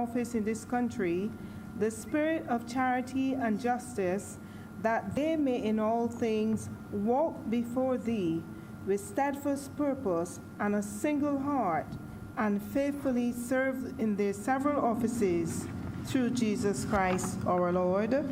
office in this country the spirit of charity and justice, that they may in all things walk before thee with steadfast purpose and a single heart, and faithfully serve in their several offices, through Jesus Christ our Lord. Amen.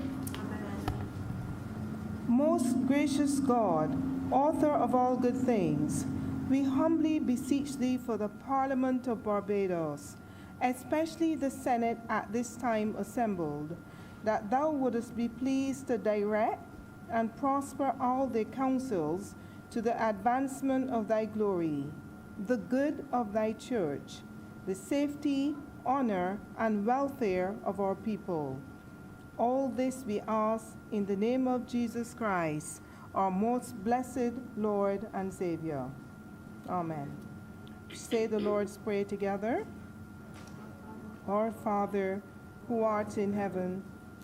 Most gracious God, author of all good things, we humbly beseech thee for the Parliament of Barbados, especially the Senate at this time assembled, that thou wouldest be pleased to direct and prosper all their counsels to the advancement of thy glory, the good of thy church, the safety, honor, and welfare of our people. All this we ask in the name of Jesus Christ, our most blessed Lord and Savior. Amen. Say the Lord's Prayer together. Our Father, who art in heaven,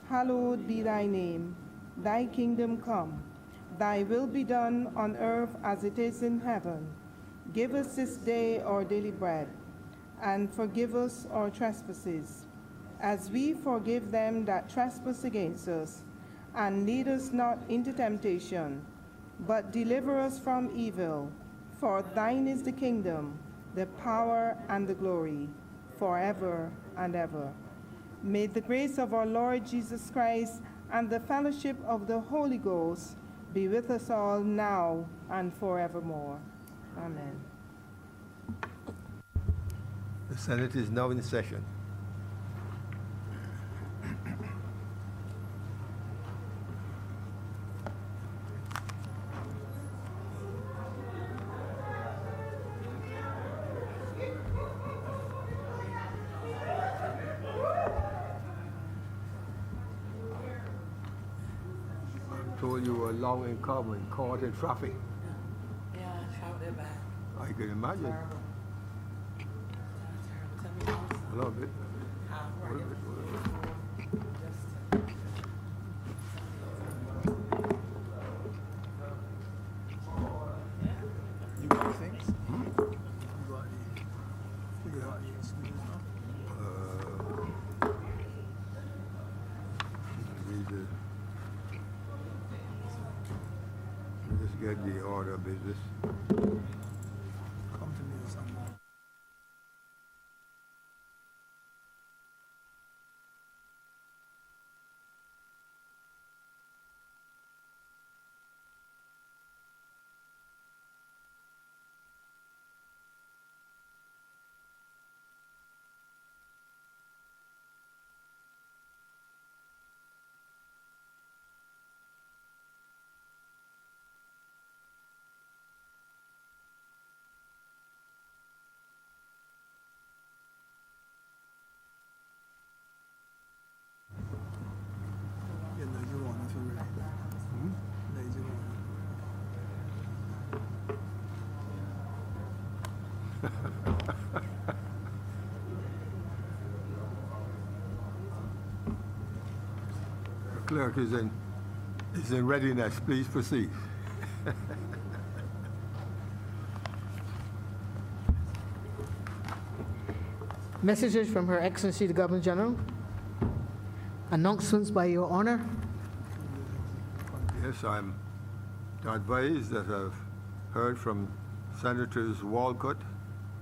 hallowed be thy name. Thy kingdom come. Thy will be done on earth as it is in heaven. Give us this day our daily bread, and forgive us our trespasses, as we forgive them that trespass against us. And lead us not into temptation, but deliver us from evil. For thine is the kingdom, the power, and the glory, forever and ever. May the grace of our Lord Jesus Christ and the fellowship of the Holy Ghost be with us all now and forevermore. Amen. The Senate is now in session. I told you were long in coming, caught in traffic. Yeah, traffic bad. I can imagine. Terrible. Terrible. A little bit. A little bit. You got things? You got any? You got any excuse now? Just get the order of business. Come to me with some more. You lazy one if you ready. Lazy one. The clerk is in readiness. Please proceed. Messages from Her Excellency the Governor General. Announcements by Your Honor. Yes, I'm advised that I've heard from Senators Walcott,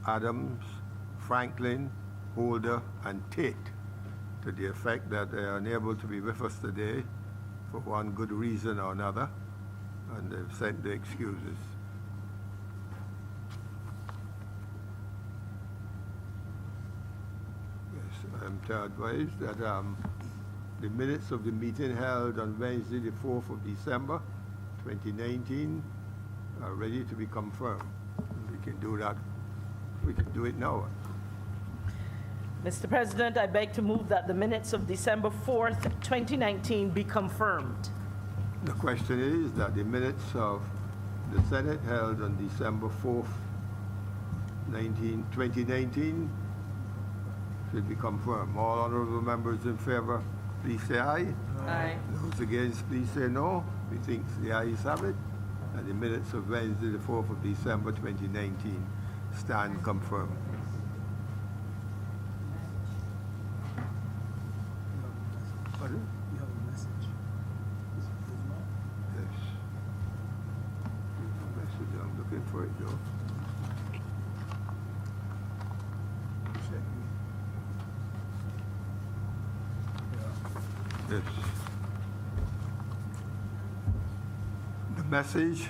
Adams, Franklin, Holder, and Tate to the effect that they are unable to be with us today for one good reason or another, and they've sent the excuses. Yes, I'm advised that the minutes of the meeting held on Wednesday, the 4th of December, 2019, are ready to be confirmed. We can do that. We can do it now. Mr. President, I beg to move that the minutes of December 4th, 2019 be confirmed. The question is that the minutes of the Senate held on December 4th, 2019 should be confirmed. All honorable members in favor, please say aye. Aye. Those against, please say no. We think the ayes have it. And the minutes of Wednesday, the 4th of December, 2019 stand confirmed. Pardon? You have a message. Is not? Yes. There's a message. I'm looking for it though. Checking. Yeah. Yes. The message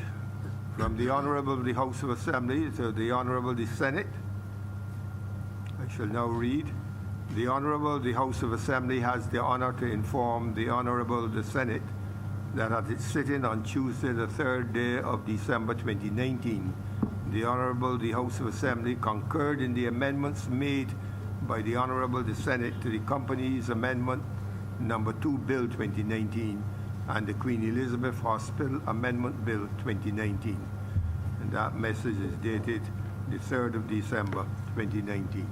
from the Honourable the House of Assembly to the Honourable the Senate. I shall now read. The Honourable the House of Assembly has the honour to inform the Honourable the Senate that at its sitting on Tuesday, the 3rd day of December 2019, the Honourable the House of Assembly concurred in the amendments made by the Honourable the Senate to the Company's Amendment Number 2 Bill 2019 and the Queen Elizabeth Hospital Amendment Bill 2019. And that message is dated the 3rd of December 2019.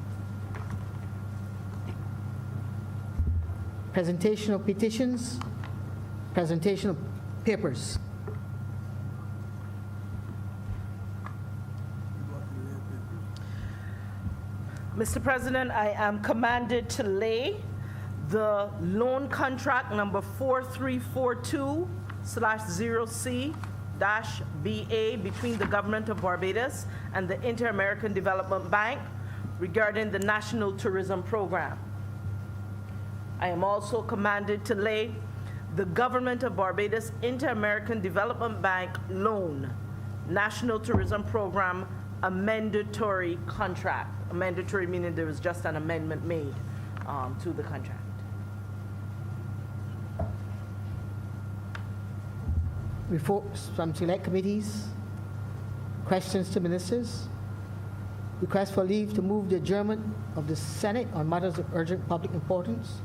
Presentation of petitions, presentation of papers. You got the red papers. Mr. President, I am commanded to lay the loan contract number 4342/0C-BA between the Government of Barbados and the Inter-American Development Bank regarding the National Tourism Program. I am also commanded to lay the Government of Barbados Inter-American Development Bank loan, National Tourism Program, amendatory contract. Amendatory meaning there was just an amendment made to the contract. Reports from select committees. Questions to ministers. Request for leave to move the adjournment of the Senate on matters of urgent public importance.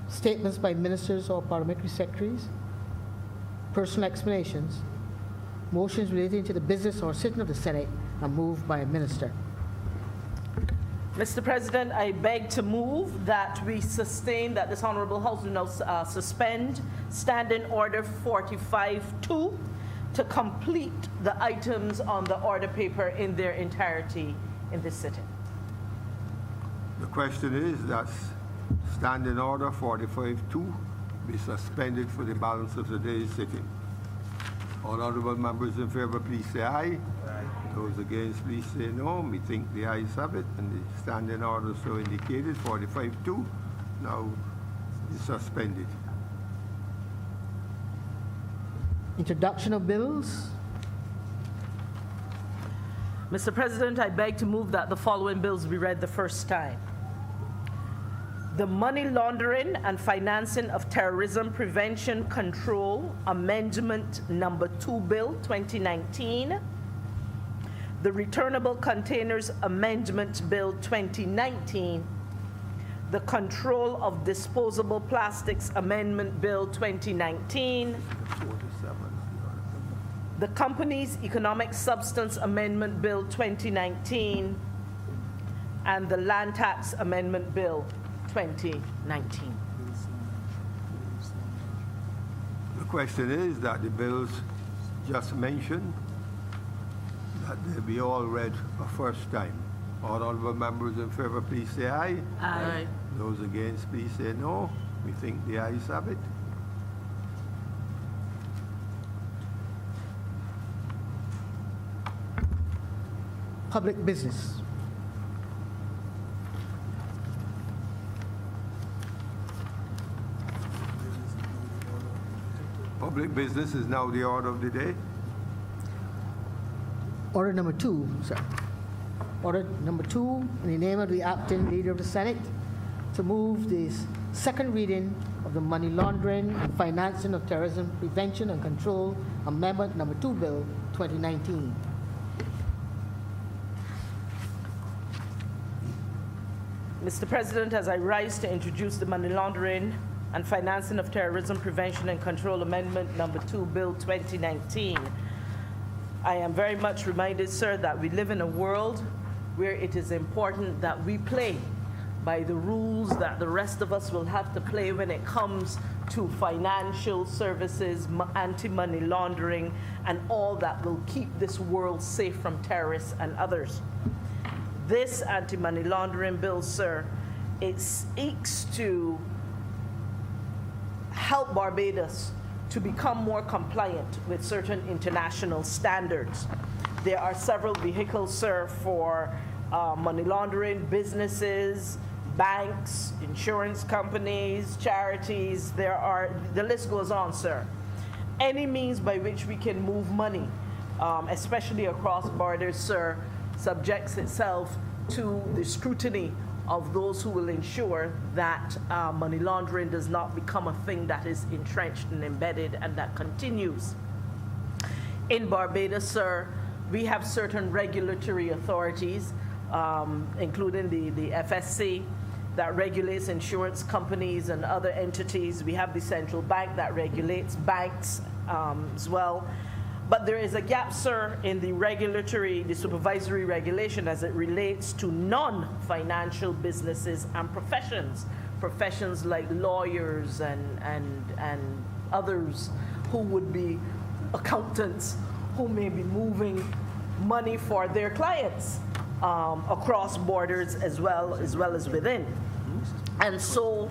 Statements by ministers or parliamentary secretaries. Personal explanations. Motions relating to the business or sitting of the Senate are moved by a minister. Mr. President, I beg to move that we sustain that this Honourable House will now suspend Standing Order 45-2 to complete the items on the order paper in their entirety in this sitting. The question is that Standing Order 45-2 be suspended for the balance of the day's sitting. All honourable members in favour, please say aye. Those against, please say no. We think the ayes have it, and the standing order so indicated, 45-2, now is suspended. Introduction of bills. Mr. President, I beg to move that the following bills be read the first time. The Money Laundering and Financing of Terrorism Prevention Control Amendment Number 2 Bill 2019. The Returnable Containers Amendment Bill 2019. The Control of Disposable Plastics Amendment Bill 2019. The Companies Economic Substance Amendment Bill 2019. And the Land Tax Amendment Bill 2019. The question is that the bills just mentioned, that they be all read a first time. All honourable members in favour, please say aye. Aye. Those against, please say no. We think the ayes have it. Public business. Public business is now the order of the day. Order number 2, sir. Order number 2, in the name of the acting leader of the Senate, to move the second reading of the Money Laundering and Financing of Terrorism Prevention and Control Amendment Number 2 Bill 2019. Mr. President, as I rise to introduce the Money Laundering and Financing of Terrorism Prevention and Control Amendment Number 2 Bill 2019, I am very much reminded, sir, that we live in a world where it is important that we play by the rules that the rest of us will have to play when it comes to financial services, anti-money laundering, and all that will keep this world safe from terrorists and others. This anti-money laundering bill, sir, it seeks to help Barbados to become more compliant with certain international standards. There are several vehicles, sir, for money laundering, businesses, banks, insurance companies, charities. The list goes on, sir. Any means by which we can move money, especially across borders, sir, subjects itself to the scrutiny of those who will ensure that money laundering does not become a thing that is entrenched and embedded and that continues. In Barbados, sir, we have certain regulatory authorities, including the FSC, that regulates insurance companies and other entities. We have the central bank that regulates banks as well. But there is a gap, sir, in the supervisory regulation as it relates to non-financial businesses and professions like lawyers and others who would be accountants who may be moving money for their clients across borders as well as within. And so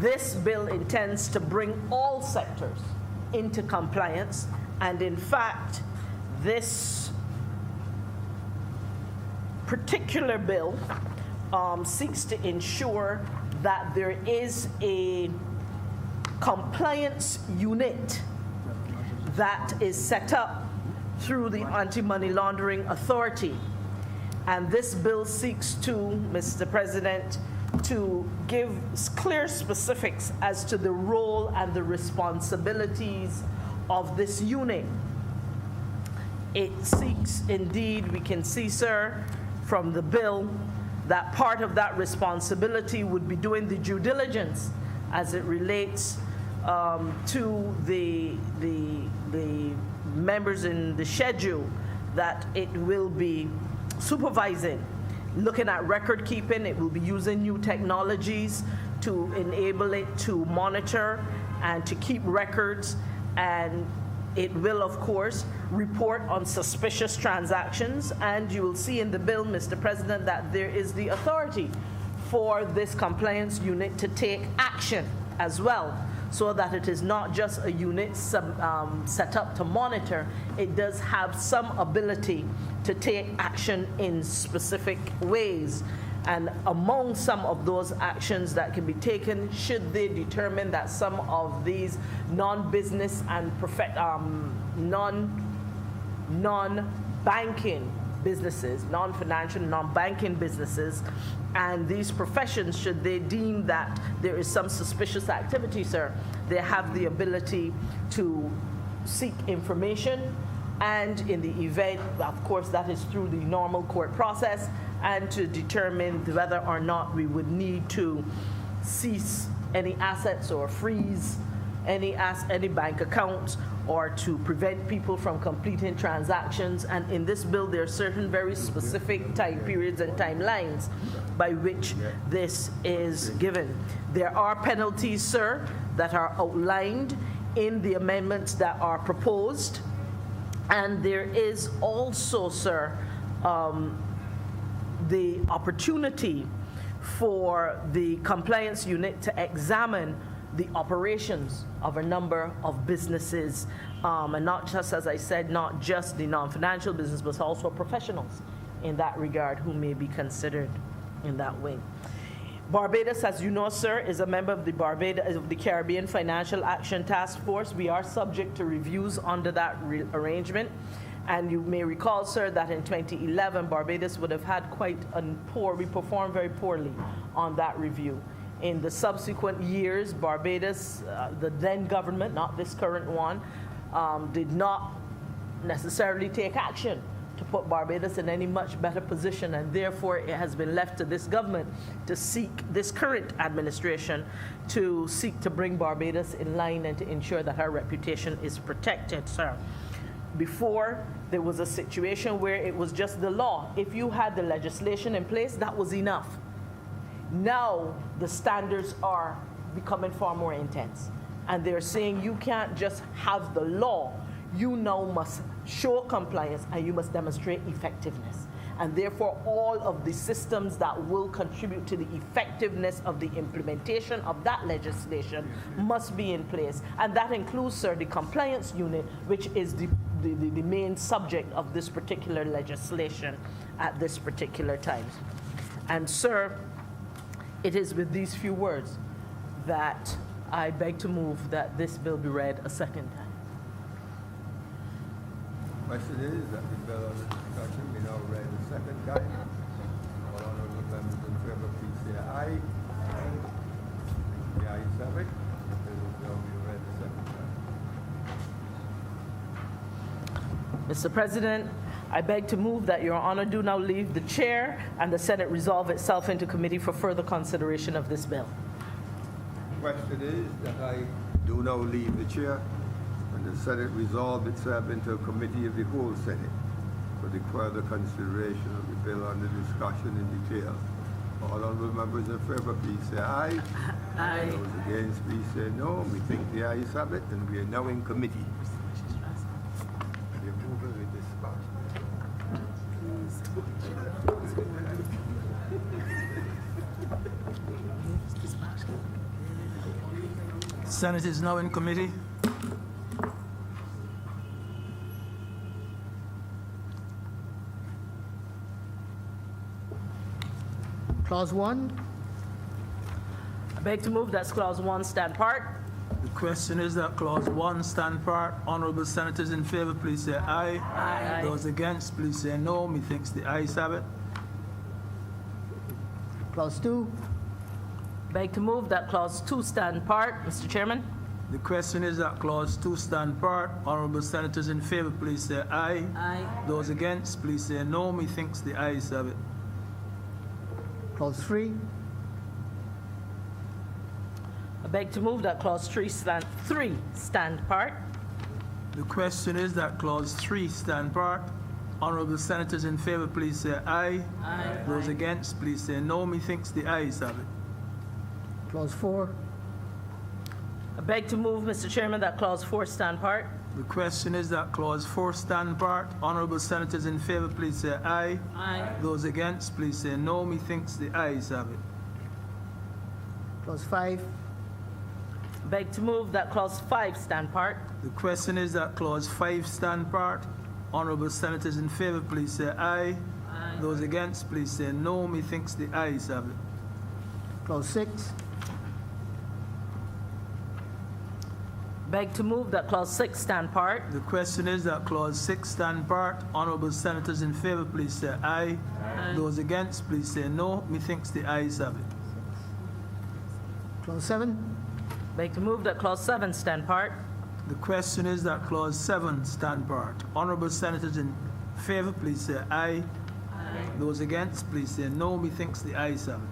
this bill intends to bring all sectors into compliance. And in fact, this particular bill seeks to ensure that there is a compliance unit that is set up through the Anti-Money Laundering Authority. And this bill seeks to, Mr. President, to give clear specifics as to the role and the responsibilities of this unit. It seeks, indeed, we can see, sir, from the bill, that part of that responsibility would be doing the due diligence as it relates to the members in the schedule that it will be supervising. Looking at record keeping, it will be using new technologies to enable it to monitor and to keep records. And it will, of course, report on suspicious transactions. And you will see in the bill, Mr. President, that there is the authority for this compliance unit to take action as well, so that it is not just a unit set up to monitor. It does have some ability to take action in specific ways. And among some of those actions that can be taken, should they determine that some of these non-business and non-banking businesses, non-financial, non-banking businesses, and these professions, should they deem that there is some suspicious activity, sir, they have the ability to seek information, and in the event, of course, that is through the normal court process, and to determine whether or not we would need to cease any assets or freeze any bank accounts, or to prevent people from completing transactions. And in this bill, there are certain very specific time periods and timelines by which this is given. There are penalties, sir, that are outlined in the amendments that are proposed. And there is also, sir, the opportunity for the compliance unit to examine the operations of a number of businesses, and not just, as I said, not just the non-financial business, but also professionals in that regard who may be considered in that way. Barbados, as you know, sir, is a member of the Caribbean Financial Action Task Force. We are subject to reviews under that arrangement. And you may recall, sir, that in 2011, Barbados would have had we performed very poorly on that review. In the subsequent years, Barbados, the then government, not this current one, did not necessarily take action to put Barbados in any much better position, and therefore it has been left to this government to seek, this current administration, to seek to bring Barbados in line and to ensure that our reputation is protected, sir. Before, there was a situation where it was just the law. If you had the legislation in place, that was enough. Now, the standards are becoming far more intense. And they're saying you can't just have the law. You now must show compliance and you must demonstrate effectiveness. and therefore all of the systems that will contribute to the effectiveness of the implementation of that legislation must be in place. And that includes, sir, the compliance unit, which is the main subject of this particular legislation at this particular time. And sir, it is with these few words that I beg to move that this bill be read a second time. Question is that the bill under discussion be now read a second time. All honourable members in favour, please say aye. The ayes have it. The bill will now be read a second time. Mr. President, I beg to move that Your Honor do now leave the chair and the Senate resolve itself into committee for further consideration of this bill. Question is that I do now leave the chair and the Senate resolve itself into a committee of the whole Senate for the further consideration of the bill under discussion in detail. All honourable members in favour, please say aye. Aye. Those against, please say no. We think the ayes have it, and we are now in committee. The approval with this part. Senate is now in committee. Clause 1. I beg to move that Clause 1 stand part. The question is that Clause 1 stand part. Honourable senators in favour, please say aye. Aye. Those against, please say no. Methinks the ayes have it. Clause 2. Beg to move that Clause 2 stand part. Mr. Chairman. The question is that Clause 2 stand part. Honourable senators in favour, please say aye. Aye. Those against, please say no. Methinks the ayes have it. Clause 3. I beg to move that Clause 3 stand part. The question is that Clause 3 stand part. Honourable senators in favour, please say aye. Aye. Those against, please say no. Methinks the ayes have it. Clause 4. I beg to move, Mr. Chairman, that Clause 4 stand part. The question is that Clause 4 stand part. Honourable senators in favour, please say aye. Aye. Those against, please say no. Methinks the ayes have it. Clause 5. I beg to move that Clause 5 stand part. The question is that Clause 5 stand part. Honourable senators in favour, please say aye. Aye. Those against, please say no. Methinks the ayes have it. Clause 6. Beg to move that Clause 6 stand part. The question is that Clause 6 stand part. Honourable senators in favour, please say aye. Aye. Those against, please say no. Methinks the ayes have it. Clause 7. Beg to move that Clause 7 stand part. The question is that Clause 7 stand part. Honourable senators in favour, please say aye. Aye. Those against, please say no. Methinks the ayes have it.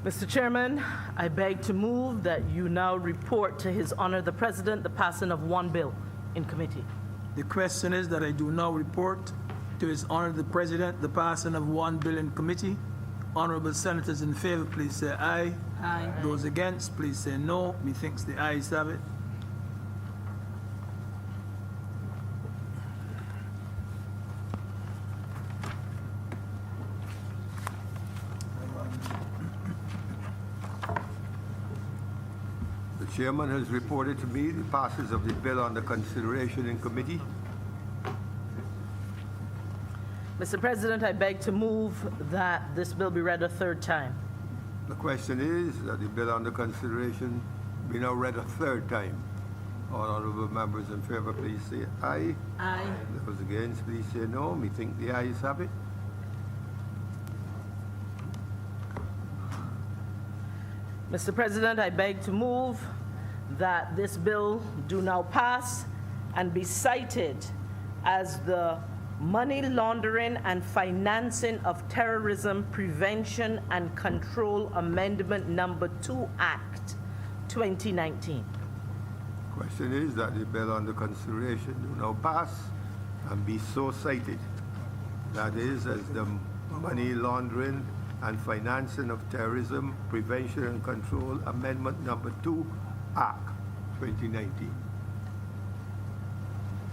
Mr. Chairman, I beg to move that you now report to His Honor the President the passing of one bill in committee. The question is that I do now report to His Honor the President the passing of one bill in committee. Honourable senators in favour, please say aye. Aye. Those against, please say no. Methinks the ayes have it. The chairman has reported to me the passage of the bill under consideration in committee. Mr. President, I beg to move that this bill be read a third time. The question is that the bill under consideration be now read a third time. All honourable members in favour, please say aye. Aye. Those against, please say no. Methinks the ayes have it. Mr. President, I beg to move that this bill do now pass and be cited as the Money Laundering and Financing of Terrorism Prevention and Control Amendment Number 2 Act 2019. Question is that the bill under consideration do now pass and be so cited. That is, as the Money Laundering and Financing of Terrorism Prevention and Control Amendment Number 2 Act 2019.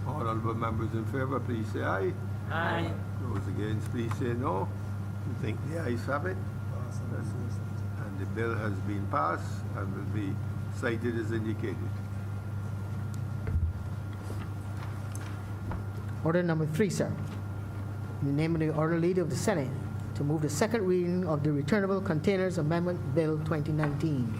Honourable members in favour, please say aye. Aye. Those against, please say no. I think the ayes have it. And the bill has been passed and will be cited as indicated. Order number 3, sir. In the name of the Order Leader of the Senate, to move the second reading of the Returnable Containers Amendment Bill 2019.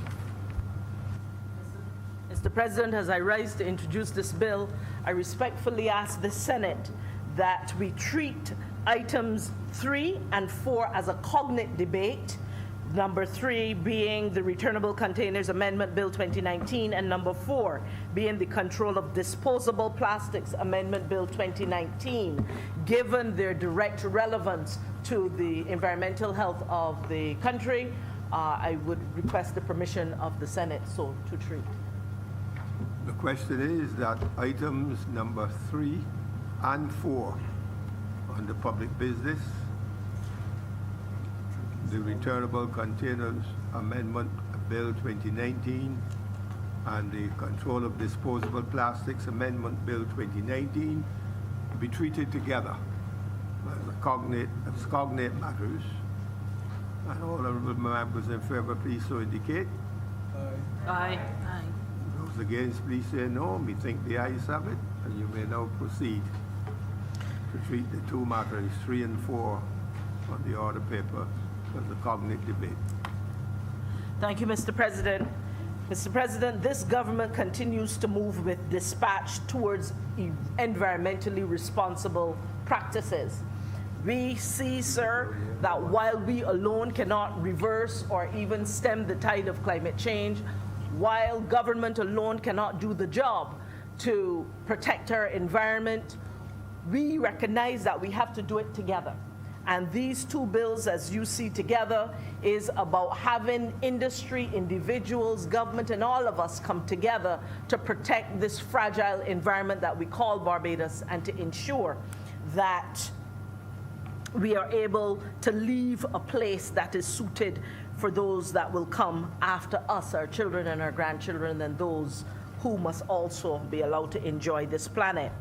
Mr. President, as I rise to introduce this bill, I respectfully ask the Senate that we treat items 3 and 4 as a cognate debate, number 3 being the Returnable Containers Amendment Bill 2019, and number 4 being the Control of Disposable Plastics Amendment Bill 2019, given their direct relevance to the environmental health of the country. I would request the permission of the Senate so to treat. The question is that items number 3 and 4 under public business, the Returnable Containers Amendment Bill 2019 and the Control of Disposable Plastics Amendment Bill 2019 be treated together as cognate matters. And all honourable members in favour, please so indicate. Aye. Those against, please say no. Methinks the ayes have it, and you may now proceed to treat the two matters, 3 and 4, on the order paper as a cognate debate. Thank you, Mr. President. Mr. President, this government continues to move with dispatch towards environmentally responsible practices. We see, sir, that while we alone cannot reverse or even stem the tide of climate change, while government alone cannot do the job to protect our environment, we recognize that we have to do it together. And these two bills, as you see together, is about having industry, individuals, government, and all of us come together to protect this fragile environment that we call Barbados and to ensure that we are able to leave a place that is suited for those that will come after us, our children and our grandchildren, and those who must also be allowed to enjoy this planet.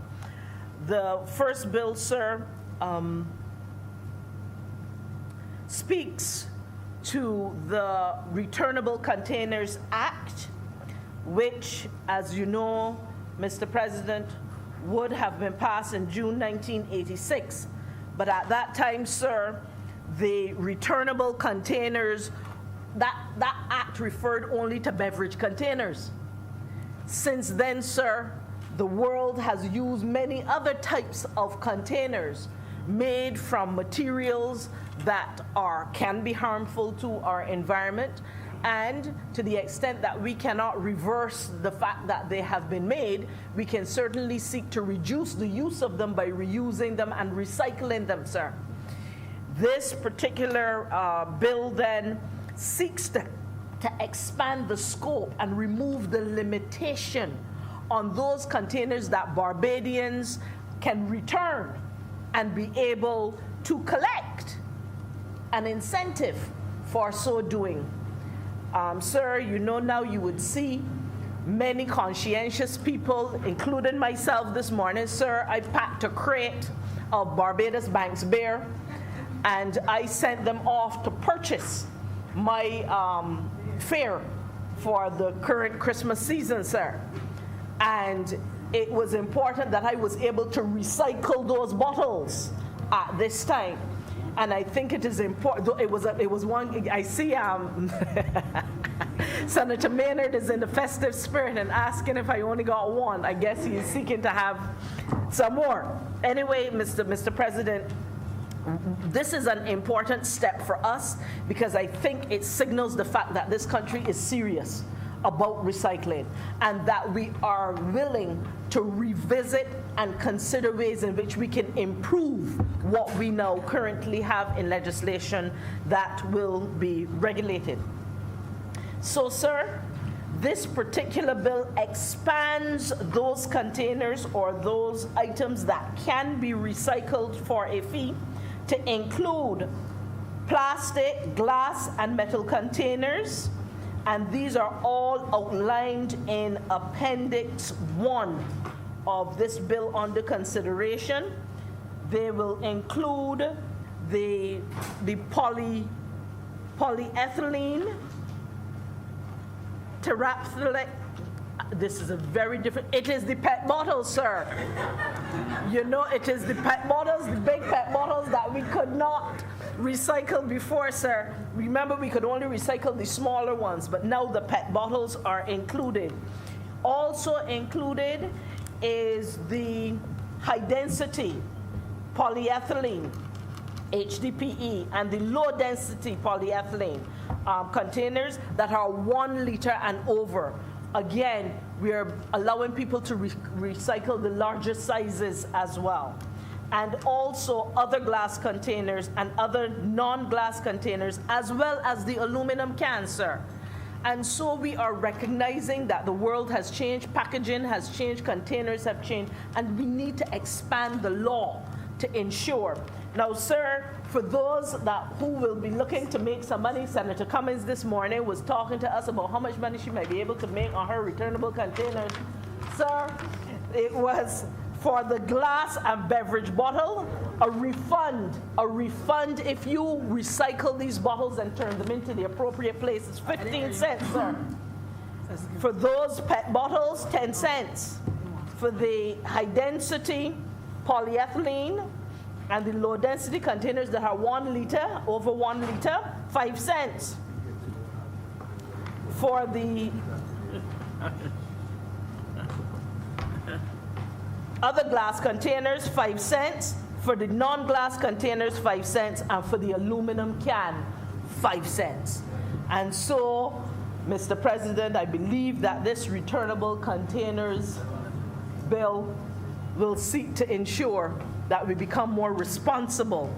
The first bill, sir, speaks to the Returnable Containers Act, which, as you know, Mr. President, would have been passed in June 1986. But at that time, sir, the returnable containers, that act referred only to beverage containers. Since then, sir, the world has used many other types of containers made from materials that can be harmful to our environment, and to the extent that we cannot reverse the fact that they have been made, we can certainly seek to reduce the use of them by reusing them and recycling them, sir. This particular bill then seeks to expand the scope and remove the limitation on those containers that Barbadians can return and be able to collect an incentive for so doing. Sir, you know now you would see many conscientious people, including myself this morning. Sir, I packed a crate of Barbados Banks beer and I sent them off to purchase my fare for the current Christmas season, sir. And it was important that I was able to recycle those bottles at this time. And I think it is important. It was one. I see Senator Maynard is in the festive spirit and asking if I only got one. I guess he is seeking to have some more. Anyway, Mr. President, this is an important step for us because I think it signals the fact that this country is serious about recycling and that we are willing to revisit and consider ways in which we can improve what we now currently have in legislation that will be regulated. So, sir, this particular bill expands those containers or those items that can be recycled for a fee to include plastic, glass, and metal containers. And these are all outlined in Appendix 1 of this bill under consideration. They will include the polyethylene, terephthalate. This is a very different, it is the PET bottles, sir. You know, it is the PET bottles, the big PET bottles that we could not recycle before, sir. Remember, we could only recycle the smaller ones, but now the PET bottles are included. Also included is the high-density polyethylene, HDPE, and the low-density polyethylene containers that are 1 liter and over. Again, we are allowing people to recycle the larger sizes as well. And also other glass containers and other non-glass containers, as well as the aluminum cans, sir. And so we are recognizing that the world has changed, packaging has changed, containers have changed, and we need to expand the law to ensure. Now, sir, for those who will be looking to make some money, Senator Cummings this morning was talking to us about how much money she might be able to make on her returnable containers. Sir, it was for the glass and beverage bottle, a refund if you recycle these bottles and turn them into the appropriate places, 15 cents, sir. For those PET bottles, 10 cents. For the high-density polyethylene and the low-density containers that are 1 liter, over 1 liter, 5 cents. For the other glass containers, 5 cents. For the non-glass containers, 5 cents. And for the aluminum can, 5 cents. And so, Mr. President, I believe that this returnable containers bill will seek to ensure that we become more responsible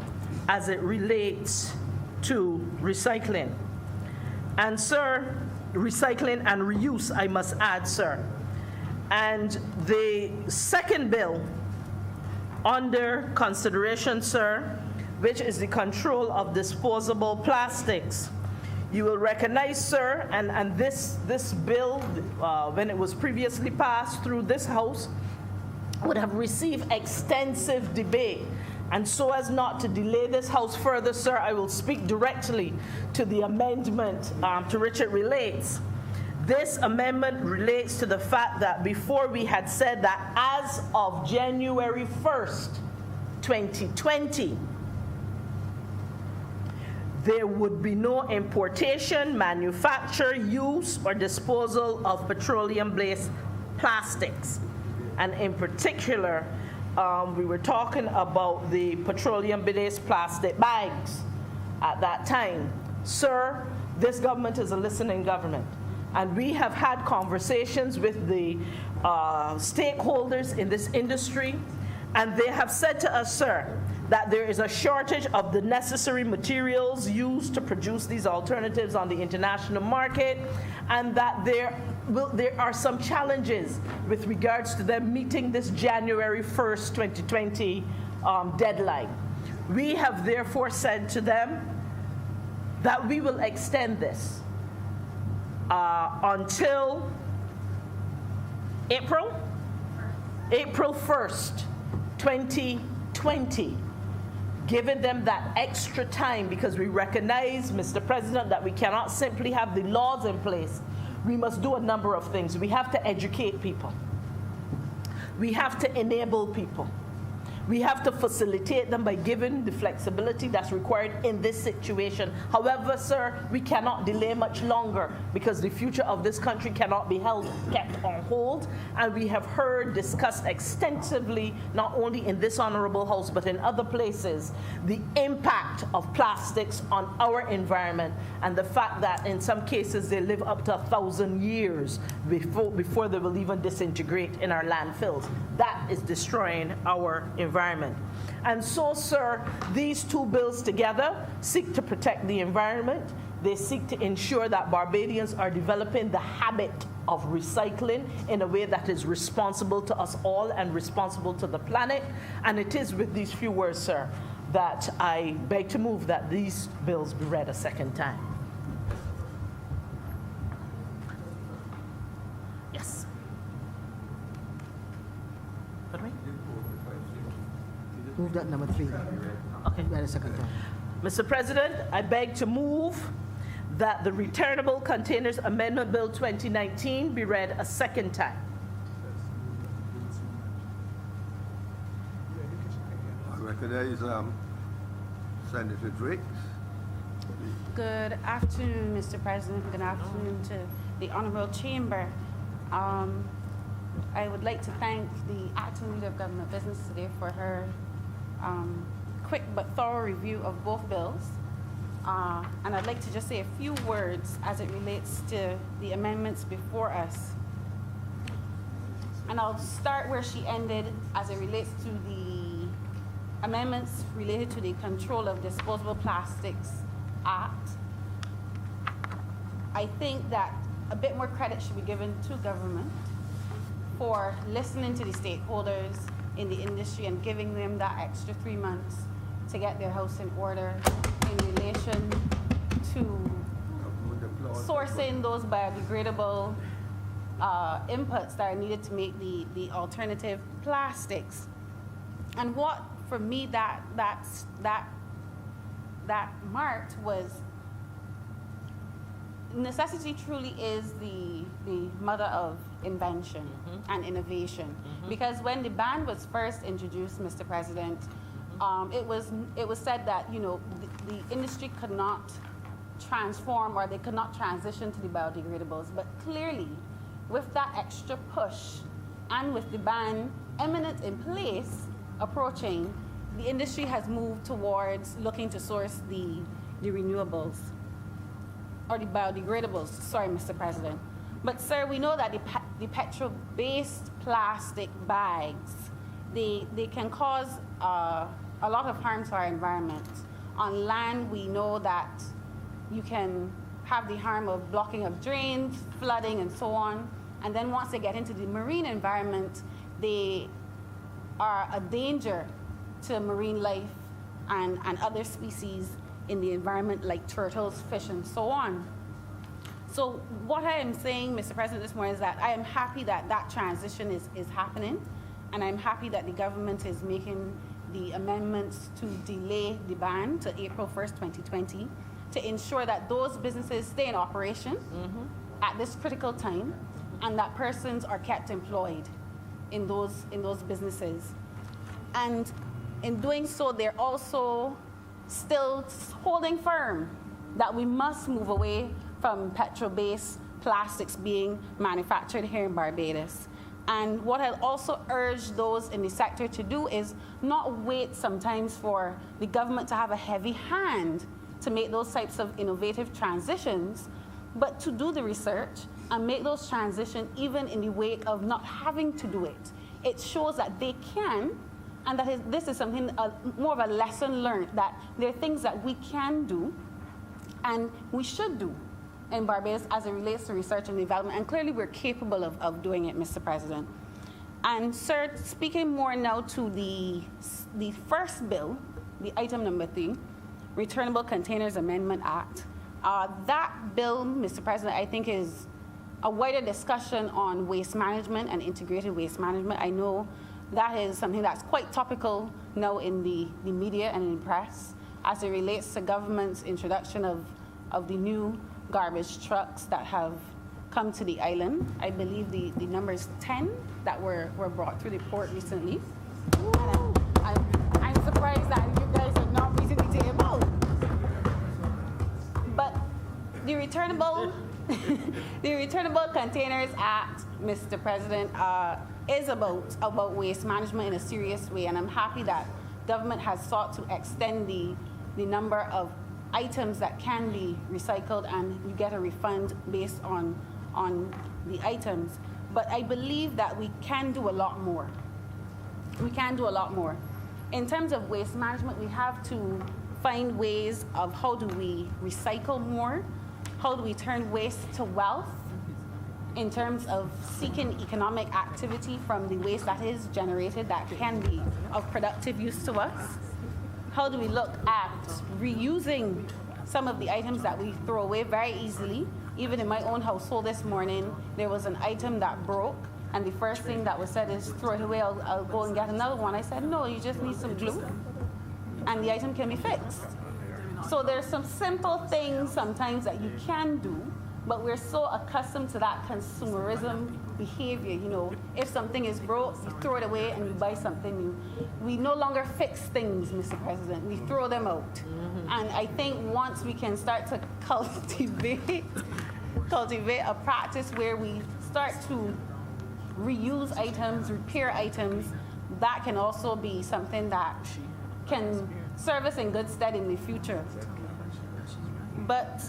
as it relates to recycling. And sir, recycling and reuse, I must add, sir. And the second bill under consideration, sir, which is the control of disposable plastics. You will recognize, sir, and this bill, when it was previously passed through this House, would have received extensive debate. And so as not to delay this House further, sir, I will speak directly to the amendment to which it relates. This amendment relates to the fact that before we had said that as of January 1st, 2020, there would be no importation, manufacture, use, or disposal of petroleum-based plastics. And in particular, we were talking about the petroleum-based plastic bags at that time. Sir, this government is a listening government. And we have had conversations with the stakeholders in this industry, and they have said to us, sir, that there is a shortage of the necessary materials used to produce these alternatives on the international market, and that there are some challenges with regards to them meeting this January 1st, 2020 deadline. We have therefore said to them that we will extend this until April 1st, 2020, giving them that extra time, because we recognize, Mr. President, that we cannot simply have the laws in place. We must do a number of things. We have to educate people. We have to enable people. We have to facilitate them by giving the flexibility that's required in this situation. However, sir, we cannot delay much longer because the future of this country cannot be kept on hold. And we have heard discussed extensively, not only in this honorable House, but in other places, the impact of plastics on our environment and the fact that in some cases they live up to 1,000 years before they will even disintegrate in our landfills. That is destroying our environment. And so, sir, these two bills together seek to protect the environment. They seek to ensure that Barbadians are developing the habit of recycling in a way that is responsible to us all and responsible to the planet. And it is with these few words, sir, that I beg to move that these bills be read a second time. sorry? Move that number 3. Okay. Read a second time. Mr. President, I beg to move that the Returnable Containers Amendment Bill 2019 be read a second time. I recognize Senator Drake. Good afternoon, Mr. President. Good afternoon to the Honourable Chamber. I would like to thank the Acting Leader of Government Business today for her quick but thorough review of both bills. And I'd like to just say a few words as it relates to the amendments before us. And I'll start where she ended as it relates to the amendments related to the Control of Disposable Plastics Act. I think that a bit more credit should be given to government for listening to the stakeholders in the industry and giving them that extra 3 months to get their house in order in relation to sourcing those biodegradable inputs that are needed to make the alternative plastics. And what, for me, that marked was necessity truly is the mother of invention and innovation. Because when the ban was first introduced, Mr. President, it was said that, you know, the industry could not transform or they could not transition to the biodegradables. But clearly, with that extra push and with the ban imminent in place, approaching, the industry has moved towards looking to source the renewables or the biodegradables. Sorry, Mr. President. But sir, we know that the petrol-based plastic bags, they can cause a lot of harm to our environment. On land, we know that you can have the harm of blocking of drains, flooding, and so on. And then once they get into the marine environment, they are a danger to marine life and other species in the environment like turtles, fish, and so on. So what I am saying, Mr. President, this morning is that I am happy that that transition is happening, and I'm happy that the government is making the amendments to delay the ban to April 1st, 2020, to ensure that those businesses stay in operation at this critical time, and that persons are kept employed in those businesses. And in doing so, they're also still holding firm that we must move away from petrol-based plastics being manufactured here in Barbados. And what I'll also urge those in the sector to do is not wait sometimes for the government to have a heavy hand to make those types of innovative transitions, but to do the research and make those transitions even in the wake of not having to do it. It shows that they can, and that this is something, more of a lesson learned, that there are things that we can do and we should do in Barbados as it relates to research and development, and clearly we're capable of doing it, Mr. President. And sir, speaking more now to the first bill, the item number 3, Returnable Containers Amendment Act. That bill, Mr. President, I think is a wider discussion on waste management and integrated waste management. I know that is something that's quite topical now in the media and in the press as it relates to government's introduction of the new garbage trucks that have come to the island. I believe the number is 10 that were brought through the port recently. And I'm surprised that you guys are not recently tabled. But the Returnable Containers Act, Mr. President, is about waste management in a serious way, and I'm happy that government has sought to extend the number of items that can be recycled and you get a refund based on the items. But I believe that we can do a lot more. We can do a lot more. In terms of waste management, we have to find ways of how do we recycle more, how do we turn waste to wealth in terms of seeking economic activity from the waste that is generated that can be of productive use to us. How do we look at reusing some of the items that we throw away very easily? Even in my own household this morning, there was an item that broke, And the first thing that was said is, throw it away, I'll go and get another one. I said, no, you just need some glue and the item can be fixed. So there's some simple things sometimes that you can do, but we're so accustomed to that consumerism behavior. You know, if something is broke, you throw it away and you buy something new. We no longer fix things, Mr. President. We throw them out. And I think once we can start to cultivate a practice where we start to reuse items, repair items, that can also be something that can serve us in good stead in the future. But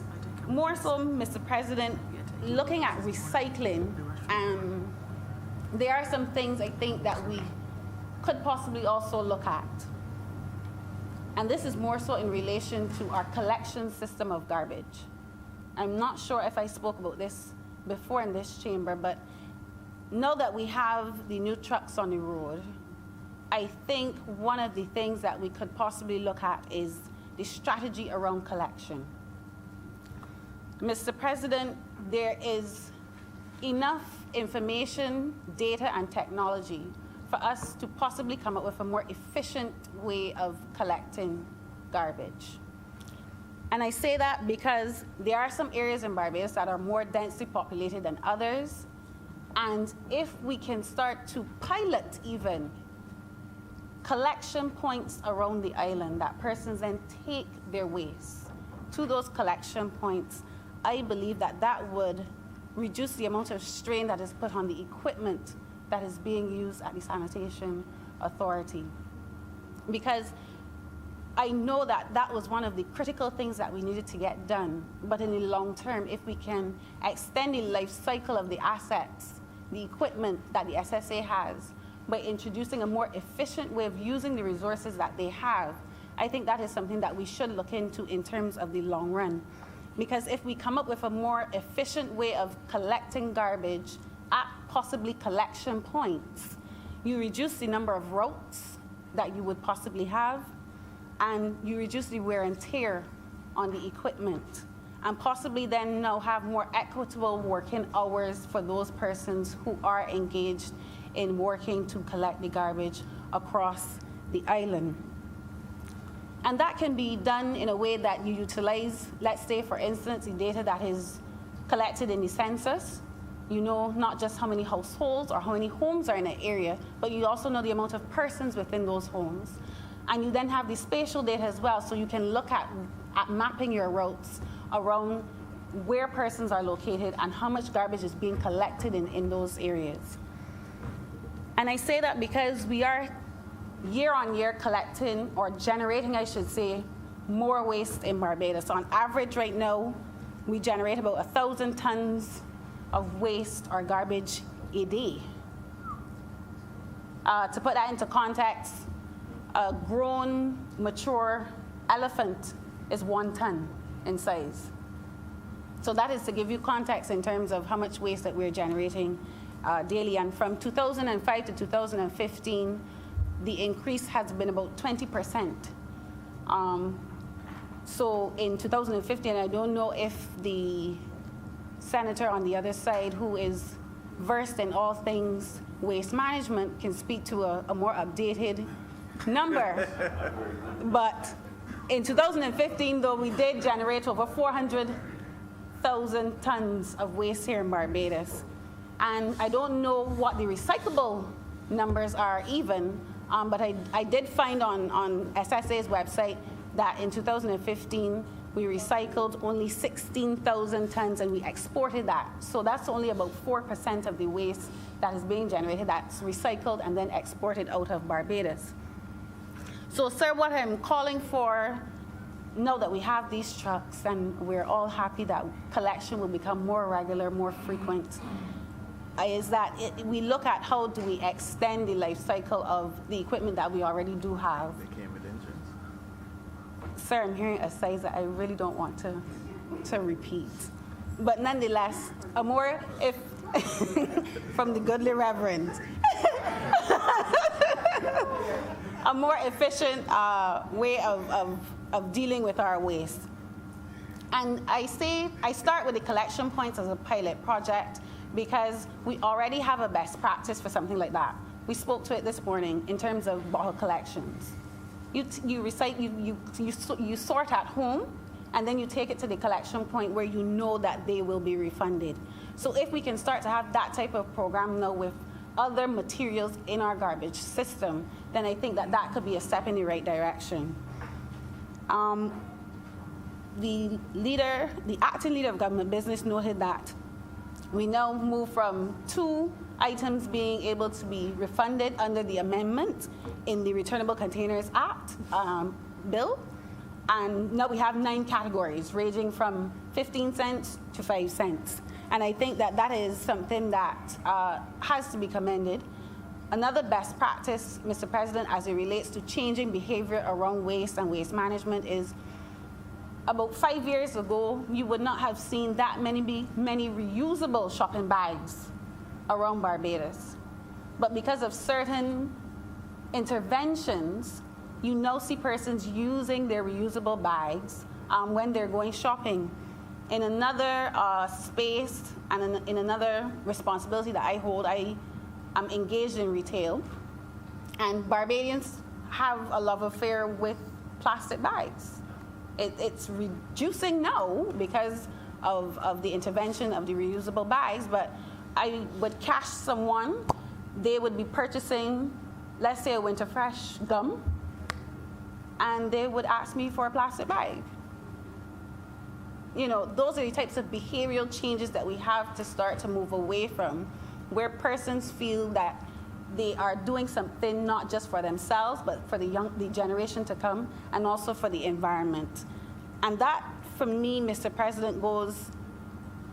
more so, Mr. President, looking at recycling, there are some things I think that we could possibly also look at. And this is more so in relation to our collection system of garbage. I'm not sure if I spoke about this before in this chamber, but now that we have the new trucks on the road, I think one of the things that we could possibly look at is the strategy around collection. Mr. President, there is enough information, data, and technology for us to possibly come up with a more efficient way of collecting garbage. And I say that because there are some areas in Barbados that are more densely populated than others. And if we can start to pilot even collection points around the island that persons then take their waste to those collection points, I believe that that would reduce the amount of strain that is put on the equipment that is being used at the Sanitation Authority. Because I know that that was one of the critical things that we needed to get done. But in the long term, if we can extend the life cycle of the assets, the equipment that the SSA has, by introducing a more efficient way of using the resources that they have, I think that is something that we should look into in terms of the long run. Because if we come up with a more efficient way of collecting garbage at possibly collection points, you reduce the number of routes that you would possibly have, and you reduce the wear and tear on the equipment, and possibly then now have more equitable working hours for those persons who are engaged in working to collect the garbage across the island. And that can be done in a way that you utilize, let's say, for instance, the data that is collected in the census. You know not just how many households or how many homes are in an area, but you also know the amount of persons within those homes. And you then have the spatial data as well, so you can look at mapping your routes around where persons are located and how much garbage is being collected in those areas. And I say that because we are year on year collecting, or generating, I should say, more waste in Barbados. So on average right now, we generate about 1,000 tons of waste or garbage a day. To put that into context, a grown, mature elephant is 1 ton in size. So that is to give you context in terms of how much waste that we're generating daily. And from 2005 to 2015, the increase has been about 20%. So in 2015, I don't know if the senator on the other side, who is versed in all things waste management, can speak to a more updated number. But in 2015, though, we did generate over 400,000 tons of waste here in Barbados. And I don't know what the recyclable numbers are even, but I did find on SSA's website that in 2015, we recycled only 16,000 tons and we exported that. So that's only about 4% of the waste that is being generated that's recycled and then exported out of Barbados. So, sir, what I'm calling for, now that we have these trucks and we're all happy that collection will become more regular, more frequent, is that we look at how do we extend the life cycle of the equipment that we already do have. They came with engines. Sir, I'm hearing a size that I really don't want to repeat. But nonetheless, a more, if from the goodly reverend, a more efficient way of dealing with our waste. And I start with the collection points as a pilot project because we already have a best practice for something like that. We spoke to it this morning in terms of bottle collections. You sort at home, and then you take it to the collection point where you know that they will be refunded. So if we can start to have that type of program now with other materials in our garbage system, then I think that that could be a step in the right direction. The acting leader of government business noted that we now move from 2 items being able to be refunded under the amendment in the Returnable Containers Act bill, and now we have 9 categories ranging from 15 cents to 5 cents. And I think that that is something that has to be commended. Another best practice, Mr. President, as it relates to changing behavior around waste and waste management is about 5 years ago, you would not have seen that many reusable shopping bags around Barbados. But because of certain interventions, you now see persons using their reusable bags when they're going shopping. In another space and in another responsibility that I hold, I am engaged in retail, and Barbadians have a love affair with plastic bags. It's reducing now because of the intervention of the reusable bags, but I would catch someone, they would be purchasing, let's say, a Winter Fresh gum, and they would ask me for a plastic bag. You know, those are the types of behavioral changes that we have to start to move away from, where persons feel that they are doing something not just for themselves, but for the generation to come, and also for the environment. And that, for me, Mr. President,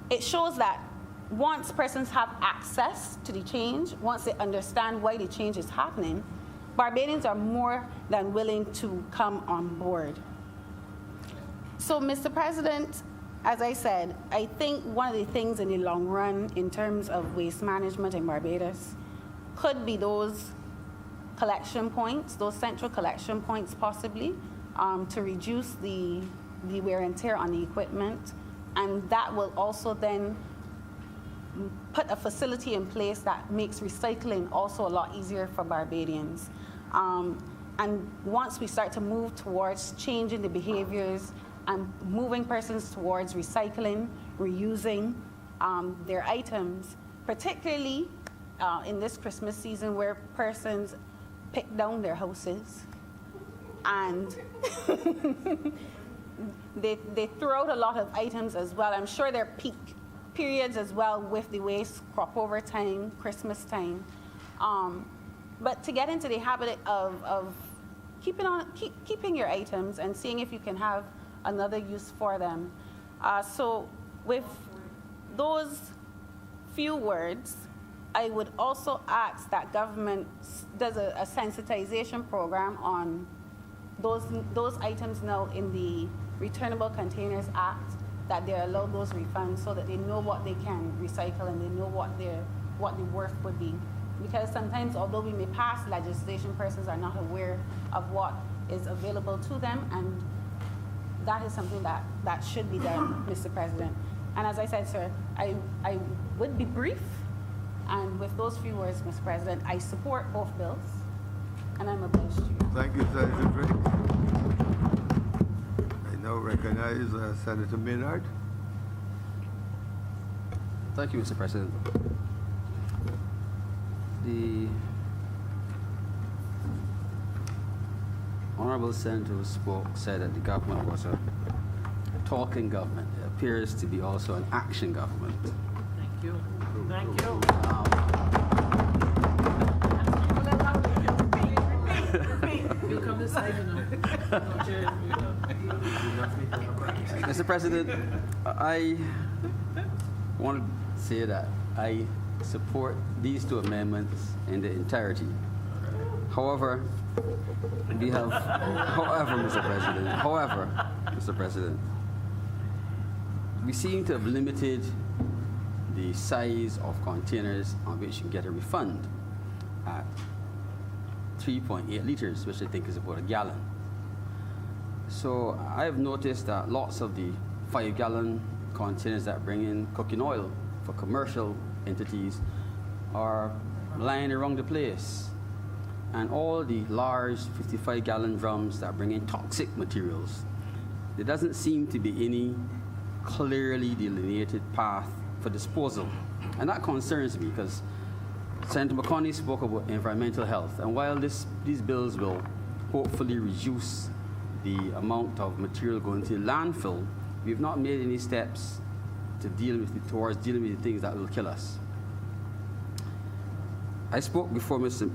it shows that once persons have access to the change, once they understand why the change is happening, Barbadians are more than willing to come on board. So, Mr. President, as I said, I think one of the things in the long run in terms of waste management in Barbados could be those collection points, those central collection points possibly, to reduce the wear and tear on the equipment. And that will also then put a facility in place that makes recycling also a lot easier for Barbadians. And once we start to move towards changing the behaviors and moving persons towards recycling, reusing their items, particularly in this Christmas season where persons pick down their houses and they throw out a lot of items as well. I'm sure there are peak periods as well with the waste, crop over time, Christmas time. But to get into the habit of keeping your items and seeing if you can have another use for them. So with those few words, I would also ask that government does a sensitization program on those items now in the Returnable Containers Act, that they're allowed those refunds so that they know what they can recycle and they know what the worth would be. Because sometimes, although we may pass legislation, persons are not aware of what is available to them, and that is something that should be done, Mr. President. And as I said, sir, I would be brief, and with those few words, Mr. President, I support both bills, and I'm obliged to you. Thank you, Senator Drake. I now recognize Senator Maynard. Thank you, Mr. President. The Honourable Senator who said that the government was a talking government. It appears to be also an action government. Thank you. Thank you. You come this side, you know. Mr. President, I want to say that I support these 2 amendments in the entirety. However, we have, Mr. President, we seem to have limited the size of containers on which you can get a refund at 3.8 liters, which I think is about a gallon. So I have noticed that lots of the 5-gallon containers that bring in cooking oil for commercial entities are lying around the place. And all the large 55-gallon drums that bring in toxic materials, there doesn't seem to be any clearly delineated path for disposal. And that concerns me because Senator McConney spoke about environmental health. And while these bills will hopefully reduce the amount of material going to the landfill, we've not made any steps to towards dealing with the things that will kill us. I spoke before, Mr.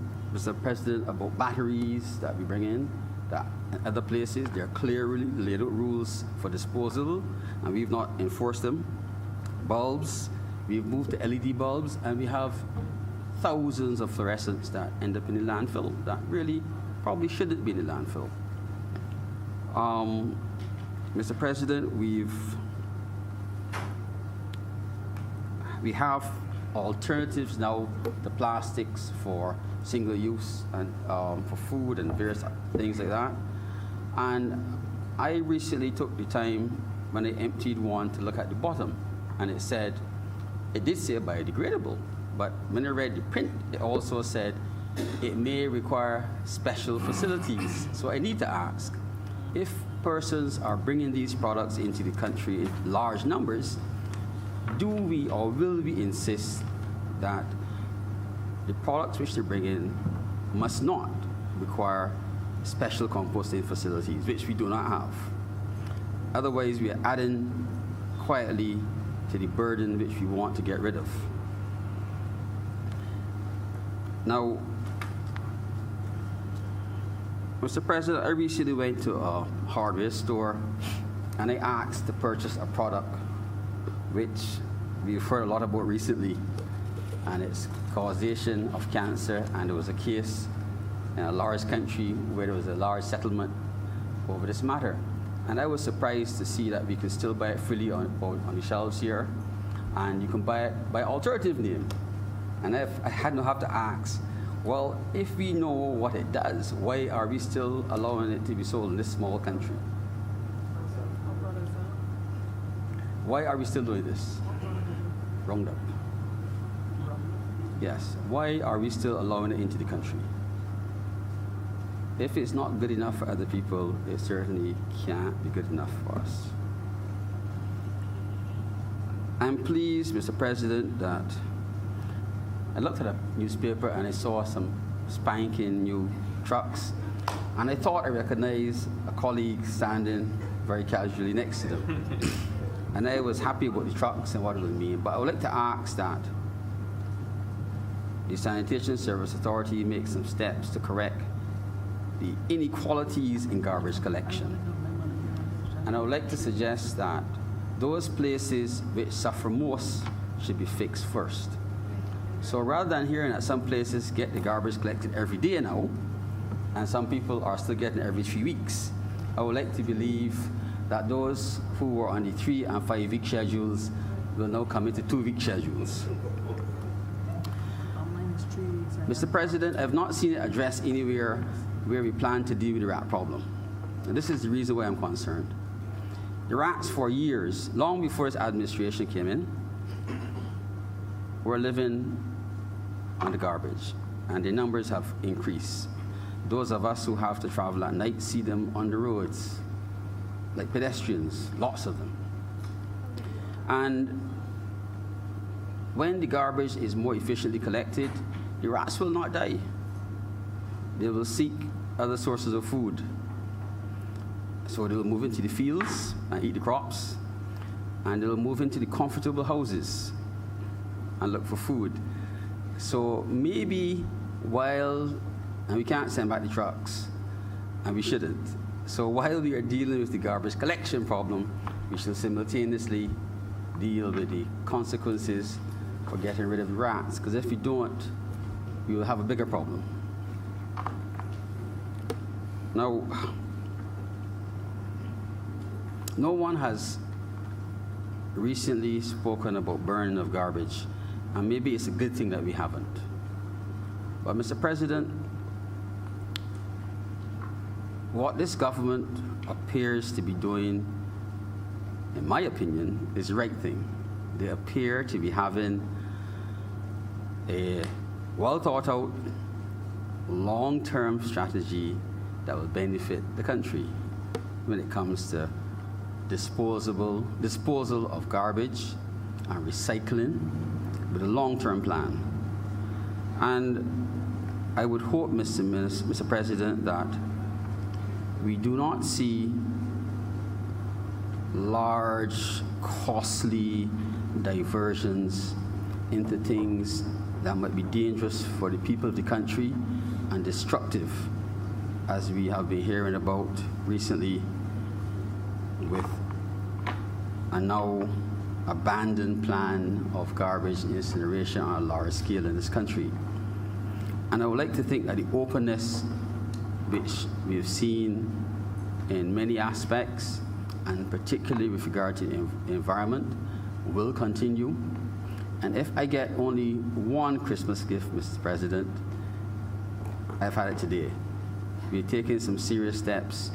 President, about batteries that we bring in, that in other places there are clearly laid out rules for disposal, and we've not enforced them. Bulbs, we've moved to LED bulbs, and we have thousands of fluorescents that end up in the landfill that really probably shouldn't be in the landfill. Mr. President, we have alternatives now to plastics for single use and for food and various things like that. And I recently took the time when I emptied one to look at the bottom, and it did say biodegradable, but when I read the print, it also said it may require special facilities. So I need to ask, if persons are bringing these products into the country in large numbers, do we or will we insist that the products which they bring in must not require special composting facilities, which we do not have? Otherwise, we are adding quietly to the burden which we want to get rid of. Now, Mr. President, I recently went to a hardware store and I asked to purchase a product which we've heard a lot about recently, and it's causation of cancer, and there was a case in a large country where there was a large settlement over this matter. And I was surprised to see that we can still buy it freely on the shelves here, and you can buy it by alternative name. And I had to have to ask, well, if we know what it does, why are we still allowing it to be sold in this small country? Why are we still doing this? Roundup. Yes. Why are we still allowing it into the country? If it's not good enough for other people, it certainly can't be good enough for us. I'm pleased, Mr. President, that I looked at a newspaper and I saw some spanking new trucks, and I thought I recognized a colleague standing very casually next to them. And I was happy about the trucks and what it would mean, but I would like to ask that the Sanitation Service Authority make some steps to correct the inequalities in garbage collection. And I would like to suggest that those places which suffer most should be fixed first. So rather than hearing that some places get the garbage collected every day now, and some people are still getting it every 3 weeks, I would like to believe that those who were on the 3 and 5 week schedules will now come into 2 week schedules. Mr. President, I have not seen it addressed anywhere where we plan to deal with the rat problem. And this is the reason why I'm concerned. The rats, for years, long before this administration came in, were living on the garbage, and their numbers have increased. Those of us who have to travel at night see them on the roads, like pedestrians, lots of them. And when the garbage is more efficiently collected, the rats will not die. They will seek other sources of food. So they will move into the fields and eat the crops, and they will move into the comfortable houses and look for food. So maybe and we can't send back the trucks, and we shouldn't. So while we are dealing with the garbage collection problem, we should simultaneously deal with the consequences for getting rid of the rats, because if we don't, we will have a bigger problem. Now, no one has recently spoken about burning of garbage, and maybe it's a good thing that we haven't. But Mr. President, what this government appears to be doing, in my opinion, is the right thing. They appear to be having a well-thought-out, long-term strategy that will benefit the country when it comes to disposal of garbage and recycling with a long-term plan. And I would hope, Mr. President, that we do not see large, costly diversions into things that might be dangerous for the people of the country and destructive, as we have been hearing about recently with a now abandoned plan of garbage incineration on a large scale in this country. And I would like to think that the openness which we have seen in many aspects, and particularly with regard to the environment, will continue. And if I get only one Christmas gift, Mr. President, I've had it today. We're taking some serious steps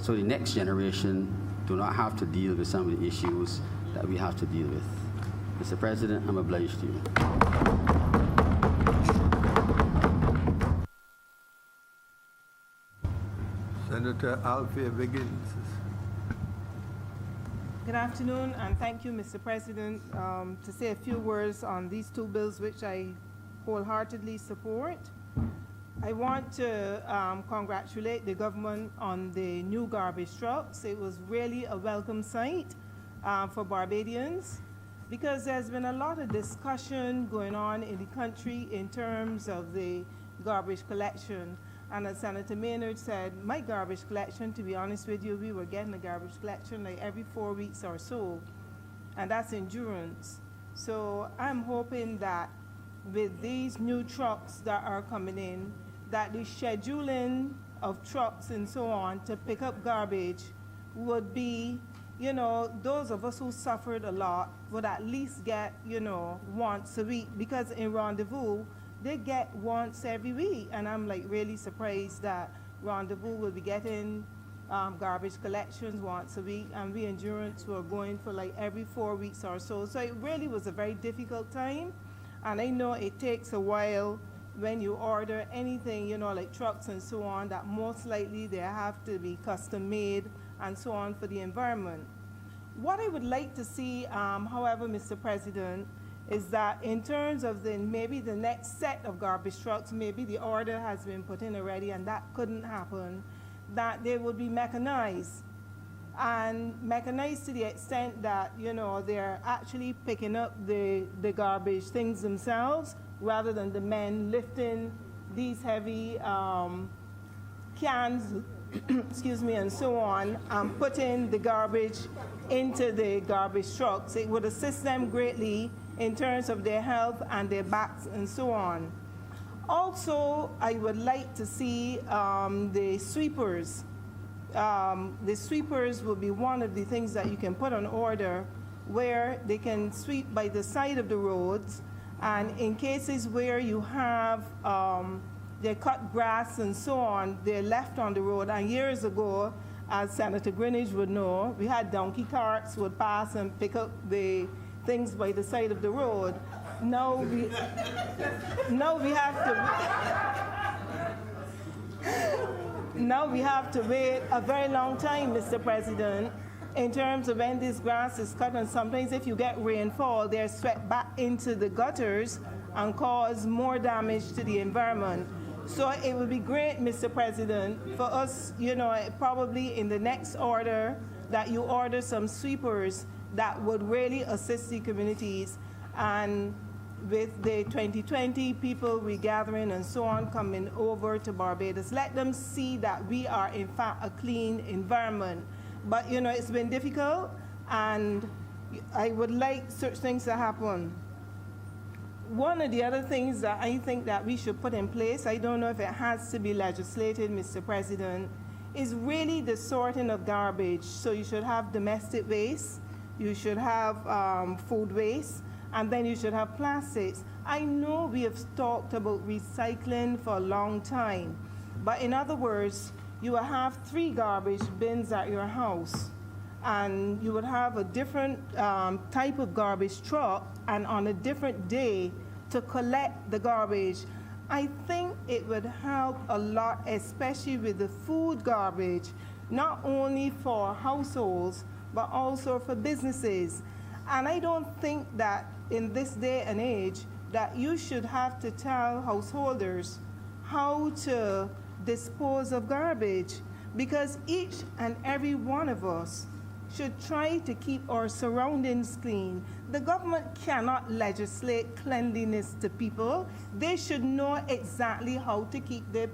so the next generation do not have to deal with some of the issues that we have to deal with. Mr. President, I'm obliged to you. Senator Althea Biggins. Good afternoon, and thank you, Mr. President, to say a few words on these two bills which I wholeheartedly support. I want to congratulate the government on the new garbage trucks. It was really a welcome sight for Barbadians, because there's been a lot of discussion going on in the country in terms of the garbage collection. And as Senator Maynard said, my garbage collection, to be honest with you, we were getting a garbage collection like every 4 weeks or so, and that's endurance. So I'm hoping that with these new trucks that are coming in, that the scheduling of trucks and so on to pick up garbage would be, you know, those of us who suffered a lot would at least get, you know, once a week, because in Rendezvous, they get once every week, and I'm like really surprised that Rendezvous will be getting garbage collections once a week, and we Endurance were going for like every 4 weeks or so. So it really was a very difficult time, and I know it takes a while when you order anything, you know, like trucks and so on, that most likely they have to be custom made and so on for the environment. What I would like to see, however, Mr. President, is that in terms of maybe the next set of garbage trucks, maybe the order has been put in already and that couldn't happen, that they would be mechanized. And mechanized to the extent that, you know, they're actually picking up the garbage things themselves, rather than the men lifting these heavy cans, excuse me, and so on, and putting the garbage into the garbage trucks. It would assist them greatly in terms of their health and their backs and so on. Also, I would like to see the sweepers. The sweepers will be one of the things that you can put on order, where they can sweep by the side of the roads, and in cases where you have they cut grass and so on, they're left on the road. And years ago, as Senator Greenwich would know, we had donkey carts would pass and pick up the things by the side of the road. Now we have to wait a very long time, Mr. President, in terms of when this grass is cut, and sometimes if you get rainfall, they're swept back into the gutters and cause more damage to the environment. So it would be great, Mr. President, for us, you know, probably in the next order, that you order some sweepers that would really assist the communities. And with the 2020 people regathering and so on coming over to Barbados, let them see that we are in fact a clean environment. But you know, it's been difficult, and I would like such things to happen. One of the other things that I think that we should put in place, I don't know if it has to be legislated, Mr. President, is really the sorting of garbage. So you should have domestic waste, you should have food waste, and then you should have plastics. I know we have talked about recycling for a long time, but in other words, you will have 3 garbage bins at your house, and you would have a different type of garbage truck, and on a different day, to collect the garbage. I think it would help a lot, especially with the food garbage, not only for households, but also for businesses. And I don't think that in this day and age that you should have to tell householders how to dispose of garbage, because each and every one of us should try to keep our surroundings clean. The government cannot legislate cleanliness to people. They should know exactly how to keep their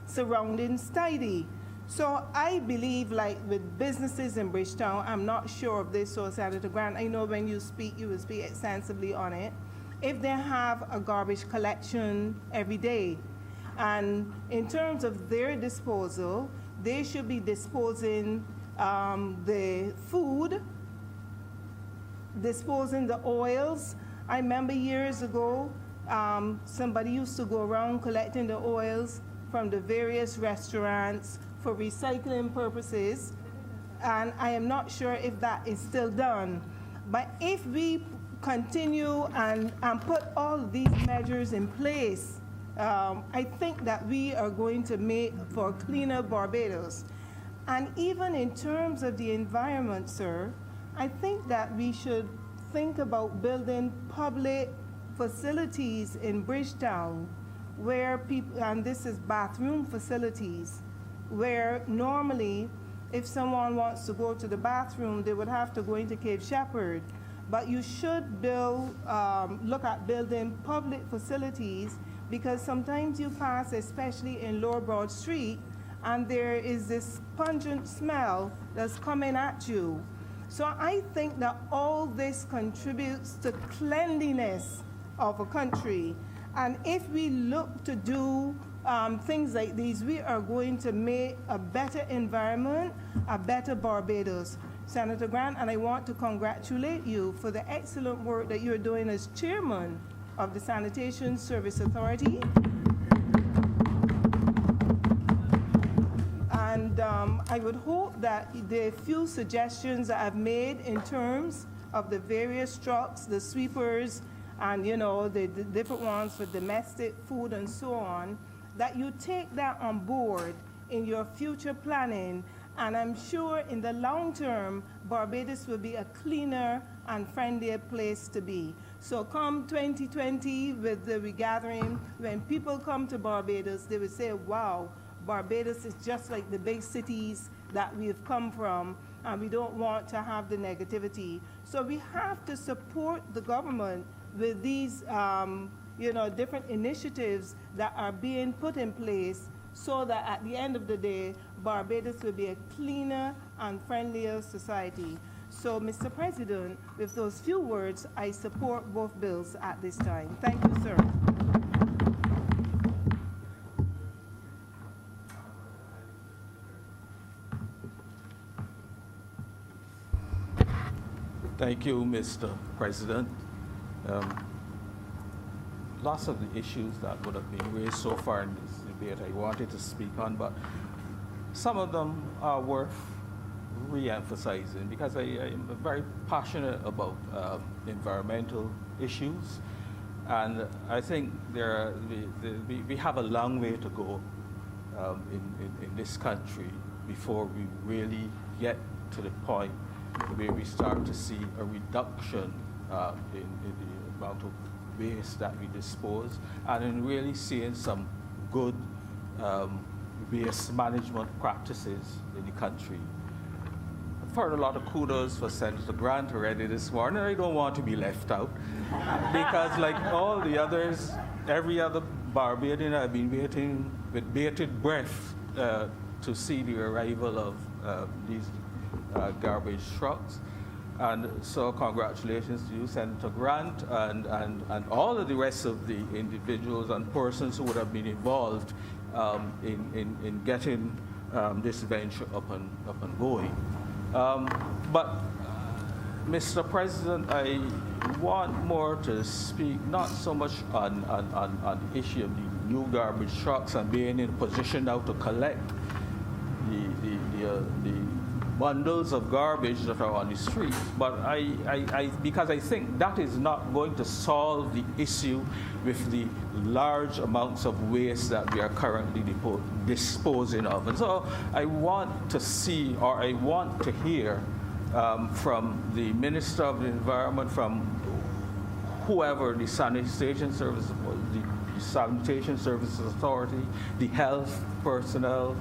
surroundings tidy. So I believe, like with businesses in Bridgetown, I'm not sure of this, so Senator Grant, I know when you speak, you will speak extensively on it. If they have a garbage collection every day, and in terms of their disposal, they should be disposing the food, disposing the oils. I remember years ago, somebody used to go around collecting the oils from the various restaurants for recycling purposes, and I am not sure if that is still done. But if we continue and put all of these measures in place, I think that we are going to make for cleaner Barbados. And even in terms of the environment, sir, I think that we should think about building public facilities in Bridgetown where people, and this is bathroom facilities, where normally if someone wants to go to the bathroom, they would have to go into Cape Shepherd. But you should build, look at building public facilities, because sometimes you pass, especially in Lower Broad Street, and there is this pungent smell that's coming at you. So I think that all this contributes to cleanliness of a country. And if we look to do things like these, we are going to make a better environment, a better Barbados. Senator Grant, and I want to congratulate you for the excellent work that you're doing as chairman of the Sanitation Service Authority. And I would hope that the few suggestions that I've made in terms of the various trucks, the sweepers, and you know, the different ones for domestic food and so on, that you take that on board in your future planning. And I'm sure in the long term, Barbados will be a cleaner and friendlier place to be. So come 2020 with the regathering, when people come to Barbados, they will say, wow, Barbados is just like the big cities that we've come from, and we don't want to have the negativity. So we have to support the government with these you know, different initiatives that are being put in place, so that at the end of the day, Barbados will be a cleaner and friendlier society. So, Mr. President, with those few words, I support both bills at this time. Thank you, sir. Thank you, Mr. President. Lots of the issues that would have been raised so far in this debate I wanted to speak on, but some of them are worth re-emphasizing, because I am very passionate about environmental issues, and I think we have a long way to go in this country before we really get to the point where we start to see a reduction in the amount of waste that we dispose, and in really seeing some good waste management practices in the country. I've heard a lot of kudos for Senator Grant already this morning. I don't want to be left out, because like all the others, every other Barbadian, I've been waiting with bated breath to see the arrival of these garbage trucks. And so congratulations to you, Senator Grant, and all of the rest of the individuals and persons who would have been involved in getting this venture up and going. But, Mr. President, I want more to speak not so much on the issue of the new garbage trucks and being in position now to collect the bundles of garbage that are on the street. But because I think that is not going to solve the issue with the large amounts of waste that we are currently disposing of. And so I want to see, or I want to hear from the Minister of the Environment, from whoever, the Sanitation Services Authority, the health personnel,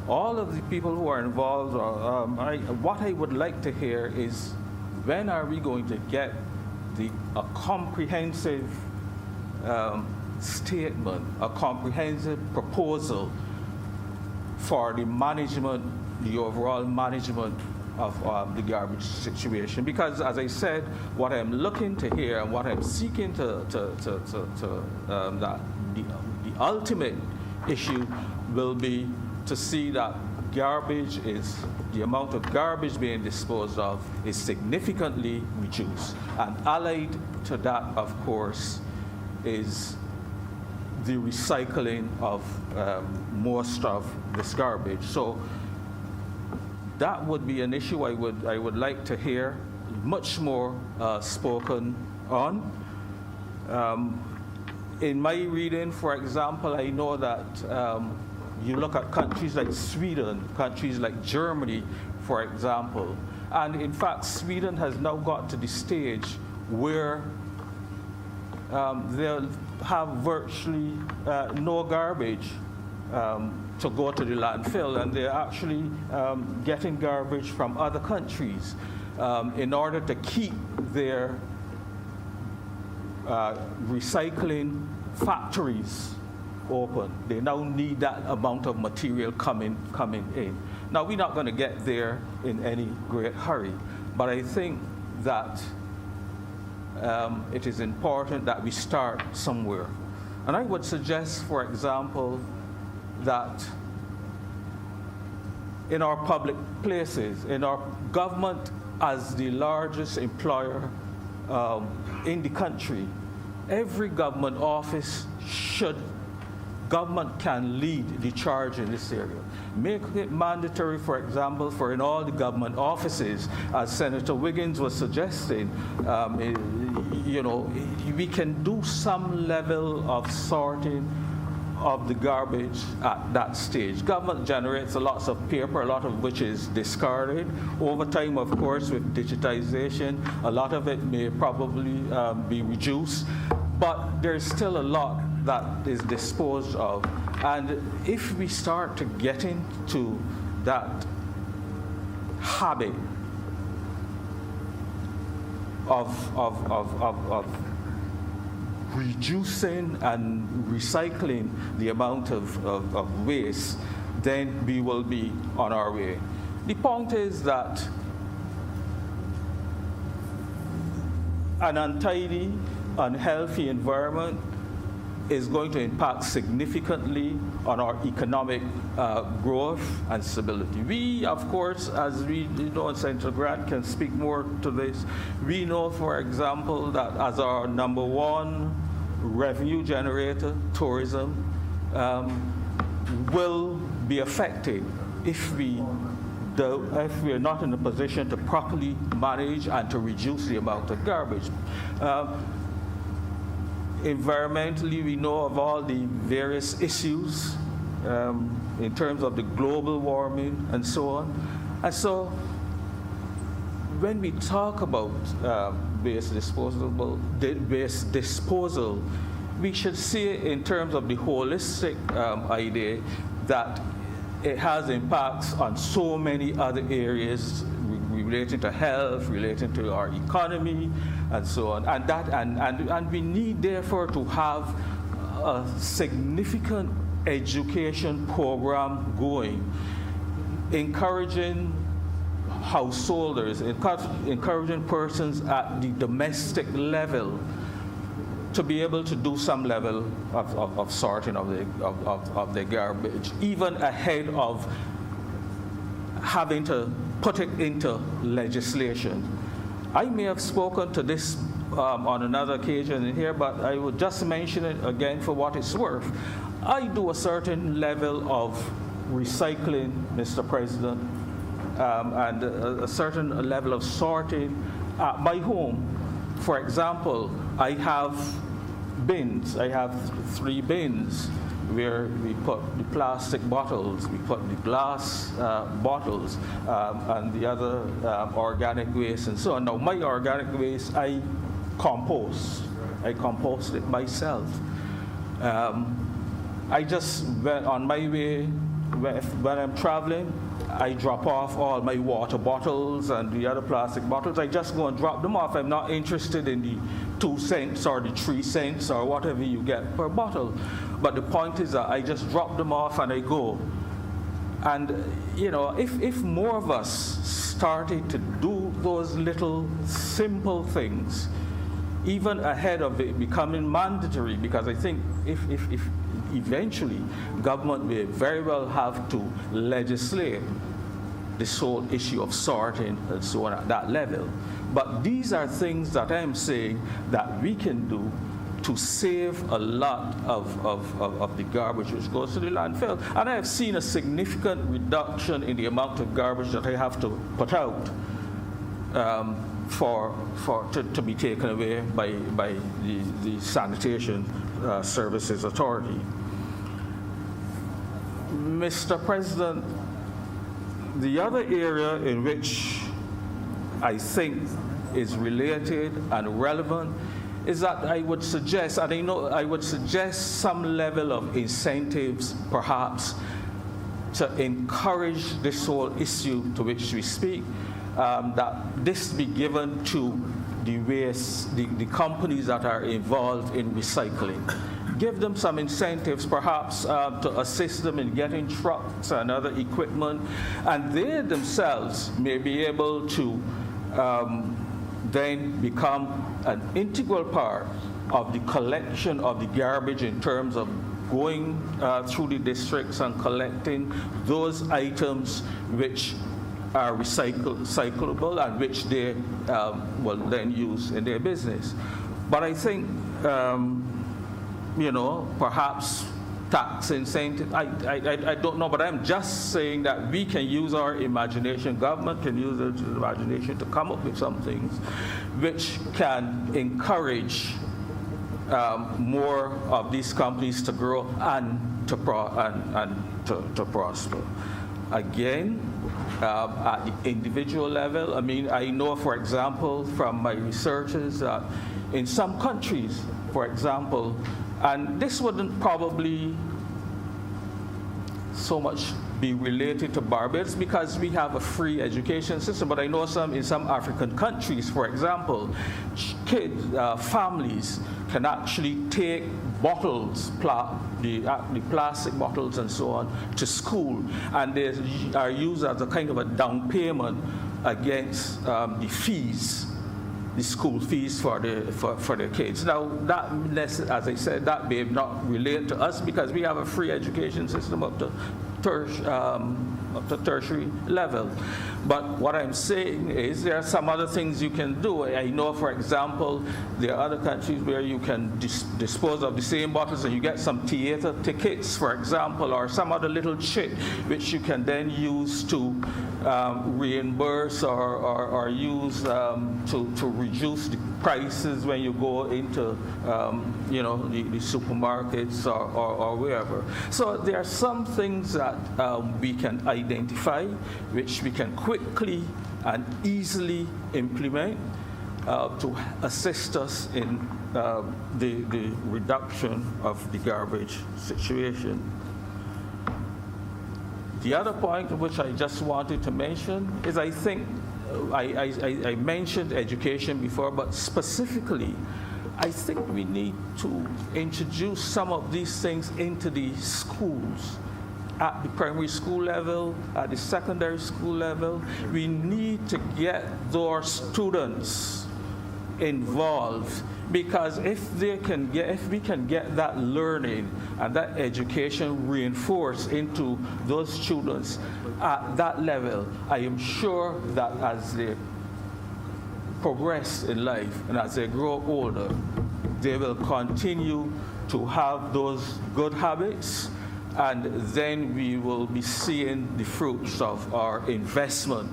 all of the people who are involved. What I would like to hear is, when are we going to get a comprehensive statement, a comprehensive proposal for the management, the overall management of the garbage situation? Because, as I said, what I'm looking to hear and what I'm seeking that the ultimate issue will be to see that the amount of garbage being disposed of is significantly reduced. And allied to that, of course, is the recycling of most of this garbage. So that would be an issue I would like to hear much more spoken on. In my reading, for example, I know that you look at countries like Sweden, countries like Germany, for example, and in fact, Sweden has now got to the stage where they'll have virtually no garbage to go to the landfill, and they're actually getting garbage from other countries in order to keep their recycling factories open. They now need that amount of material coming in. Now, we're not going to get there in any great hurry, but I think that it is important that we start somewhere. And I would suggest, for example, that in our public places, in our government as the largest employer in the country, every government office government can lead the charge in this area. Make it mandatory, for example, for in all the government offices, as Senator Wiggins was suggesting, we can do some level of sorting of the garbage at that stage. Government generates lots of paper, a lot of which is discarded. Over time, of course, with digitization, a lot of it may probably be reduced, but there's still a lot that is disposed of. And if we start to get into that habit of reducing and recycling the amount of waste, then we will be on our way. The point is that an untidy, unhealthy environment is going to impact significantly on our economic growth and stability. We, of course, as we know, and Senator Grant can speak more to this, we know, for example, that as our number one revenue generator, tourism, will be affected if we are not in a position to properly manage and to reduce the amount of garbage. Environmentally, we know of all the various issues in terms of the global warming and so on. And so when we talk about waste disposal, we should see it in terms of the holistic idea that it has impacts on so many other areas relating to health, relating to our economy, and so on. And we need, therefore, to have a significant education program going, encouraging householders, encouraging persons at the domestic level to be able to do some level of sorting of the garbage, even ahead of having to put it into legislation. I may have spoken to this on another occasion in here, but I would just mention it again for what it's worth. I do a certain level of recycling, Mr. President, and a certain level of sorting at my home. For example, I have bins. I have 3 bins where we put the plastic bottles, we put the glass bottles, and the other organic waste and so on. Now, my organic waste, I compost. I compost it myself. I just went on my way, when I'm traveling, I drop off all my water bottles and the other plastic bottles. I just go and drop them off. I'm not interested in the 2 cents or the 3 cents or whatever you get per bottle. But the point is that I just drop them off and I go. And, you know, if more of us started to do those little simple things, even ahead of it becoming mandatory, because I think if eventually government may very well have to legislate this whole issue of sorting and so on at that level. But these are things that I'm saying that we can do to save a lot of the garbage which goes to the landfill. And I have seen a significant reduction in the amount of garbage that I have to put out to be taken away by the Sanitation Services Authority. Mr. President, the other area in which I think is related and relevant is that I would suggest, and I know I would suggest some level of incentives perhaps to encourage this whole issue to which we speak, that this be given to the companies that are involved in recycling. Give them some incentives, perhaps to assist them in getting trucks and other equipment, and they themselves may be able to then become an integral part of the collection of the garbage in terms of going through the districts and collecting those items which are recyclable and which they will then use in their business. But I think, you know, perhaps tax incentive, I don't know, but I'm just saying that we can use our imagination, government can use its imagination to come up with some things which can encourage more of these companies to grow and to prosper. Again, at the individual level, I mean, I know, for example, from my researches that in some countries, for example, and this wouldn't probably so much be related to Barbados because we have a free education system, but I know in some African countries, for example, kids, families can actually take bottles, the plastic bottles and so on, to school, and they are used as a kind of a down payment against the fees, the school fees for their kids. Now, that, as I said, that may not relate to us because we have a free education system up to tertiary level. But what I'm saying is there are some other things you can do. I know, for example, there are other countries where you can dispose of the same bottles and you get some theater tickets, for example, or some other little chit which you can then use to reimburse or use to reduce the prices when you go into you know, the supermarkets or wherever. So there are some things that we can identify which we can quickly and easily implement to assist us in the reduction of the garbage situation. The other point which I just wanted to mention is I think I mentioned education before, but specifically I think we need to introduce some of these things into the schools. At the primary school level, at the secondary school level, we need to get those students involved, because if we can get that learning and that education reinforced into those students at that level, I am sure that as they progress in life and as they grow older, they will continue to have those good habits and then we will be seeing the fruits of our investment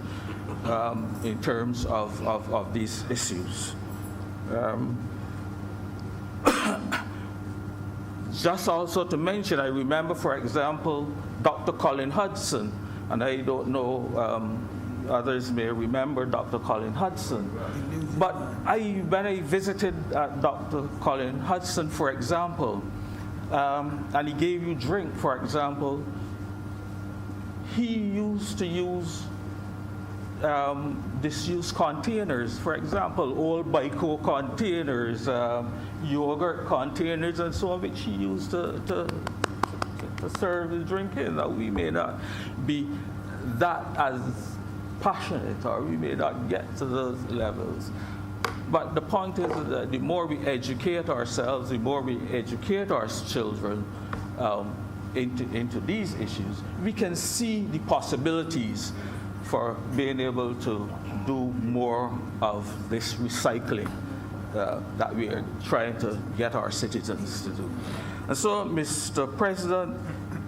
in terms of these issues. Just also to mention, I remember, for example, Dr. Colin Hudson, and I don't know, others may remember Dr. Colin Hudson, but when I visited Dr. Colin Hudson, for example, and he gave you drink, for example, he used to use disused containers, for example, old Bico containers, yogurt containers, and so on, which he used to serve the drink in. Now, we may not be that as passionate, or we may not get to those levels. But the point is that the more we educate ourselves, the more we educate our children into these issues, we can see the possibilities for being able to do more of this recycling that we are trying to get our citizens to do. And so, Mr. President,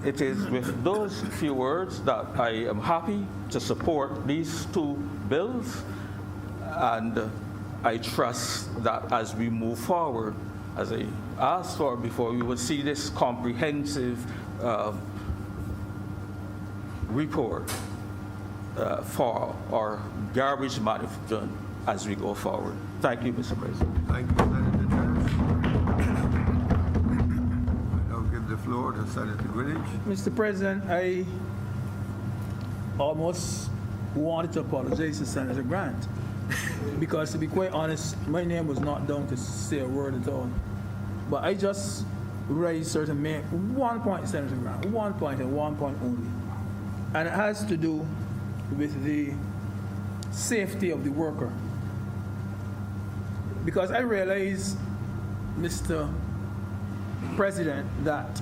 it is with those few words that I am happy to support these two bills, and I trust that as we move forward, as I asked for before, we will see this comprehensive report for our garbage management as we go forward. Thank you, Mr. President. Thank you, Senator Terry. I now give the floor to Senator Greenwich. Mr. President, I almost wanted to apologize to Senator Grant because, to be quite honest, my name was not down to say a word at all. But I just raised certain make one point, Senator Grant, 1 point and 1 point only. And it has to do with the safety of the worker. Because I realize, Mr. President, that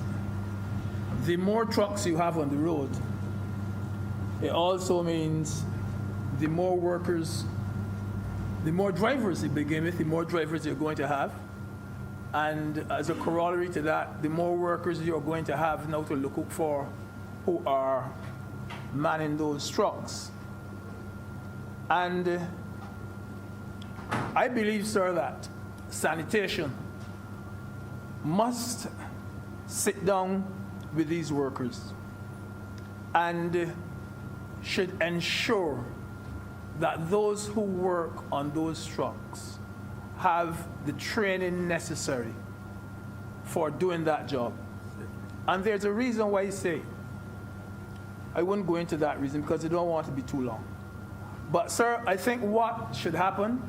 the more trucks you have on the road, it also means the more workers, the more drivers you begin with, the more drivers you're going to have. And as a corollary to that, the more workers you're going to have now to look out for who are manning those trucks. And I believe, sir, that sanitation must sit down with these workers and should ensure that those who work on those trucks have the training necessary for doing that job. And there's a reason why I say, I wouldn't go into that reason because I don't want to be too long. But sir, I think what should happen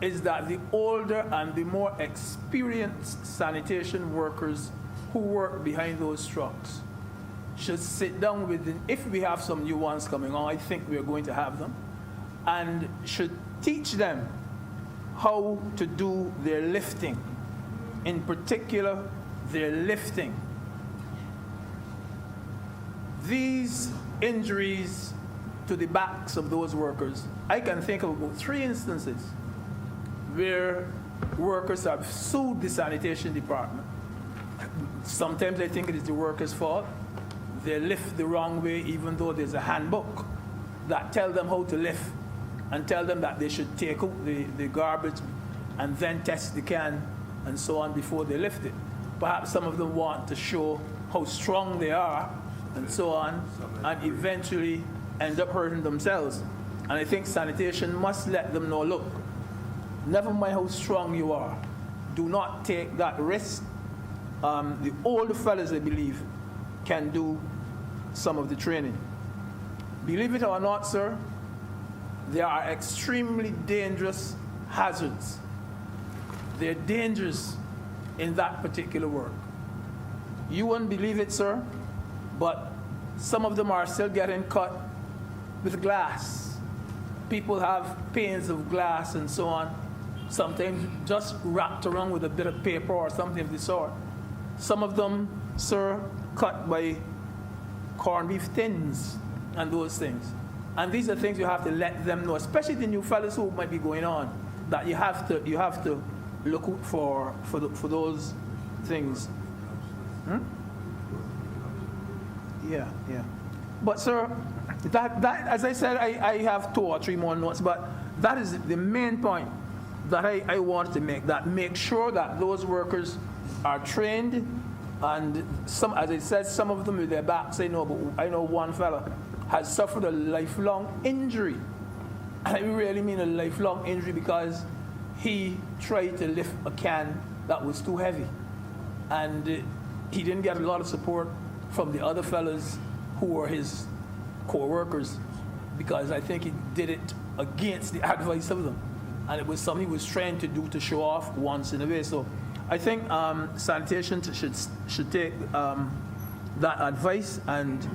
is that the older and the more experienced sanitation workers who work behind those trucks should sit down with them. If we have some new ones coming on, I think we're going to have them, and should teach them how to do their lifting, in particular, their lifting. These injuries to the backs of those workers, I can think of about 3 instances where workers have sued the sanitation department. Sometimes I think it is the workers' fault. They lift the wrong way, even though there's a handbook that tells them how to lift and tell them that they should take out the garbage and then test the can and so on before they lift it. Perhaps some of them want to show how strong they are and so on, and eventually end up hurting themselves. And I think sanitation must let them know, look, never mind how strong you are, do not take that risk. The older fellas, I believe, can do some of the training. Believe it or not, sir, there are extremely dangerous hazards. They're dangerous in that particular work. You wouldn't believe it, sir, but some of them are still getting cut with glass. People have panes of glass and so on, sometimes just wrapped around with a bit of paper or something of the sort. Some of them, sir, cut by corned beef tins and those things. And these are things you have to let them know, especially the new fellas who might be going on, that you have to look out for those things. Yeah. But, sir, that as I said, I have 2 or 3 more notes, but that is the main point that I want to make, that make sure that those workers are trained, and some, as I said, some of them with their backs, I know one fella has suffered a lifelong injury. I really mean a lifelong injury because he tried to lift a can that was too heavy. And he didn't get a lot of support from the other fellas who were his co-workers, because I think he did it against the advice of them. And it was something he was trying to do to show off once in a way. So I think sanitation should take that advice, and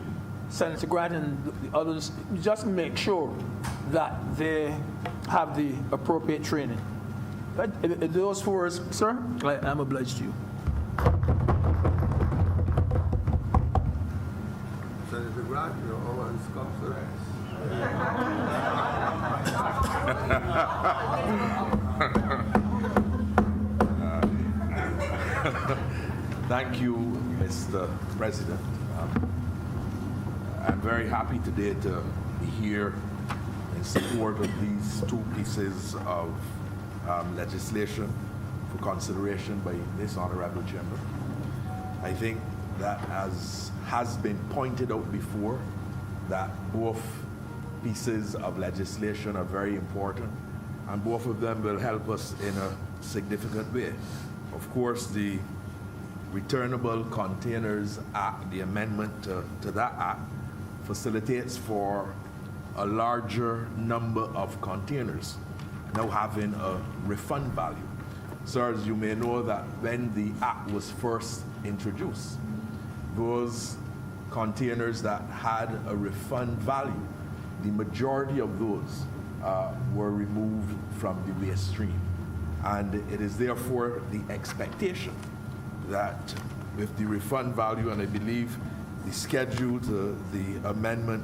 Senator Grant and the others just make sure that they have the appropriate training. But those 4, sir, I'm obliged to you. Senator Grant, your own come, sir. Thank you, Mr. President. I'm very happy today to be here in support of these 2 pieces of legislation for consideration by this Honourable Chamber. I think that, as has been pointed out before, that both pieces of legislation are very important, and both of them will help us in a significant way. Of course, the Returnable Containers Act, the amendment to that act, facilitates for a larger number of containers now having a refund value. Sir, as you may know, that when the act was first introduced, those containers that had a refund value, the majority of those were removed from the waste stream. And it is therefore the expectation that with the refund value, and I believe the schedule to the amendment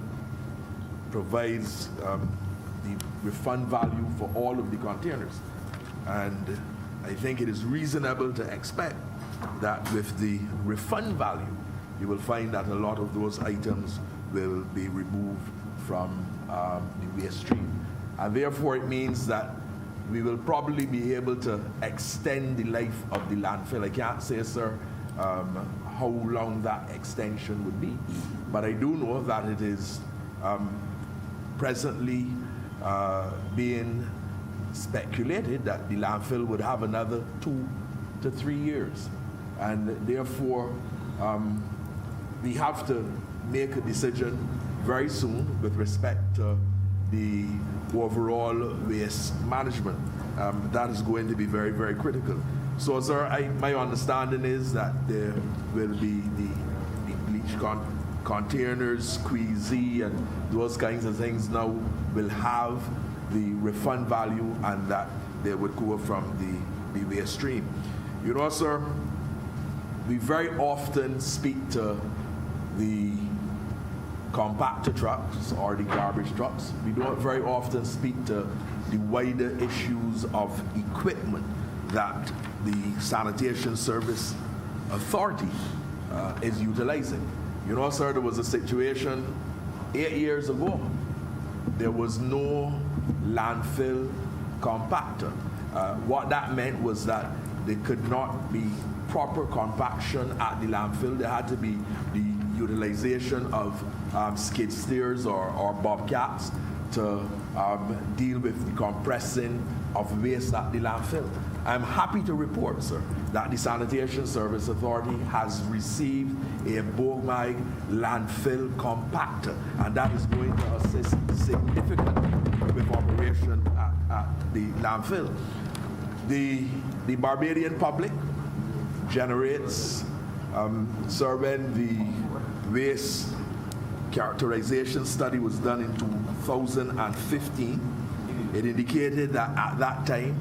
provides the refund value for all of the containers. And I think it is reasonable to expect that with the refund value, you will find that a lot of those items will be removed from the waste stream. And therefore it means that we will probably be able to extend the life of the landfill. I can't say, sir, how long that extension would be, but I do know that it is presently being speculated that the landfill would have another 2 to 3 years. And therefore, we have to make a decision very soon with respect to the overall waste management. That is going to be very, very critical. So, sir, my understanding is that there will be the bleach containers, squeezy, and those kinds of things now will have the refund value, and that they would go from the waste stream. You know, sir, we very often speak to the compactor trucks or the garbage trucks. We don't very often speak to the wider issues of equipment that the Sanitation Service Authority is utilizing. You know, sir, there was a situation 8 years ago. There was no landfill compactor. What that meant was that there could not be proper compaction at the landfill. There had to be the utilization of skid steers or bobcats to deal with the compressing of waste at the landfill. I'm happy to report, sir, that the Sanitation Service Authority has received a Bogmag landfill compactor, and that is going to assist significantly with operation at the landfill. The Barbadian public generates, sir, when the waste characterization study was done in 2015, it indicated that at that time,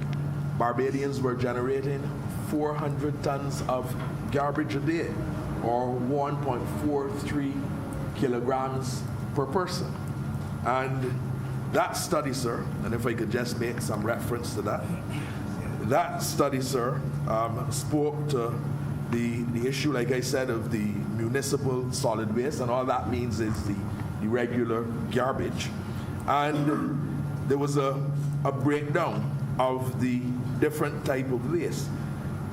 Barbadians were generating 400 tons of garbage a day, or 1.43 kilograms per person. And that study, sir, and if I could just make some reference to that, that study, sir, spoke to the issue, like I said, of the municipal solid waste, and all that means is the regular garbage. And there was a breakdown of the different type of waste.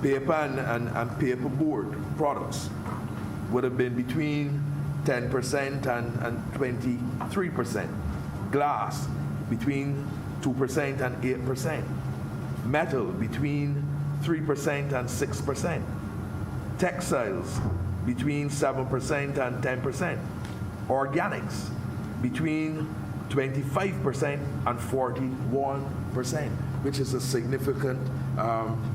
Paper and paperboard products would have been between 10% and 23%. Glass between 2% and 8%. Metal between 3% and 6%. Textiles between 7% and 10%. Organics between 25% and 41%, which is a significant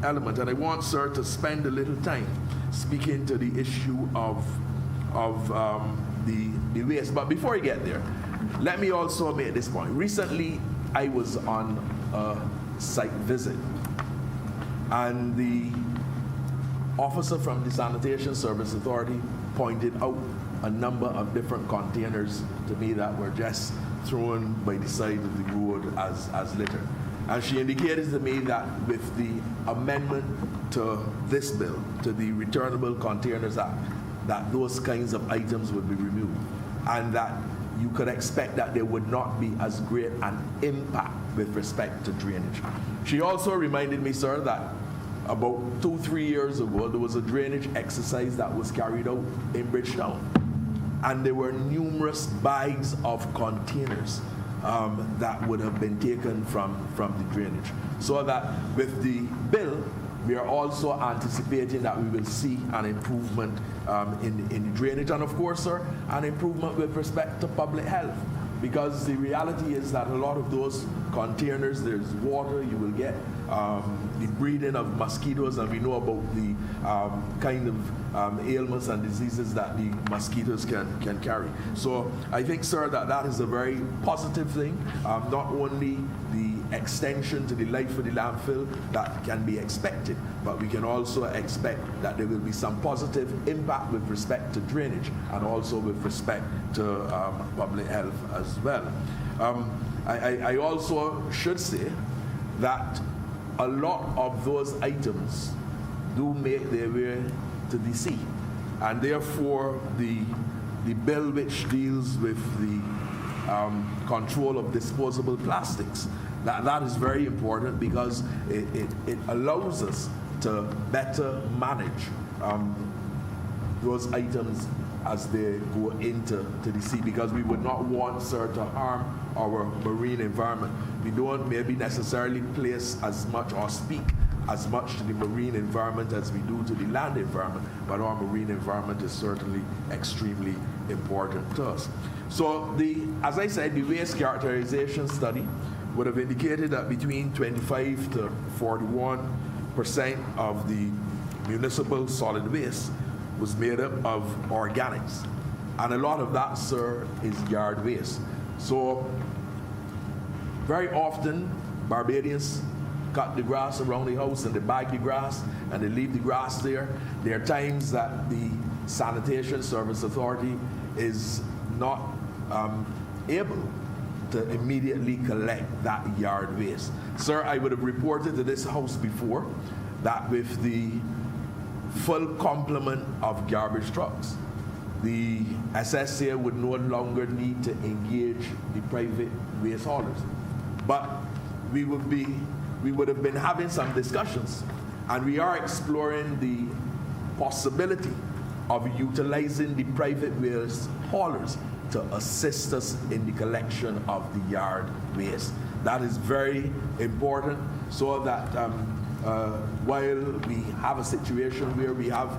element. And I want, sir, to spend a little time speaking to the issue of the waste. But before I get there, let me also make this point. Recently, I was on a site visit, and the officer from the Sanitation Service Authority pointed out a number of different containers to me that were just thrown by the side of the road as litter. And she indicated to me that with the amendment to this bill, to the Returnable Containers Act, that those kinds of items would be removed, and that you could expect that there would not be as great an impact with respect to drainage. She also reminded me, sir, that about 2-3 years ago, there was a drainage exercise that was carried out in Bridgetown. And there were numerous bags of containers that would have been taken from the drainage. So that with the bill, we are also anticipating that we will see an improvement in the drainage. And of course, sir, an improvement with respect to public health. Because the reality is that a lot of those containers, there's water, you will get the breeding of mosquitoes, and we know about the kind of ailments and diseases that the mosquitoes can carry. So I think, sir, that is a very positive thing. Not only the extension to the life of the landfill that can be expected, but we can also expect that there will be some positive impact with respect to drainage and also with respect to public health as well. I also should say that a lot of those items do make their way to the sea, and therefore the bill which deals with the control of disposable plastics, that is very important, because it allows us to better manage those items as they go into the sea, because we would not want, sir, to harm our marine environment. We don't maybe necessarily place as much or speak as much to the marine environment as we do to the land environment, but our marine environment is certainly extremely important to us. So as I said, the waste characterization study would have indicated that between 25 to 41% of the municipal solid waste was made up of organics. And a lot of that, sir, is yard waste. So very often, Barbadians cut the grass around the house and they bag the grass and they leave the grass there. There are times that the Sanitation Service Authority is not able to immediately collect that yard waste. Sir, I would have reported to this house before that with the full complement of garbage trucks, the SSA would no longer need to engage the private waste haulers. But we would have been having some discussions, and we are exploring the possibility of utilizing the private waste haulers to assist us in the collection of the yard waste. That is very important, so that while we have a situation where we have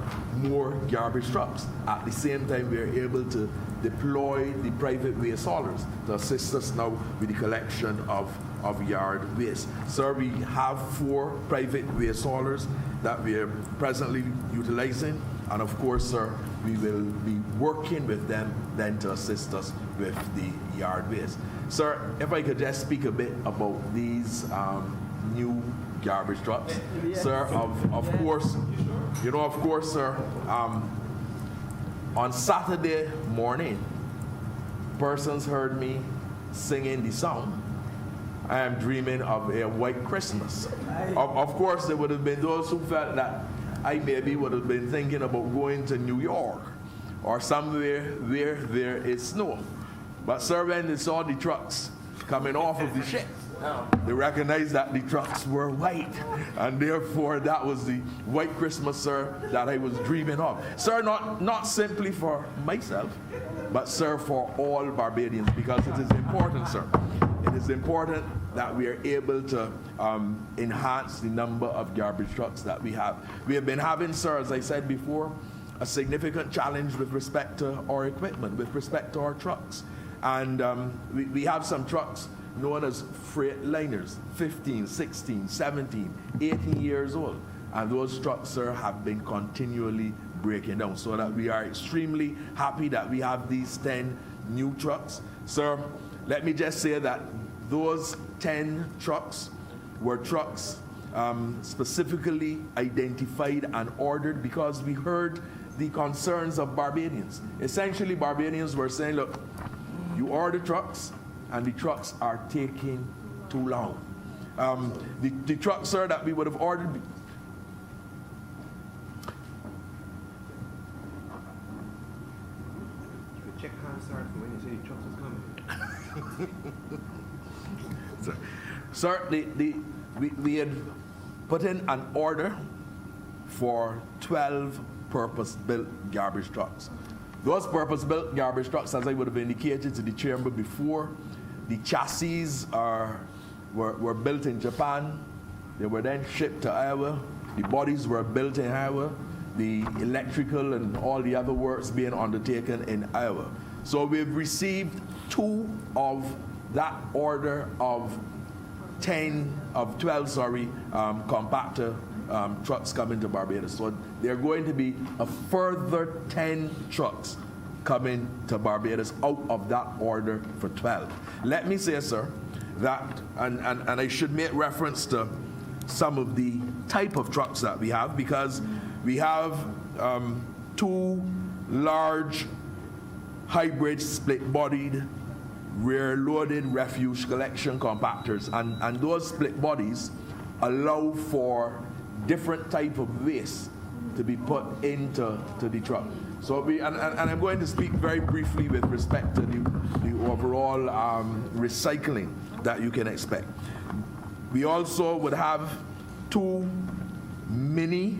more garbage trucks, at the same time we are able to deploy the private waste haulers to assist us now with the collection of yard waste. Sir, we have 4 private waste haulers that we are presently utilizing, and of course, sir, we will be working with them then to assist us with the yard waste. Sir, if I could just speak a bit about these new garbage trucks. Yes. Sir, of course, sir, on Saturday morning, persons heard me singing the song, I am dreaming of a white Christmas. Of course, there would have been those who felt that I maybe would have been thinking about going to New York or somewhere where there is snow. But sir, when they saw the trucks coming off of the ship, they recognized that the trucks were white, and therefore that was the white Christmas, sir, that I was dreaming of. Sir, not simply for myself, but sir, for all Barbadians, because it is important, sir. It is important that we are able to enhance the number of garbage trucks that we have. We have been having, sir, as I said before, a significant challenge with respect to our equipment, with respect to our trucks. And we have some trucks known as freight liners, 15, 16, 17, 18 years old. And those trucks, sir, have been continually breaking down, so that we are extremely happy that we have these 10 new trucks. Sir, let me just say that those 10 trucks were trucks specifically identified and ordered because we heard the concerns of Barbadians. Essentially, Barbadians were saying, look, you order trucks, and the trucks are taking too long. The truck, sir, that we would have ordered. You could check Hansard for when you say the trucks was coming. Sir, we had put in an order for 12 purpose-built garbage trucks. Those purpose-built garbage trucks, as I would have indicated to the chamber before, the chassis were built in Japan. They were then shipped to Iowa. The bodies were built in Iowa. The electrical and all the other works being undertaken in Iowa. So we've received 2 of that order of 12 compactor trucks coming to Barbados. So there are going to be a further 10 trucks coming to Barbados out of that order for 12. Let me say, sir, that, and I should make reference to some of the type of trucks that we have, because we have 2 large hybrid split-bodied rear-loaded refuse collection compactors, and those split bodies allow for different type of waste to be put into the truck. So and I'm going to speak very briefly with respect to the overall recycling that you can expect. We also would have 2 mini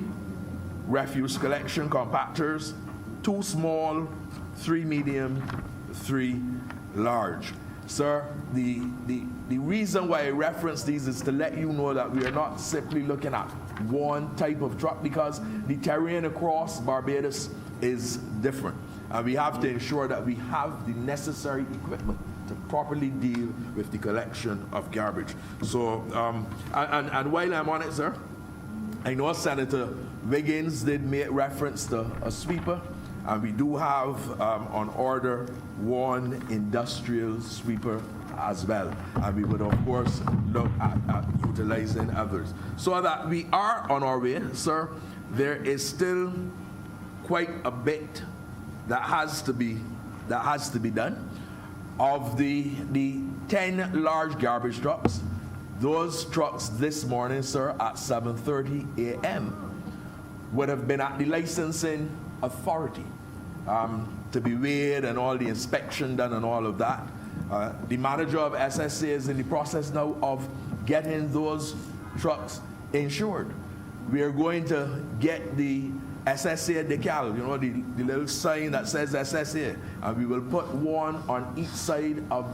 refuse collection compactors, 2 small, 3 medium, 3 large. Sir, the reason why I reference these is to let you know that we are not simply looking at one type of truck, because the terrain across Barbados is different. And we have to ensure that we have the necessary equipment to properly deal with the collection of garbage. So, and while I'm on it, sir, I know Senator Wiggins did make reference to a sweeper, and we do have on order 1 industrial sweeper as well. And we would, of course, look at utilizing others. So that we are on our way, sir. There is still quite a bit that has to be done. Of the 10 large garbage trucks, those trucks this morning, sir, at 7:30 a.m. would have been at the licensing authority to be weighed and all the inspection done and all of that. The manager of SSA is in the process now of getting those trucks insured. We are going to get the SSA decal, you know, the little sign that says SSA, and we will put one on each side of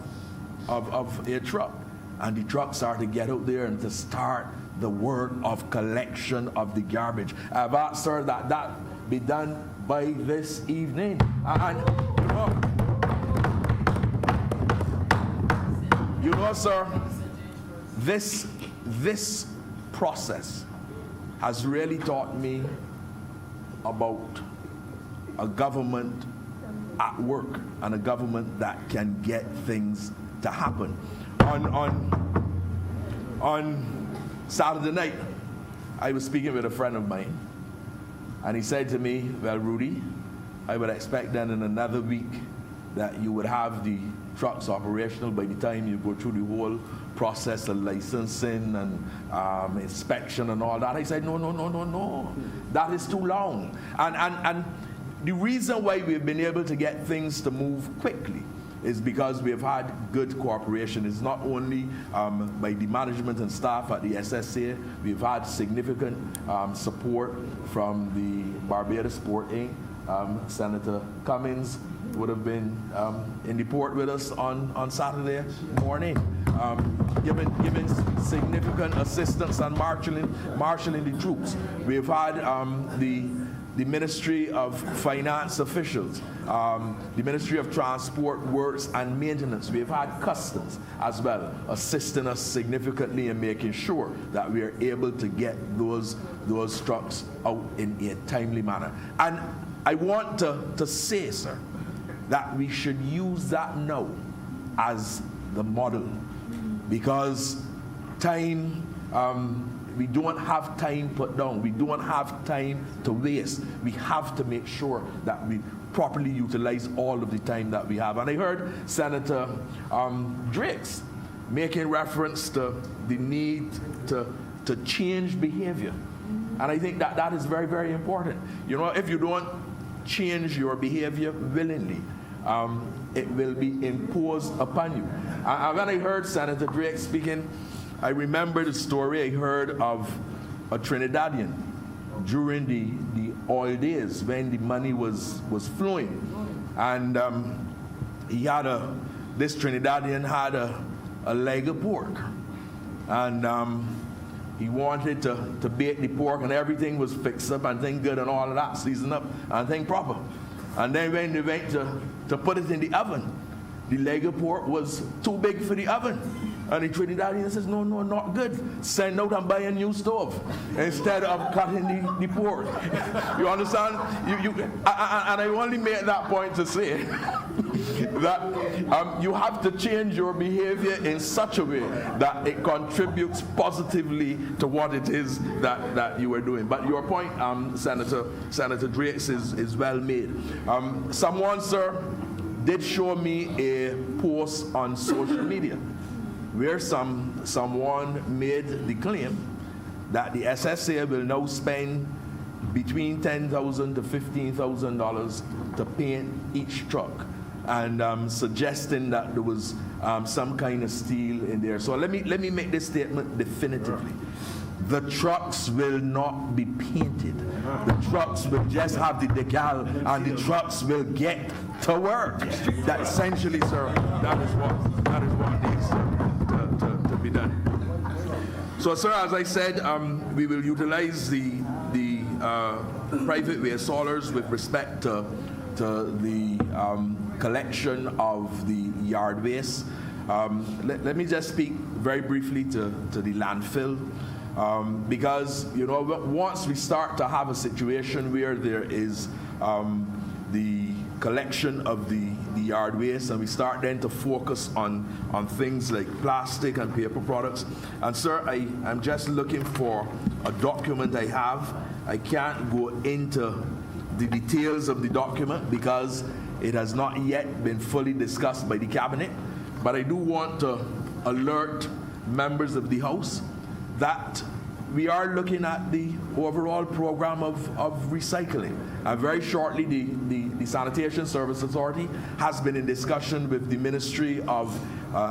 a truck, and the trucks are to get out there and to start the work of collection of the garbage. I've asked, sir, that be done by this evening. And you know, sir, this process has really taught me about a government at work and a government that can get things to happen. On Saturday night, I was speaking with a friend of mine, and he said to me, well, Rudy, I would expect then in another week that you would have the trucks operational by the time you go through the whole process of licensing and inspection and all that. I said, no. That is too long. And the reason why we've been able to get things to move quickly is because we've had good cooperation. It's not only by the management and staff at the SSA. We've had significant support from the Barbados Sport Inc. Senator Cummings would have been in the port with us on Saturday morning, giving significant assistance and marshalling the troops. We've had the Ministry of Finance officials, the Ministry of Transport, Works and Maintenance. We've had Customs as well, assisting us significantly in making sure that we are able to get those trucks out in a timely manner. And I want to say, sir, that we should use that now as the model, because time, we don't have time put down. We don't have time to waste. We have to make sure that we properly utilize all of the time that we have. And I heard Senator Drakes making reference to the need to change behavior. And I think that is very, very important. You know, if you don't change your behavior willingly, it will be imposed upon you. And when I heard Senator Drake speaking, I remember the story I heard of a Trinidadian during the oil days when the money was flowing. And he had this Trinidadian had a leg of pork. And he wanted to bake the pork, and everything was fixed up and thing good and all of that, seasoned up and thing proper. And then when they went to put it in the oven, the leg of pork was too big for the oven. And the Trinidadian says, no, not good. Send out and buy a new stove instead of cutting the pork. You understand? And I only made that point to say that you have to change your behavior in such a way that it contributes positively to what it is that you are doing. But your point, Senator Drakes, is well made. Someone, sir, did show me a post on social media where someone made the claim that the SSA will now spend between $10,000 to $15,000 to paint each truck, and suggesting that there was some kind of steel in there. So let me make this statement definitively. The trucks will not be painted. The trucks will just have the decal, and the trucks will get to work. That essentially, sir, that is what needs to be done. So, sir, as I said, we will utilize the private waste haulers with respect to the collection of the yard waste. Let me just speak very briefly to the landfill. Because, you know, once we start to have a situation where there is the collection of the yard waste, and we start then to focus on things like plastic and paper products. And sir, I'm just looking for a document I have. I can't go into the details of the document because it has not yet been fully discussed by the cabinet. But I do want to alert members of the House that we are looking at the overall program of recycling. And very shortly, the Sanitation Service Authority has been in discussion with the Ministry of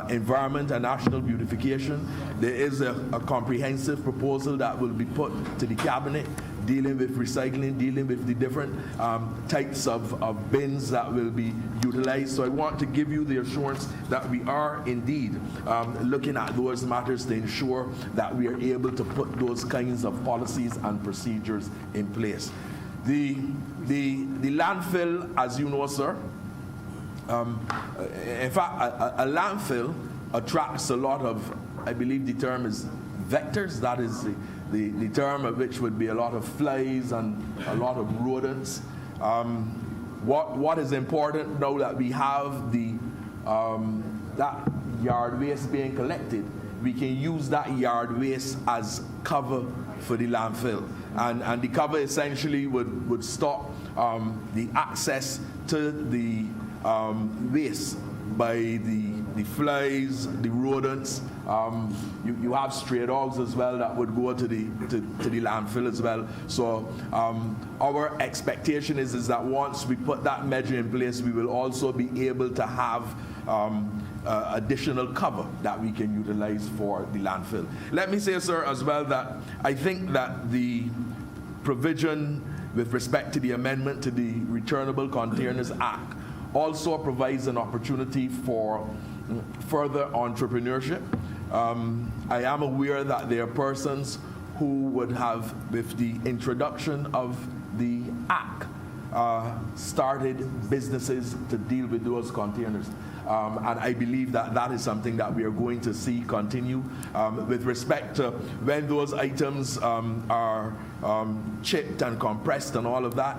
Environment and National Beautification. There is a comprehensive proposal that will be put to the cabinet dealing with recycling, dealing with the different types of bins that will be utilized. So I want to give you the assurance that we are indeed looking at those matters to ensure that we are able to put those kinds of policies and procedures in place. The landfill, as you know, sir, in fact, a landfill attracts a lot of, I believe the term is vectors. That is the term of which would be a lot of flies and a lot of rodents. What is important now that we have that yard waste being collected, we can use that yard waste as cover for the landfill. And the cover essentially would stop the access to the waste by the the flies, the rodents. You have stray dogs as well that would go to the landfill as well. So our expectation is that once we put that measure in place, we will also be able to have additional cover that we can utilize for the landfill. Let me say, sir, as well, that I think that the provision with respect to the amendment to the Returnable Containers Act also provides an opportunity for further entrepreneurship. I am aware that there are persons who would have, with the introduction of the Act, started businesses to deal with those containers. And I believe that that is something that we are going to see continue with respect to when those items are chipped and compressed and all of that.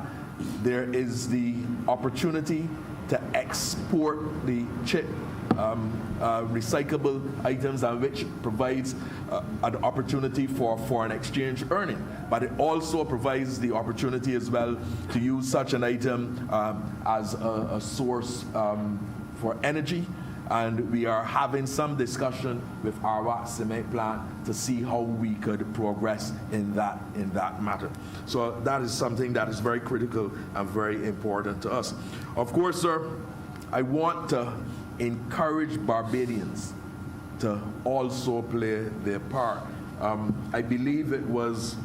There is the opportunity to export the chipped recyclable items, and which provides an opportunity for foreign exchange earning. But it also provides the opportunity as well to use such an item as a source for energy. And we are having some discussion with our cement plant to see how we could progress in that matter. So that is something that is very critical and very important to us. Of course, sir, I want to encourage Barbadians to also play their part. I believe it was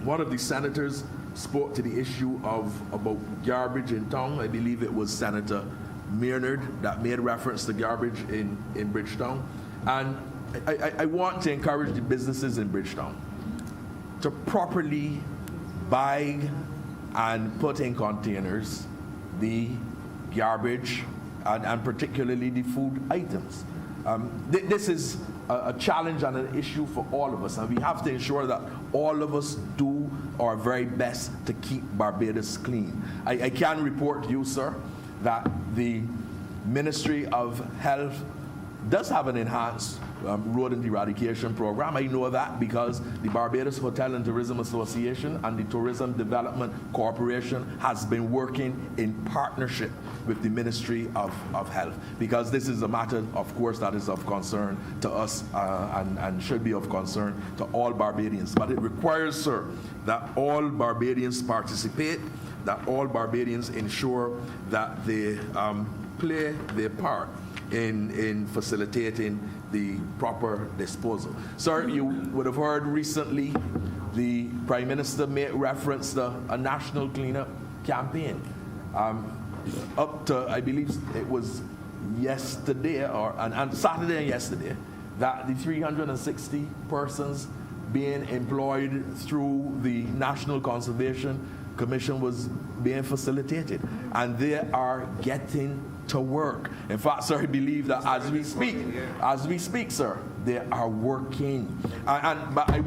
one of the senators spoke to the issue about garbage in town. I believe it was Senator Maynard that made reference to garbage in Bridgetown. And I want to encourage the businesses in Bridgetown to properly buy and put in containers the garbage and particularly the food items. This is a challenge and an issue for all of us, and we have to ensure that all of us do our very best to keep Barbados clean. I can report to you, sir, that the Ministry of Health does have an enhanced rodent eradication program. I know that because the Barbados Hotel and Tourism Association and the Tourism Development Corporation has been working in partnership with the Ministry of Health, because this is a matter, of course, that is of concern to us and should be of concern to all Barbadians. But it requires, sir, that all Barbadians participate, that all Barbadians ensure that they play their part in facilitating the proper disposal. Sir, you would have heard recently the Prime Minister made reference to a national cleanup campaign. Up to, I believe it was yesterday, and Saturday and yesterday, that the 360 persons being employed through the National Conservation Commission was being facilitated, and they are getting to work. In fact, sir, I believe that as we speak, sir, they are working. But I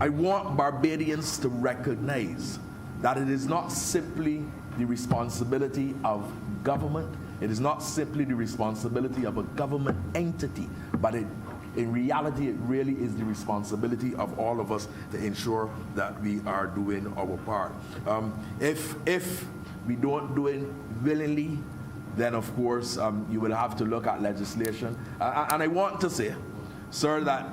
want Barbadians to recognize that it is not simply the responsibility of government, it is not simply the responsibility of a government entity, but in reality, it really is the responsibility of all of us to ensure that we are doing our part. If we don't do it willingly, then of course you will have to look at legislation. And I want to say, sir, that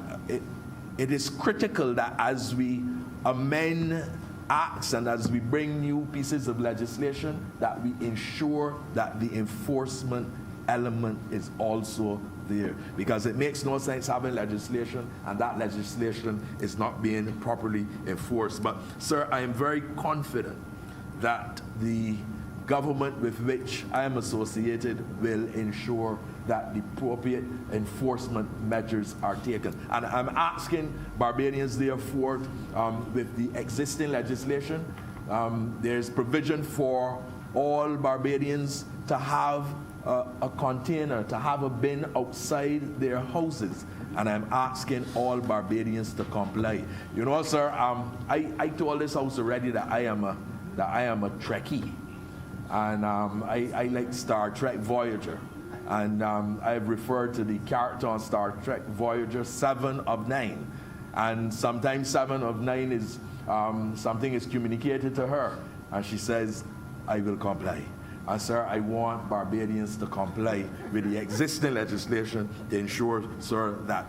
it is critical that as we amend acts and as we bring new pieces of legislation, that we ensure that the enforcement element is also there, because it makes no sense having legislation and that legislation is not being properly enforced. But sir, I am very confident that the government with which I am associated will ensure that the appropriate enforcement measures are taken. And I'm asking Barbadians, therefore, with the existing legislation, there's provision for all Barbadians to have a container, to have a bin outside their houses. And I'm asking all Barbadians to comply. You know, sir, I told this house already that I am a Trekkie. And I like Star Trek Voyager. And I've referred to the character on Star Trek Voyager 7 of 9. And sometimes 7 of 9 is, something is communicated to her. And she says, I will comply. And sir, I want Barbadians to comply with the existing legislation to ensure, sir, that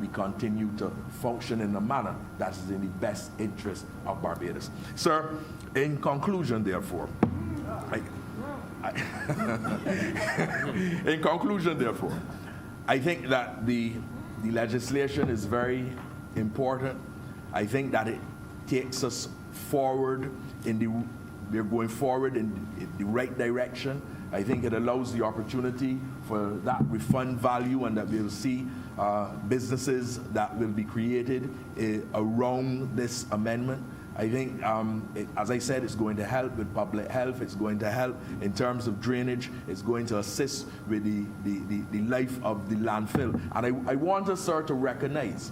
we continue to function in a manner that is in the best interest of Barbados. Sir, in conclusion, therefore, I think that the legislation is very important. I think that it takes us forward we're going forward in the right direction. I think it allows the opportunity for that refund value, and that we'll see businesses that will be created around this amendment. I think, as I said, it's going to help with public health. It's going to help in terms of drainage. It's going to assist with the life of the landfill. And I want us, sir, to recognize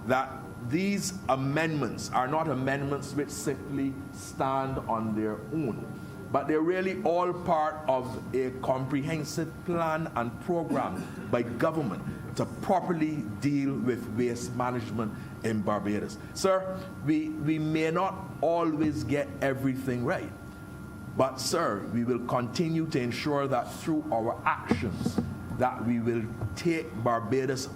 that these amendments are not amendments which simply stand on their own, but they're really all part of a comprehensive plan and program by government to properly deal with waste management in Barbados. Sir, we may not always get everything right, but sir, we will continue to ensure that through our actions that we will take Barbados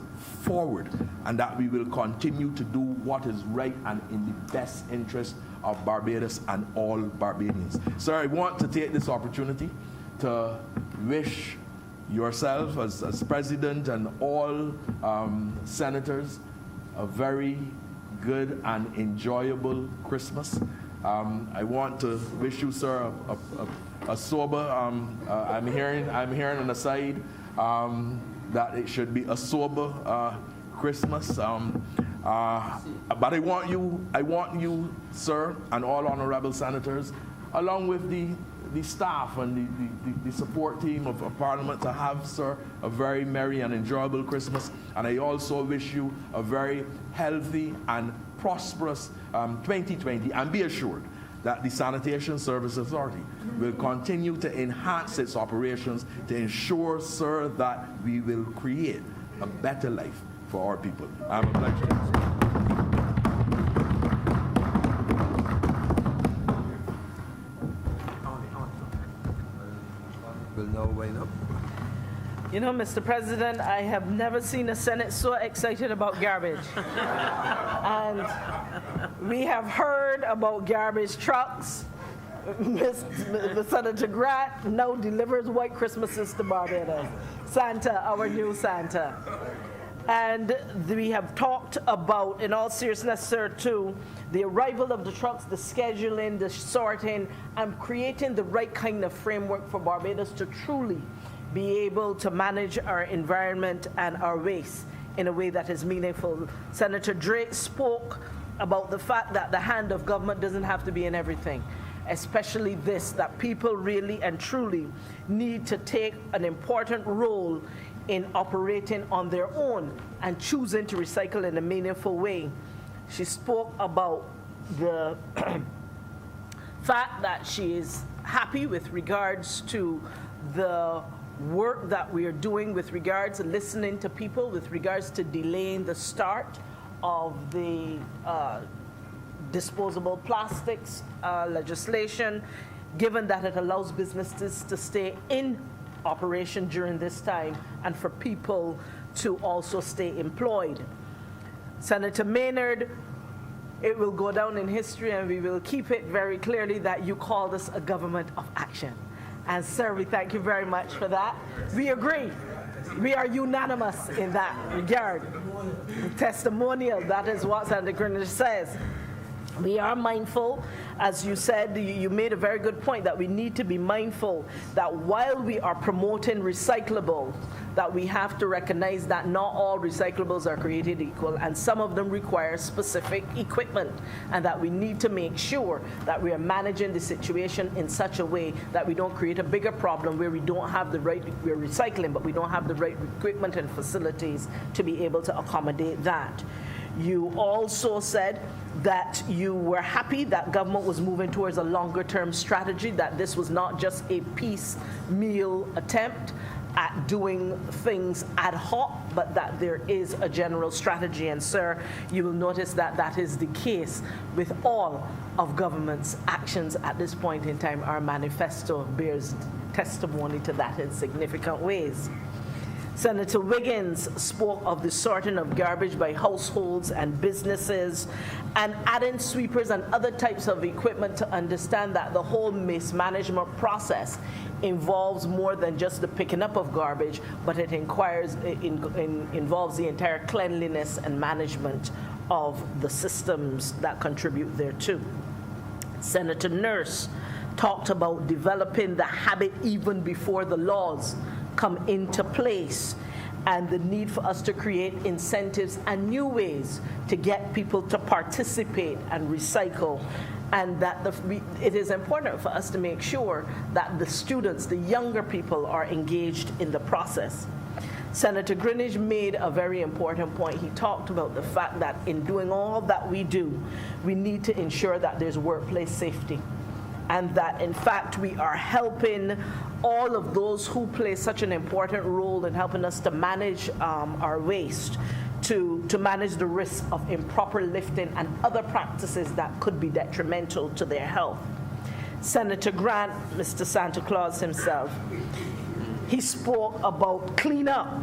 forward, and that we will continue to do what is right and in the best interest of Barbados and all Barbadians. Sir, I want to take this opportunity to wish yourself as president and all senators a very good and enjoyable Christmas. I want to wish you, sir, a sober. I'm hearing on the side that it should be a sober Christmas. But I want you, sir, and all honorable senators, along with the staff and the support team of Parliament, to have, sir, a very merry and enjoyable Christmas. And I also wish you a very healthy and prosperous 2020. And be assured that the Sanitation Service Authority will continue to enhance its operations to ensure, sir, that we will create a better life for our people. I'm obliged to you. Will now wind up. You know, Mr. President, I have never seen a Senate so excited about garbage. And we have heard about garbage trucks. Senator Grant now delivers white Christmases to Barbados. Santa, our new Santa. And we have talked about, in all seriousness, sir, too, the arrival of the trucks, the scheduling, the sorting, and creating the right kind of framework for Barbados to truly be able to manage our environment and our waste in a way that is meaningful. Senator Drake spoke about the fact that the hand of government doesn't have to be in everything, especially this, that people really and truly need to take an important role in operating on their own and choosing to recycle in a meaningful way. She spoke about the fact that she is happy with regards to the work that we are doing with regards to listening to people, with regards to delaying the start of the disposable plastics legislation, given that it allows businesses to stay in operation during this time and for people to also stay employed. Senator Maynard, it will go down in history, and we will keep it very clearly that you called us a government of action. And sir, we thank you very much for that. We agree. We are unanimous in that regard. Testimonial, that is what Senator Greenwich says. We are mindful, as you said, you made a very good point, that we need to be mindful that while we are promoting recyclable, that we have to recognize that not all recyclables are created equal, and some of them require specific equipment, and that we need to make sure that we are managing the situation in such a way that we don't create a bigger problem where we don't have the right, we're recycling, but we don't have the right equipment and facilities to be able to accommodate that. You also said that you were happy that government was moving towards a longer-term strategy, that this was not just a piecemeal attempt at doing things ad hoc, but that there is a general strategy. And sir, you will notice that that is the case with all of government's actions at this point in time. Our manifesto bears testimony to that in significant ways. Senator Wiggins spoke of the sorting of garbage by households and businesses and adding sweepers and other types of equipment to understand that the whole waste management process involves more than just the picking up of garbage, but it involves the entire cleanliness and management of the systems that contribute thereto. Senator Nurse talked about developing the habit even before the laws come into place, and the need for us to create incentives and new ways to get people to participate and recycle, and that it is important for us to make sure that the students, the younger people, are engaged in the process. Senator Greenidge made a very important point. He talked about the fact that in doing all that we do, we need to ensure that there's workplace safety, and that in fact we are helping all of those who play such an important role in helping us to manage our waste, to manage the risk of improper lifting and other practices that could be detrimental to their health. Senator Grant, Mr. Santa Claus himself, he spoke about cleanup,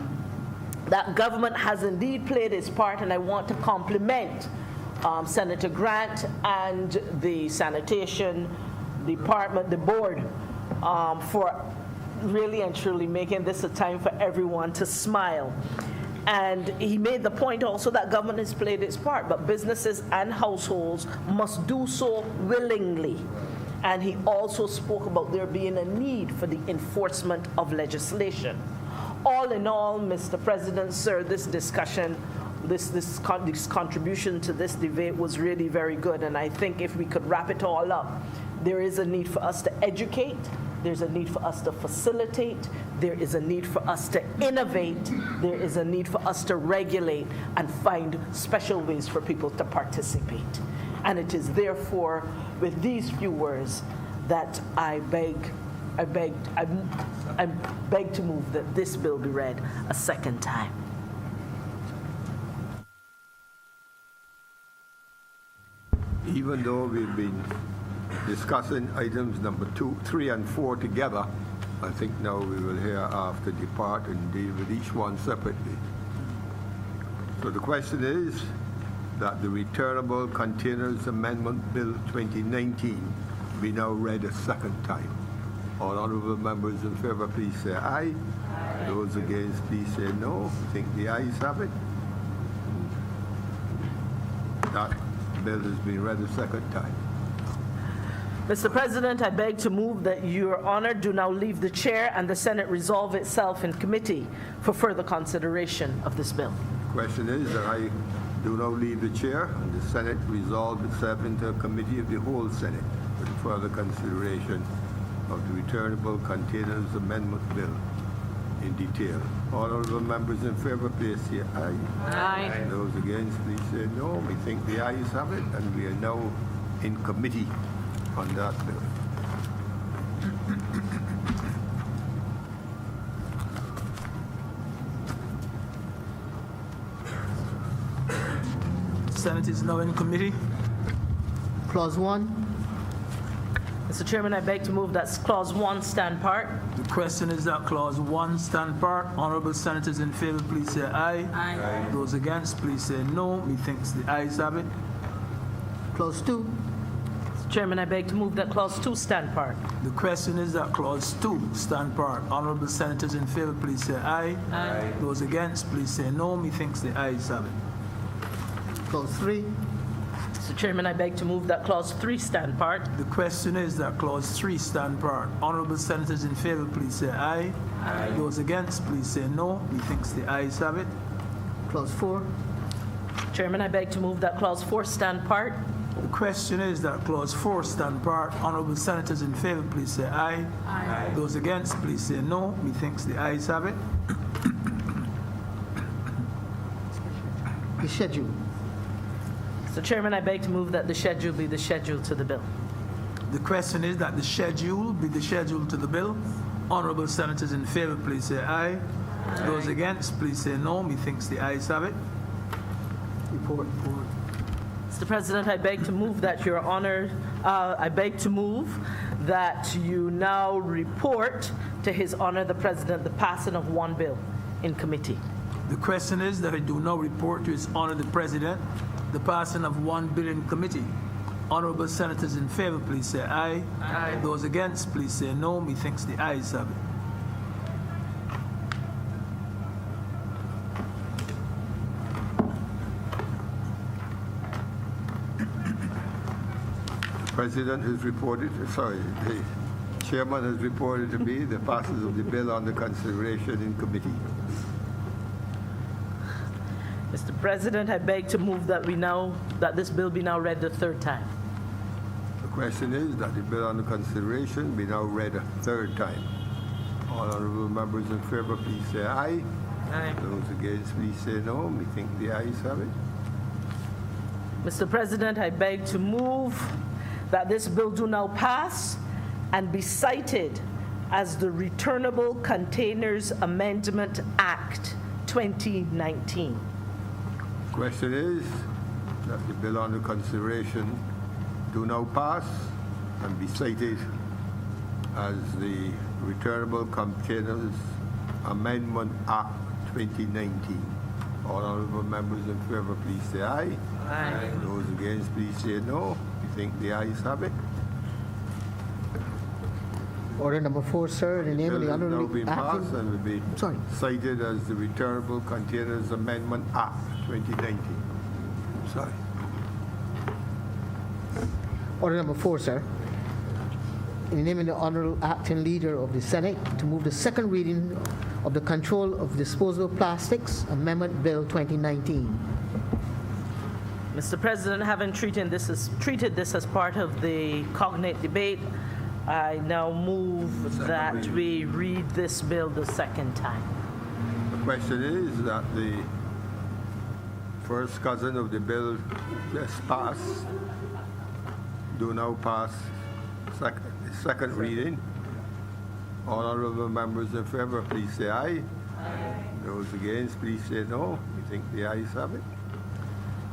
that government has indeed played its part, and I want to compliment Senator Grant and the sanitation department, the board, for really and truly making this a time for everyone to smile. And he made the point also that government has played its part, but businesses and households must do so willingly. And he also spoke about there being a need for the enforcement of legislation. All in all, Mr. President, sir, this discussion, this contribution to this debate was really very good. And I think if we could wrap it all up, there is a need for us to educate, there's a need for us to facilitate, there is a need for us to innovate, there is a need for us to regulate and find special ways for people to participate. And it is therefore with these few words that I beg to move that this bill be read a second time. Even though we've been discussing items number 2, 3, and 4 together, I think now we will hereafter depart and deal with each one separately. So the question is that the Returnable Containers Amendment Bill 2019 be now read a second time. All honourable members in favour, please say aye. Aye. Those against, please say no. I think the ayes have it. That bill has been read a second time. Mr. President, I beg to move that Your Honor do now leave the chair and the Senate resolve itself in committee for further consideration of this bill. The question is that I do now leave the chair and the Senate resolve itself into a committee of the whole Senate for the further consideration of the Returnable Containers Amendment Bill in detail. All honourable members in favour, please say aye. Aye. And those against, please say no. We think the ayes have it, and we are now in committee on that bill. Senate is now in committee. Clause 1. Mr. Chairman, I beg to move that Clause 1 stand part. The question is that Clause 1 stand part. Honourable senators in favour, please say aye. Aye. Those against, please say no. Methinks the ayes have it. Clause 2. Mr. Chairman, I beg to move that Clause 2 stand part. The question is that Clause 2 stand part. Honourable senators in favour, please say aye. Aye. Those against, please say no. Methinks the ayes have it. Clause 3. Mr. Chairman, I beg to move that Clause 3 stand part. The question is that Clause 3 stand part. Honourable senators in favour, please say aye. Aye. Those against, please say no. Methinks the ayes have it. Clause 4. Chairman, I beg to move that Clause 4 stand part. The question is that Clause 4 stand part. Honourable senators in favour, please say aye. Aye. Those against, please say no. Methinks the ayes have it. The schedule. Mr. Chairman, I beg to move that the schedule be the schedule to the bill. The question is that the schedule be the schedule to the bill. Honourable senators in favour, please say aye. Aye. Those against, please say no. Methinks the ayes have it. Report. Mr. President, I beg to move that Your Honor, I beg to move that you now report to His Honor the President the passing of one bill in committee. The question is that I do now report to His Honor the President the passing of one bill in committee. Honourable senators in favor, please say aye. Aye. Those against, please say no. Methinks the ayes have it. The President has reported, the Chairman has reported to me the passage of the bill under consideration in committee. Mr. President, I beg to move that this bill be now read the third time. The question is that the bill under consideration be now read a third time. All honourable members in favour, please say aye. Aye. Those against, please say no. We think the ayes have it. Mr. President, I beg to move that this bill do now pass and be cited as the Returnable Containers Amendment Act 2019. Question is that the bill under consideration do now pass and be cited as the Returnable Containers Amendment Act 2019. All honourable members in favour, please say aye. Aye. Those against, please say no. We think the ayes have it. Order number 4, sir. In the name of the Bill has now Honourable been passed and will be Sorry. cited as the Returnable Containers Amendment Act 2019. Sorry. Order number 4, sir. In the name of the Honourable Acting Leader of the Senate, to move the second reading of the Control of Disposable Plastics Amendment Bill 2019. Mr. President, having treated this as part of the cognate debate, I now move that we read this bill the second time. The question is that the first cousin of the bill just passed do now pass second reading. All honourable members in favour, please say aye. Aye. Those against, please say no. We think the ayes have it.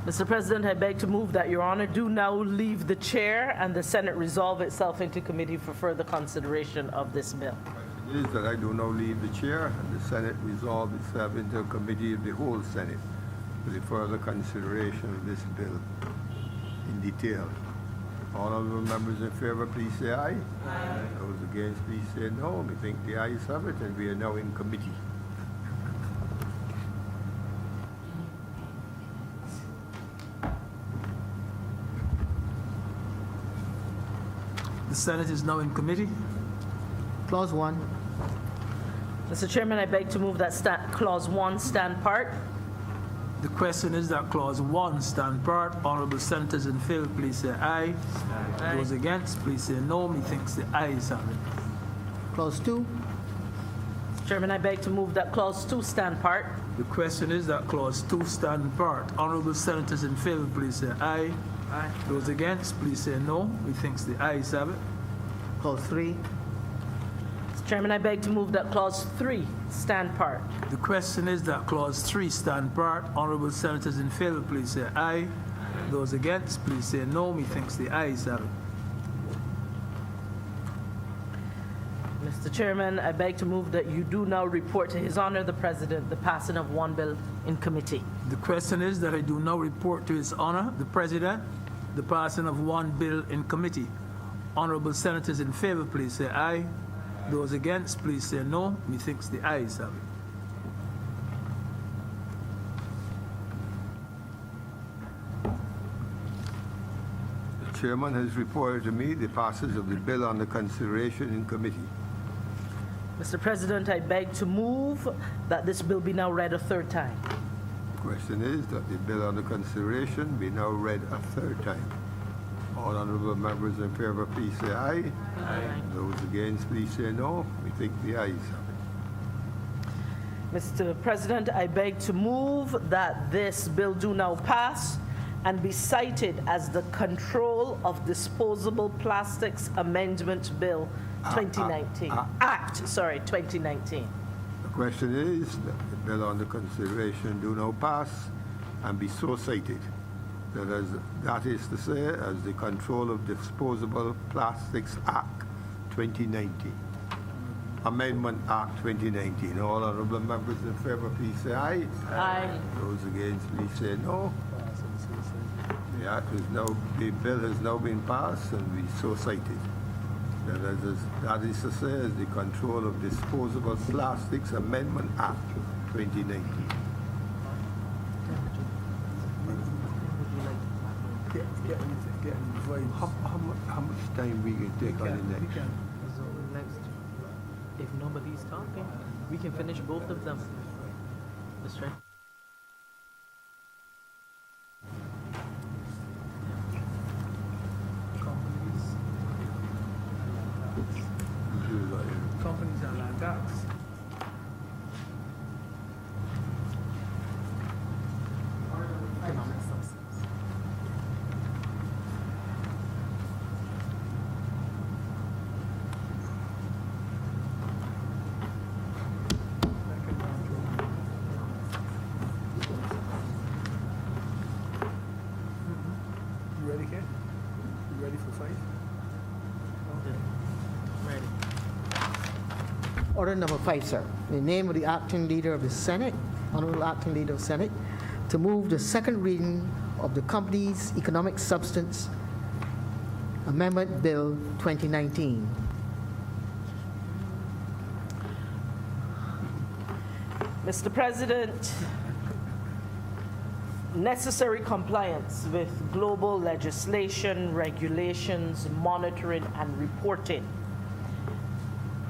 Mr. President, I beg to move that Your Honor do now leave the chair and the Senate resolve itself into committee for further consideration of this bill. It is that I do now leave the chair and the Senate resolve itself into a committee of the whole Senate for the further consideration of this bill in detail. All honourable members in favour, please say aye. Aye. Those against, please say no. We think the ayes have it, and we are now in committee. The Senate is now in committee. Clause 1. Mr. Chairman, I beg to move that Clause 1 stand part. The question is that Clause 1 stand part. Honourable senators in favour, please say aye. Aye. Those against, please say no. Methinks the ayes have it. Clause 2. Mr. Chairman, I beg to move that Clause 2 stand part. The question is that Clause 2 stand part. Honourable senators in favour, please say aye. Aye. Those against, please say no. Methinks the ayes have it. Clause 3. Mr. Chairman, I beg to move that Clause 3 stand part. The question is that Clause 3 stand part. Honourable senators in favour, please say aye. Those against, please say no. Methinks the ayes have it. Mr. Chairman, I beg to move that you do now report to His Honor the President the passing of one bill in committee. The question is that I do now report to His Honor the President the passing of one bill in committee. Honourable senators in favour, please say aye. Those against, please say no. Methinks the ayes have it. The chairman has reported to me the passage of the bill under consideration in committee. Mr. President, I beg to move that this bill be now read a third time. The question is that the bill under consideration be now read a third time. All honourable members in favour, please say aye. Aye. Those against, please say no. We think the ayes have it. Mr. President, I beg to move that this bill do now pass and be cited as the Control of Disposable Plastics Amendment Bill 2019. Act 2019. The question is that the bill under consideration do now pass and be so cited. That is to say, as the Control of Disposable Plastics Act 2019. Amendment Act 2019. All honourable members in favour, please say aye. Aye. Those against, please say no. The bill has now been passed and we so cited. That is to say, is the Control of Disposable Plastics Amendment Act 2019. How much time we can take on the next? So next, if nobody's talking, we can finish both of them. Mr. Companies are like dogs. Economic substance. You ready, Ken? You ready for fight? Ready. Order number 5, sir. In the name of the acting leader of the Senate, Honorable Acting Leader of the Senate, to move the second reading of the Companies Economic Substance Amendment Bill 2019. Mr. President, necessary compliance with global legislation, regulations, monitoring, and reporting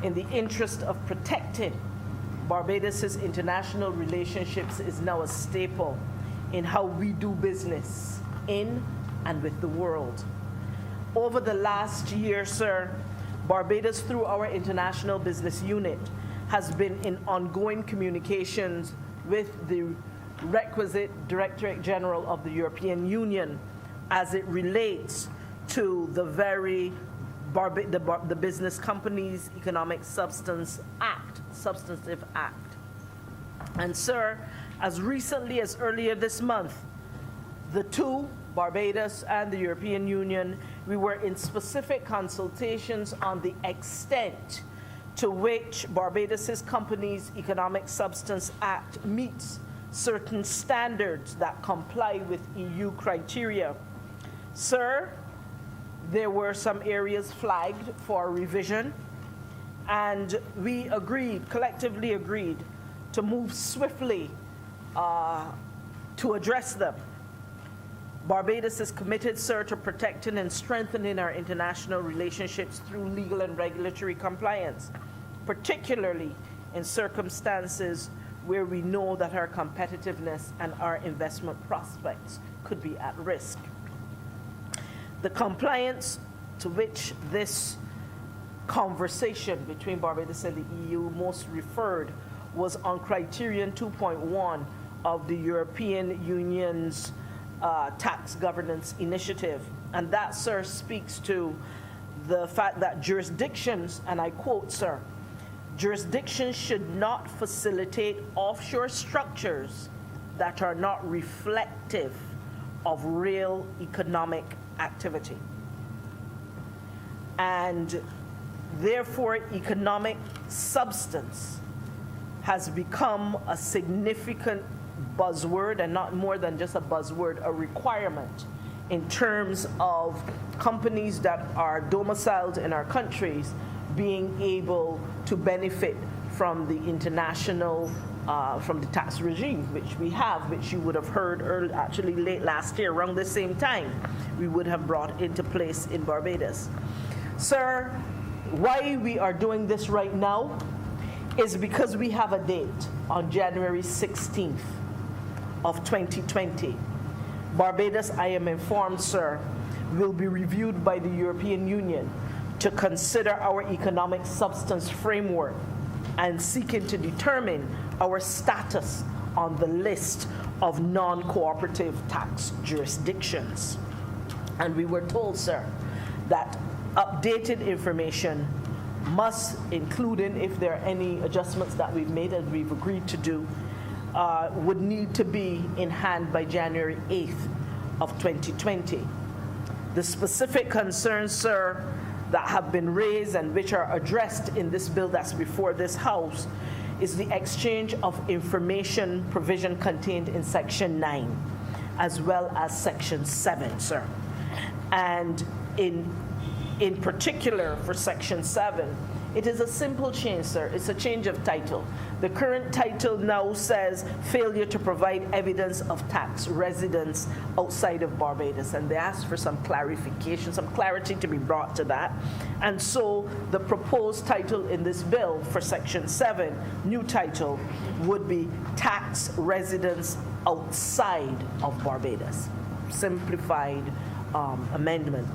in the interest of protecting Barbados' international relationships is now a staple in how we do business in and with the world. Over the last year, sir, Barbados, through our International Business Unit, has been in ongoing communications with the requisite Directorate General of the European Union as it relates to the very the Business Companies Economic Substance Act, Substantive Act. And sir, as recently as earlier this month, the two, Barbados and the European Union, we were in specific consultations on the extent to which Barbados' Companies Economic Substance Act meets certain standards that comply with EU criteria. Sir, there were some areas flagged for revision, and we agreed, collectively agreed, to move swiftly to address them. Barbados is committed, sir, to protecting and strengthening our international relationships through legal and regulatory compliance, particularly in circumstances where we know that our competitiveness and our investment prospects could be at risk. The compliance to which this conversation between Barbados and the EU most referred was on Criterion 2.1 of the European Union's Tax Governance Initiative. And that, sir, speaks to the fact that jurisdictions, and I quote, sir, jurisdictions should not facilitate offshore structures that are not reflective of real economic activity. And therefore, economic substance has become a significant buzzword, and not more than just a buzzword, a requirement in terms of companies that are domiciled in our countries being able to benefit from the international, from the tax regime, which we have, which you would have heard actually late last year, around the same time, we would have brought into place in Barbados. Sir, why we are doing this right now is because we have a date on January 16th of 2020. Barbados, I am informed, sir, will be reviewed by the European Union to consider our economic substance framework and seeking to determine our status on the list of non-cooperative tax jurisdictions. And we were told, sir, that updated information must, including if there are any adjustments that we've made and we've agreed to do, would need to be in hand by January 8th of 2020. The specific concerns, sir, that have been raised and which are addressed in this bill that's before this House is the exchange of information provision contained in Section 9, as well as Section 7, sir. And in particular for Section 7, it is a simple change, sir. It's a change of title. The current title now says failure to provide evidence of tax residence outside of Barbados, and they asked for some clarification, some clarity to be brought to that. And so the proposed title in this bill for Section 7, new title, would be tax residence outside of Barbados. Simplified amendment.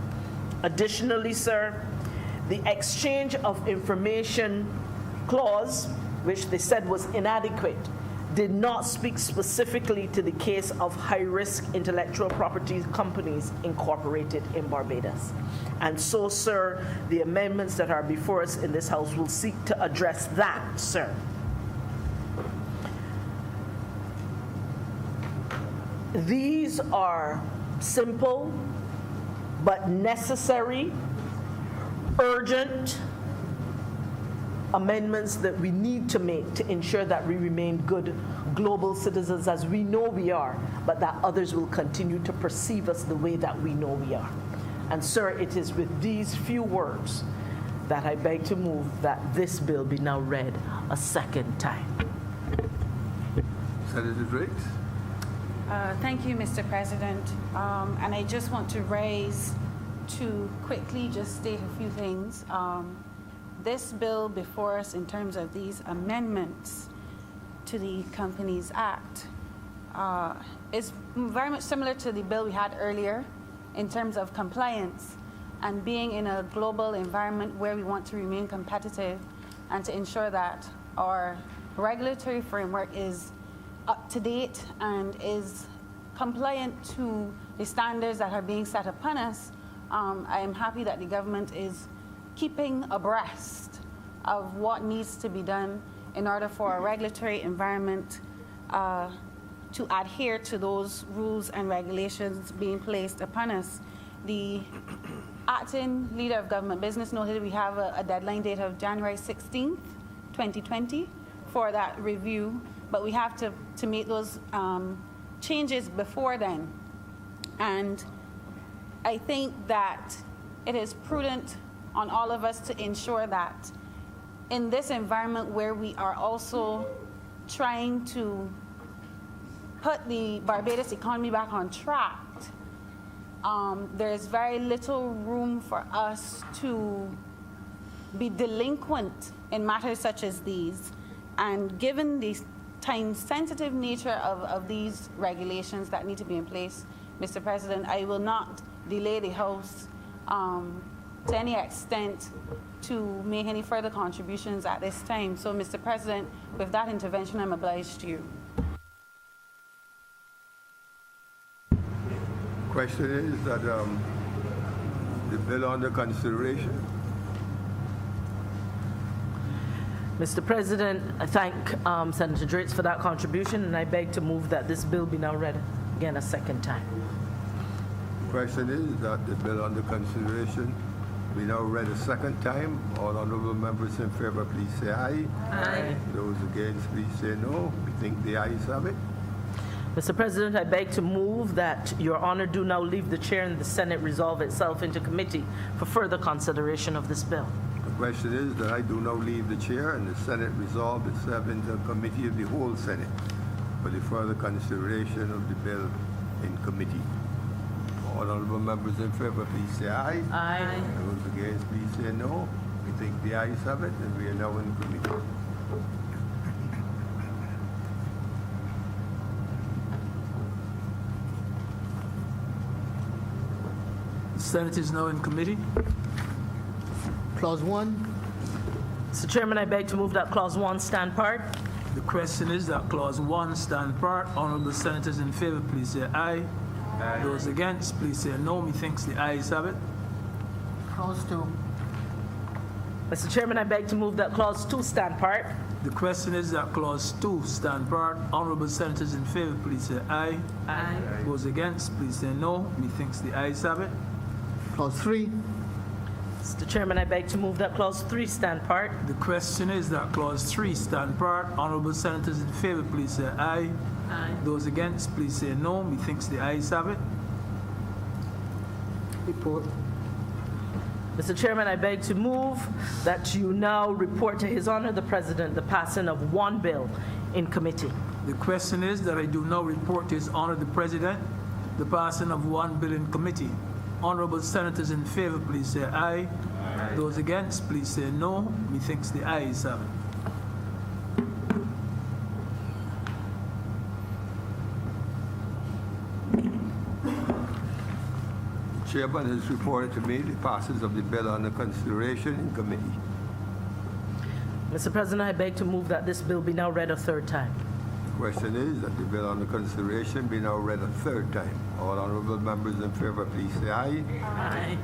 Additionally, sir, the exchange of information clause, which they said was inadequate, did not speak specifically to the case of high-risk intellectual property companies incorporated in Barbados. And so, sir, the amendments that are before us in this House will seek to address that, sir. These are simple but necessary, urgent amendments that we need to make to ensure that we remain good global citizens as we know we are, but that others will continue to perceive us the way that we know we are. And sir, it is with these few words that I beg to move that this bill be now read a second time. Senator Driggs. Thank you, Mr. President. And I just want to quickly just state a few things. This bill before us in terms of these amendments to the Companies Act is very much similar to the bill we had earlier in terms of compliance and being in a global environment where we want to remain competitive and to ensure that our regulatory framework is up to date and is compliant to the standards that are being set upon us. I am happy that the government is keeping abreast of what needs to be done in order for a regulatory environment to adhere to those rules and regulations being placed upon us. The acting leader of government business noted we have a deadline date of January 16th, 2020 for that review, but we have to make those changes before then. And I think that it is prudent on all of us to ensure that in this environment where we are also trying to put the Barbados economy back on track, there is very little room for us to be delinquent in matters such as these. And given the time-sensitive nature of these regulations that need to be in place, Mr. President, I will not delay the House to any extent to make any further contributions at this time. So, Mr. President, with that intervention, I'm obliged to you. Question is that the bill under consideration. Mr. President, I thank Senator Driggs for that contribution, and I beg to move that this bill be now read again a second time. Question is that the bill under consideration be now read a second time. All honourable members in favour, please say aye. Aye. Those against, please say no. We think the ayes have it. Mr. President, I beg to move that Your Honor do now leave the chair and the Senate resolve itself into committee for further consideration of this bill. The question is that I do now leave the chair and the Senate resolve itself into a committee of the whole Senate for the further consideration of the bill in committee. All honourable members in favour, please say aye. Aye. Those against, please say no. We think the ayes have it, and we are now in committee. The Senate is now in committee. Clause 1. Mr. Chairman, I beg to move that Clause 1 stand part. The question is that Clause 1 stand part. Honourable Senators in favour, please say aye. Aye. Those against, please say no. Methinks the ayes have it. Clause 2. Mr. Chairman, I beg to move that Clause 2 stand part. The question is that Clause 2 stand part. Honourable Senators in favour, please say aye. Aye. Those against, please say no. Methinks the ayes have it. Clause 3. Mr. Chairman, I beg to move that Clause 3 stand part. The question is that Clause 3 stand part. Honourable senators in favour, please say aye. Aye. Those against, please say no. Methinks the ayes have it. Report. Mr. Chairman, I beg to move that you now report to His Honor the President the passing of one bill in committee. The question is that I do now report to His Honor the President the passing of one bill in committee. Honourable senators in favour, please say aye. Aye. Those against, please say no. Methinks the ayes have it. The chairman has reported to me the passage of the bill under consideration in committee. Mr. President, I beg to move that this bill be now read a third time. The question is that the bill under consideration be now read a third time. All honourable members in favour, please say aye. Aye.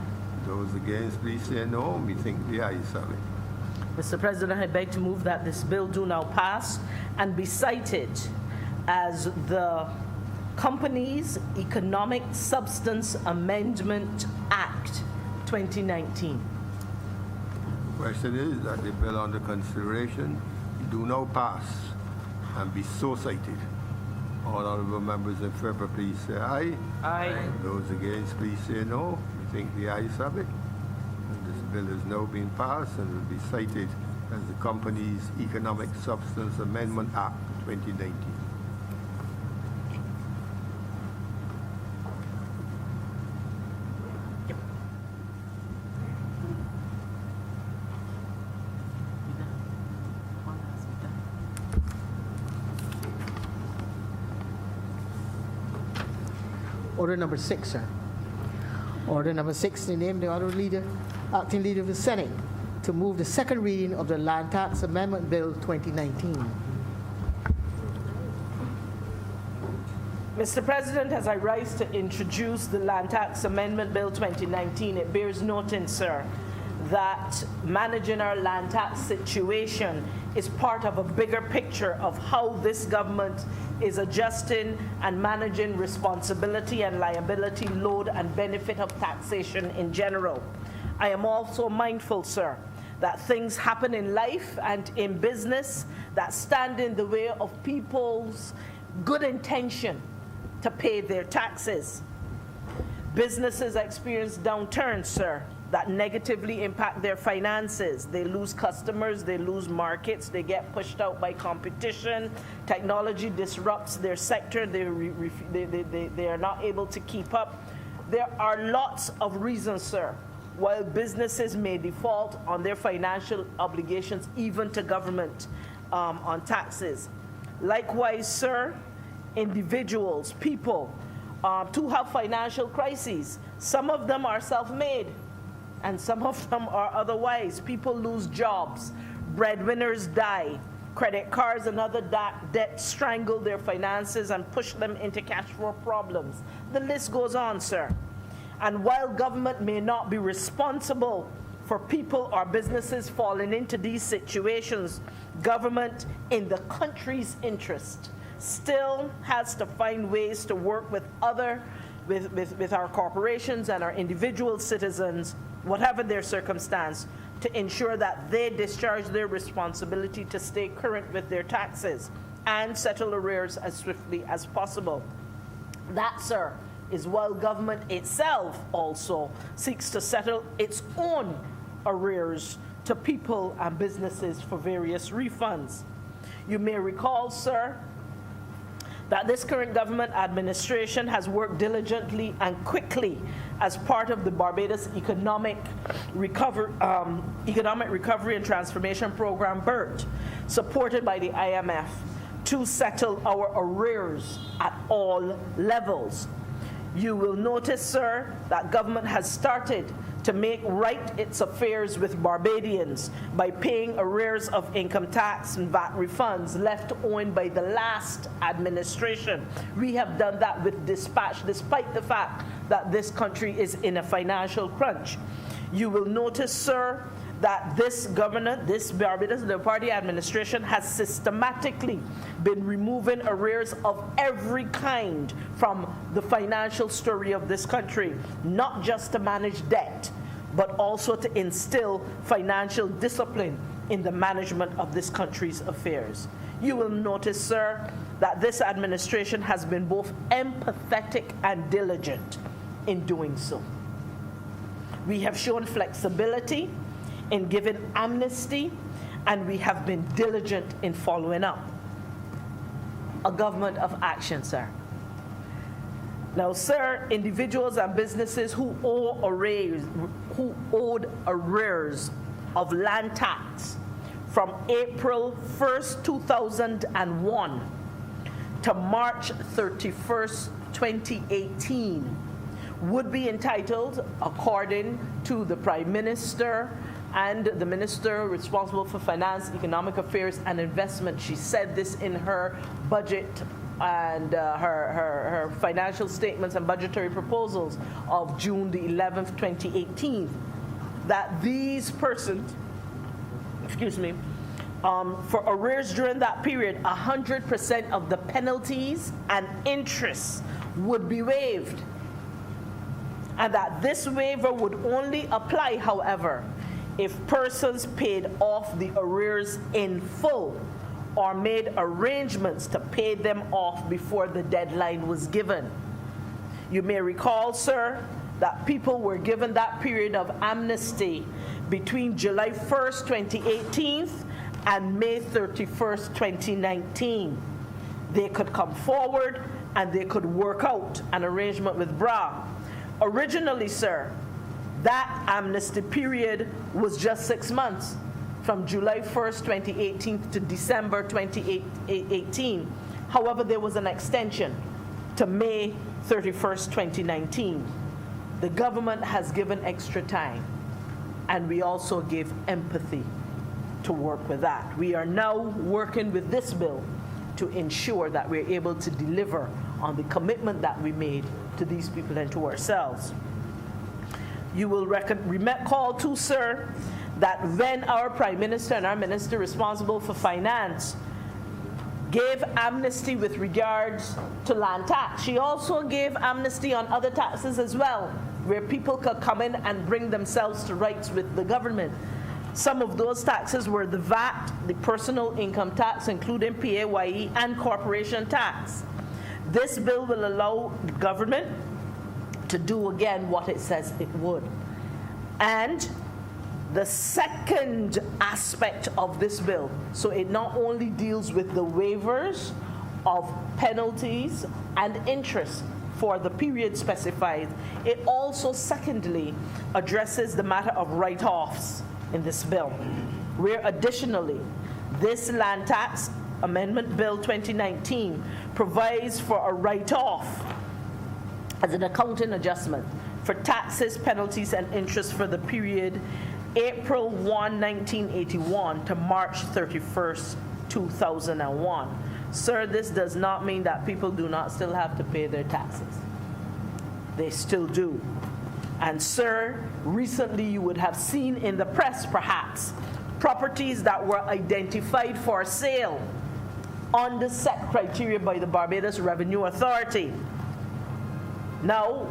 Those against, please say no. Methinks the ayes have it. Mr. President, I beg to move that this bill do now pass and be cited as the Companies Economic Substance Amendment Act 2019. The question is that the bill under consideration do now pass and be so cited. All honourable members in favour, please say aye. Aye. Those against, please say no. We think the ayes have it. And this bill is now being passed and will be cited as the Companies Economic Substance Amendment Act 2019. Order number 6, sir. Order number 6, to name the Honourable Leader, Acting Leader of the Senate, to move the second reading of the Land Tax Amendment Bill 2019. Mr. President, as I rise to introduce the Land Tax Amendment Bill 2019, it bears noting, sir, that managing our land tax situation is part of a bigger picture of how this government is adjusting and managing responsibility and liability, load and benefit of taxation in general. I am also mindful, sir, that things happen in life and in business that stand in the way of people's good intention to pay their taxes. Businesses experience downturns, sir, that negatively impact their finances. They lose customers, they lose markets, they get pushed out by competition. Technology disrupts their sector, they are not able to keep up. There are lots of reasons, sir, why businesses may default on their financial obligations, even to government on taxes. Likewise, sir, individuals, people, too have financial crises. Some of them are self-made, and some of them are otherwise. People lose jobs, breadwinners die, credit cards and other debt strangle their finances and push them into cash flow problems. The list goes on, sir. And while government may not be responsible for people or businesses falling into these situations, government, in the country's interest, still has to find ways to work with our corporations and our individual citizens, whatever their circumstance, to ensure that they discharge their responsibility to stay current with their taxes and settle arrears as swiftly as possible. That, sir, is while government itself also seeks to settle its own arrears to people and businesses for various refunds. You may recall, sir, that this current government administration has worked diligently and quickly as part of the Barbados Economic Recovery and Transformation Program, BERT, supported by the IMF, to settle our arrears at all levels. You will notice, sir, that government has started to make right its affairs with Barbadians by paying arrears of income tax and VAT refunds left owing by the last administration. We have done that with dispatch, despite the fact that this country is in a financial crunch. You will notice, sir, that this government, this Barbados, the party administration, has systematically been removing arrears of every kind from the financial story of this country, not just to manage debt, but also to instill financial discipline in the management of this country's affairs. You will notice, sir, that this administration has been both empathetic and diligent in doing so. We have shown flexibility in giving amnesty, and we have been diligent in following up. A government of action, sir. Now, sir, individuals and businesses who owed arrears of land tax from April 1st, 2001 to March 31st, 2018 would be entitled, according to the Prime Minister and the Minister responsible for Finance, Economic Affairs and Investment. She said this in her budget and her financial statements and budgetary proposals of June the 11th, 2018, that these persons, for arrears during that period, 100% of the penalties and interests would be waived. And that this waiver would only apply, however, if persons paid off the arrears in full or made arrangements to pay them off before the deadline was given. You may recall, sir, that people were given that period of amnesty between July 1st, 2018 and May 31st, 2019. They could come forward and they could work out an arrangement with BRA. Originally, sir, that amnesty period was just 6 months, from July 1st, 2018 to December 2018. However, there was an extension to May 31st, 2019. The government has given extra time, and we also gave empathy to work with that. We are now working with this bill to ensure that we're able to deliver on the commitment that we made to these people and to ourselves. You will recall too, sir, that when our Prime Minister and our Minister responsible for Finance gave amnesty with regards to land tax, she also gave amnesty on other taxes as well, where people could come in and bring themselves to rights with the government. Some of those taxes were the VAT, the personal income tax, including PAYE, and corporation tax. This bill will allow the government to do again what it says it would. And the second aspect of this bill, so it not only deals with the waivers of penalties and interest for the period specified, it also secondly addresses the matter of write-offs in this bill, where additionally this land tax amendment bill 2019 provides for a write-off as an accounting adjustment for taxes, penalties, and interest for the period April 1, 1981 to March 31st, 2001. Sir, this does not mean that people do not still have to pay their taxes. They still do. And sir, recently you would have seen in the press, perhaps, properties that were identified for sale under set criteria by the Barbados Revenue Authority. Now,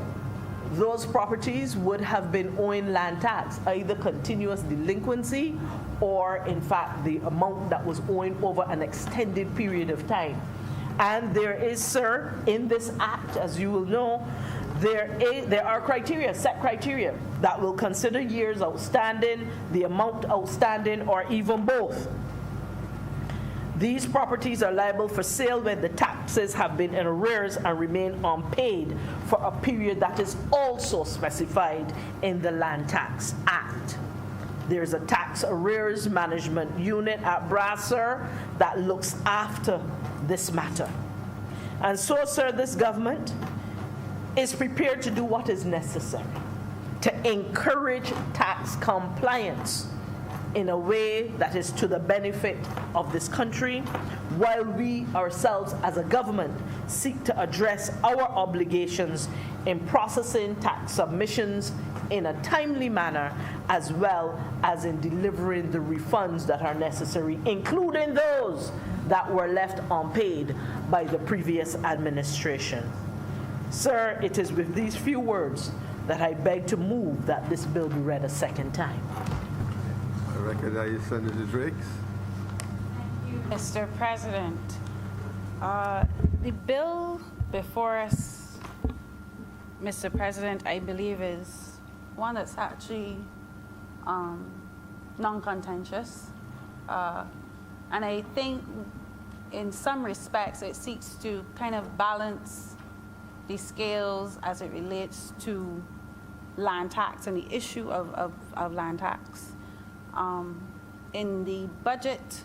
those properties would have been owing land tax, either continuous delinquency or, in fact, the amount that was owing over an extended period of time. And there is, sir, in this act, as you will know, there are criteria, set criteria, that will consider years outstanding, the amount outstanding, or even both. These properties are liable for sale when the taxes have been in arrears and remain unpaid for a period that is also specified in the Land Tax Act. There's a tax arrears management unit at Brasser that looks after this matter. And so, sir, this government is prepared to do what is necessary to encourage tax compliance in a way that is to the benefit of this country, while we ourselves as a government seek to address our obligations in processing tax submissions in a timely manner, as well as in delivering the refunds that are necessary, including those that were left unpaid by the previous administration. Sir, it is with these few words that I beg to move that this bill be read a second time. I recognize Senator Drakes. Mr. President, the bill before us, Mr. President, I believe is one that's actually non-contentious. And I think in some respects it seeks to kind of balance the scales as it relates to land tax and the issue of land tax. In the budget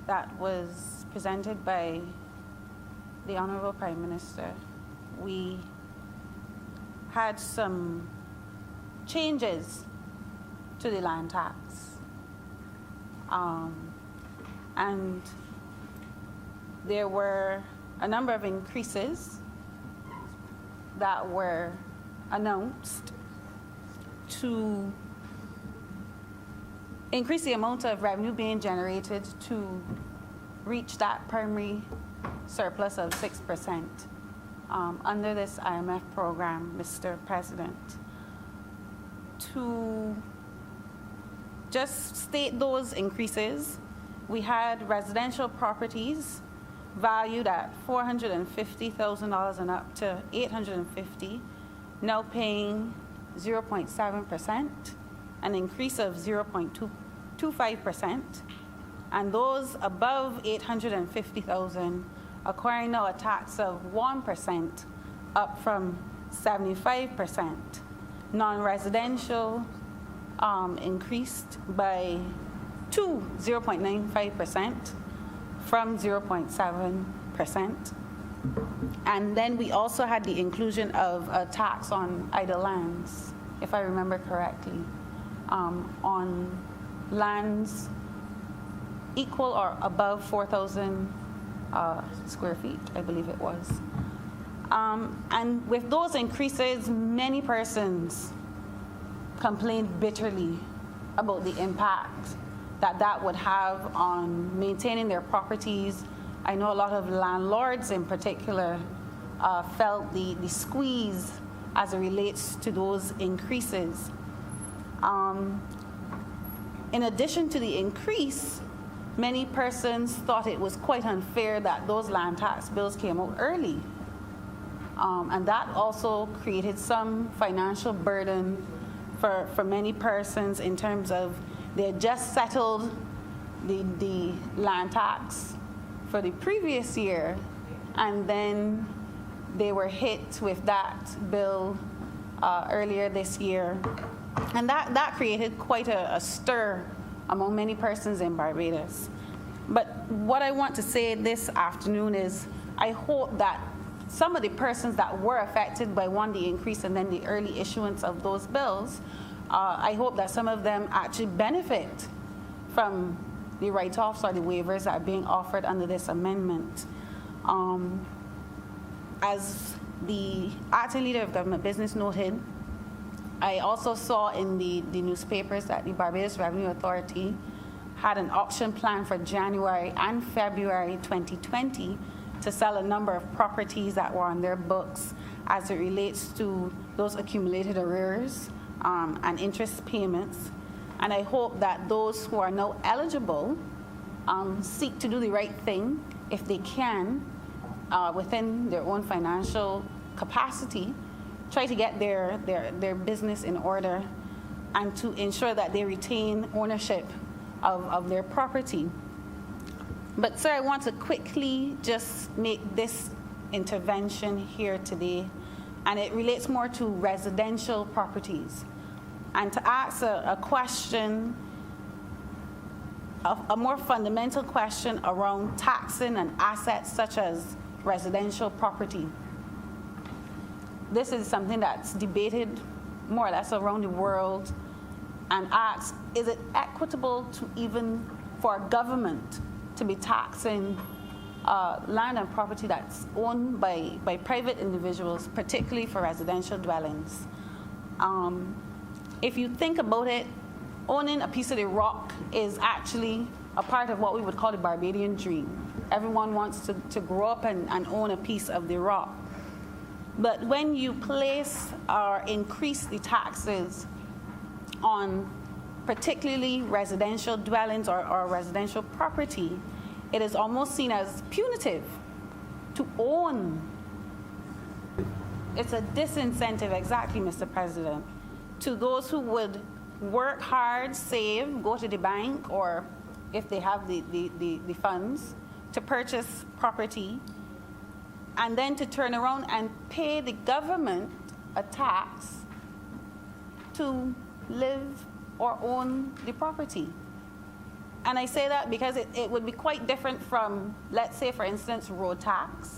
that was presented by the Honourable Prime Minister, we had some changes to the land tax. And there were a number of increases that were announced to increase the amount of revenue being generated to reach that primary surplus of 6% under this IMF program, Mr. President. To just state those increases, we had residential properties valued at $450,000 and up to $850,000, now paying 0.7%, an increase of 0.25%, and those above $850,000 acquiring now a tax of 1%, up from 75%. Non-residential increased by 0.95% from 0.7%. And then we also had the inclusion of a tax on idle lands, if I remember correctly, on lands equal or above 4,000 square feet, I believe it was. And with those increases, many persons complained bitterly about the impact that would have on maintaining their properties. I know a lot of landlords in particular felt the squeeze as it relates to those increases. In addition to the increase, many persons thought it was quite unfair that those land tax bills came out early. And that also created some financial burden for many persons in terms of they had just settled the land tax for the previous year, and then they were hit with that bill earlier this year. And that created quite a stir among many persons in Barbados. But what I want to say this afternoon is I hope that some of the persons that were affected by the increase and then the early issuance of those bills, I hope that some of them actually benefit from the write-offs or the waivers that are being offered under this amendment. As the acting leader of government business noted, I also saw in the newspapers that the Barbados Revenue Authority had an auction plan for January and February 2020 to sell a number of properties that were on their books as it relates to those accumulated arrears and interest payments. And I hope that those who are now eligible seek to do the right thing if they can within their own financial capacity, try to get their business in order and to ensure that they retain ownership of their property. But sir, I want to quickly just make this intervention here today, and it relates more to residential properties, and to ask a question, a more fundamental question around taxing and assets such as residential property. This is something that's debated more or less around the world, and asks, is it equitable to even for a government to be taxing land and property that's owned by private individuals, particularly for residential dwellings? If you think about it, owning a piece of the rock is actually a part of what we would call the Barbadian dream. Everyone wants to grow up and own a piece of the rock. But when you place or increase the taxes on particularly residential dwellings or residential property, it is almost seen as punitive to own. It's a disincentive, exactly, Mr. President, to those who would work hard, save, go to the bank, or if they have the funds, to purchase property, and then to turn around and pay the government a tax to live or own the property. And I say that because it would be quite different from, let's say, for instance, road tax.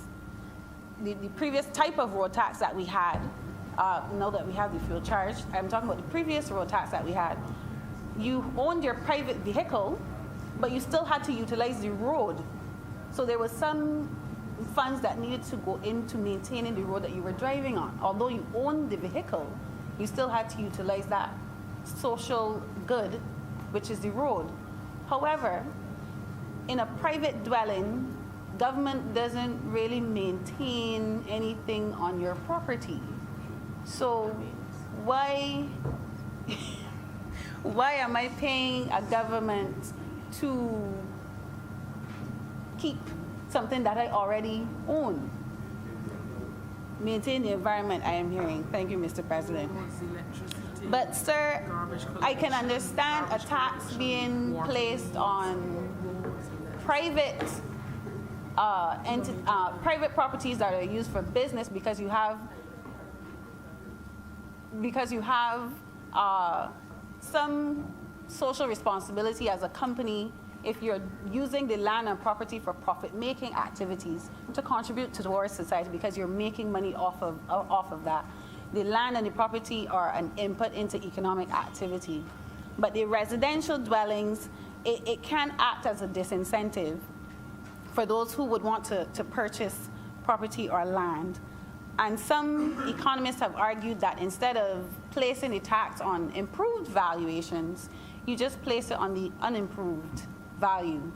The previous type of road tax that we had, now that we have the fuel charge, I'm talking about the previous road tax that we had. You owned your private vehicle, but you still had to utilize the road. So there was some funds that needed to go into maintaining the road that you were driving on. Although you owned the vehicle, you still had to utilize that social good, which is the road. However, in a private dwelling, government doesn't really maintain anything on your property. So why am I paying a government to keep something that I already own? Maintain the environment, I am hearing. Thank you, Mr. President. But, sir, I can understand a tax being placed on private private properties that are used for business because you have some social responsibility as a company if you're using the land and property for profit-making activities to contribute towards society because you're making money off of that. The land and the property are an input into economic activity. But the residential dwellings, it can act as a disincentive for those who would want to purchase property or land. And some economists have argued that instead of placing the tax on improved valuations, you just place it on the unimproved value.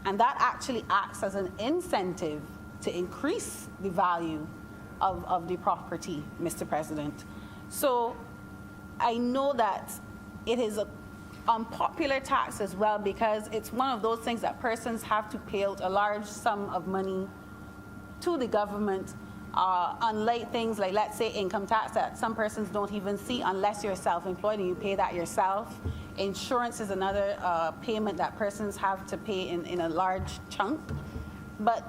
And that actually acts as an incentive to increase the value of the property, Mr. President. So I know that it is an unpopular tax as well because it's one of those things that persons have to pay out a large sum of money to the government, unlike things like, let's say, income tax that some persons don't even see unless you're self-employed and you pay that yourself. Insurance is another payment that persons have to pay in a large chunk. But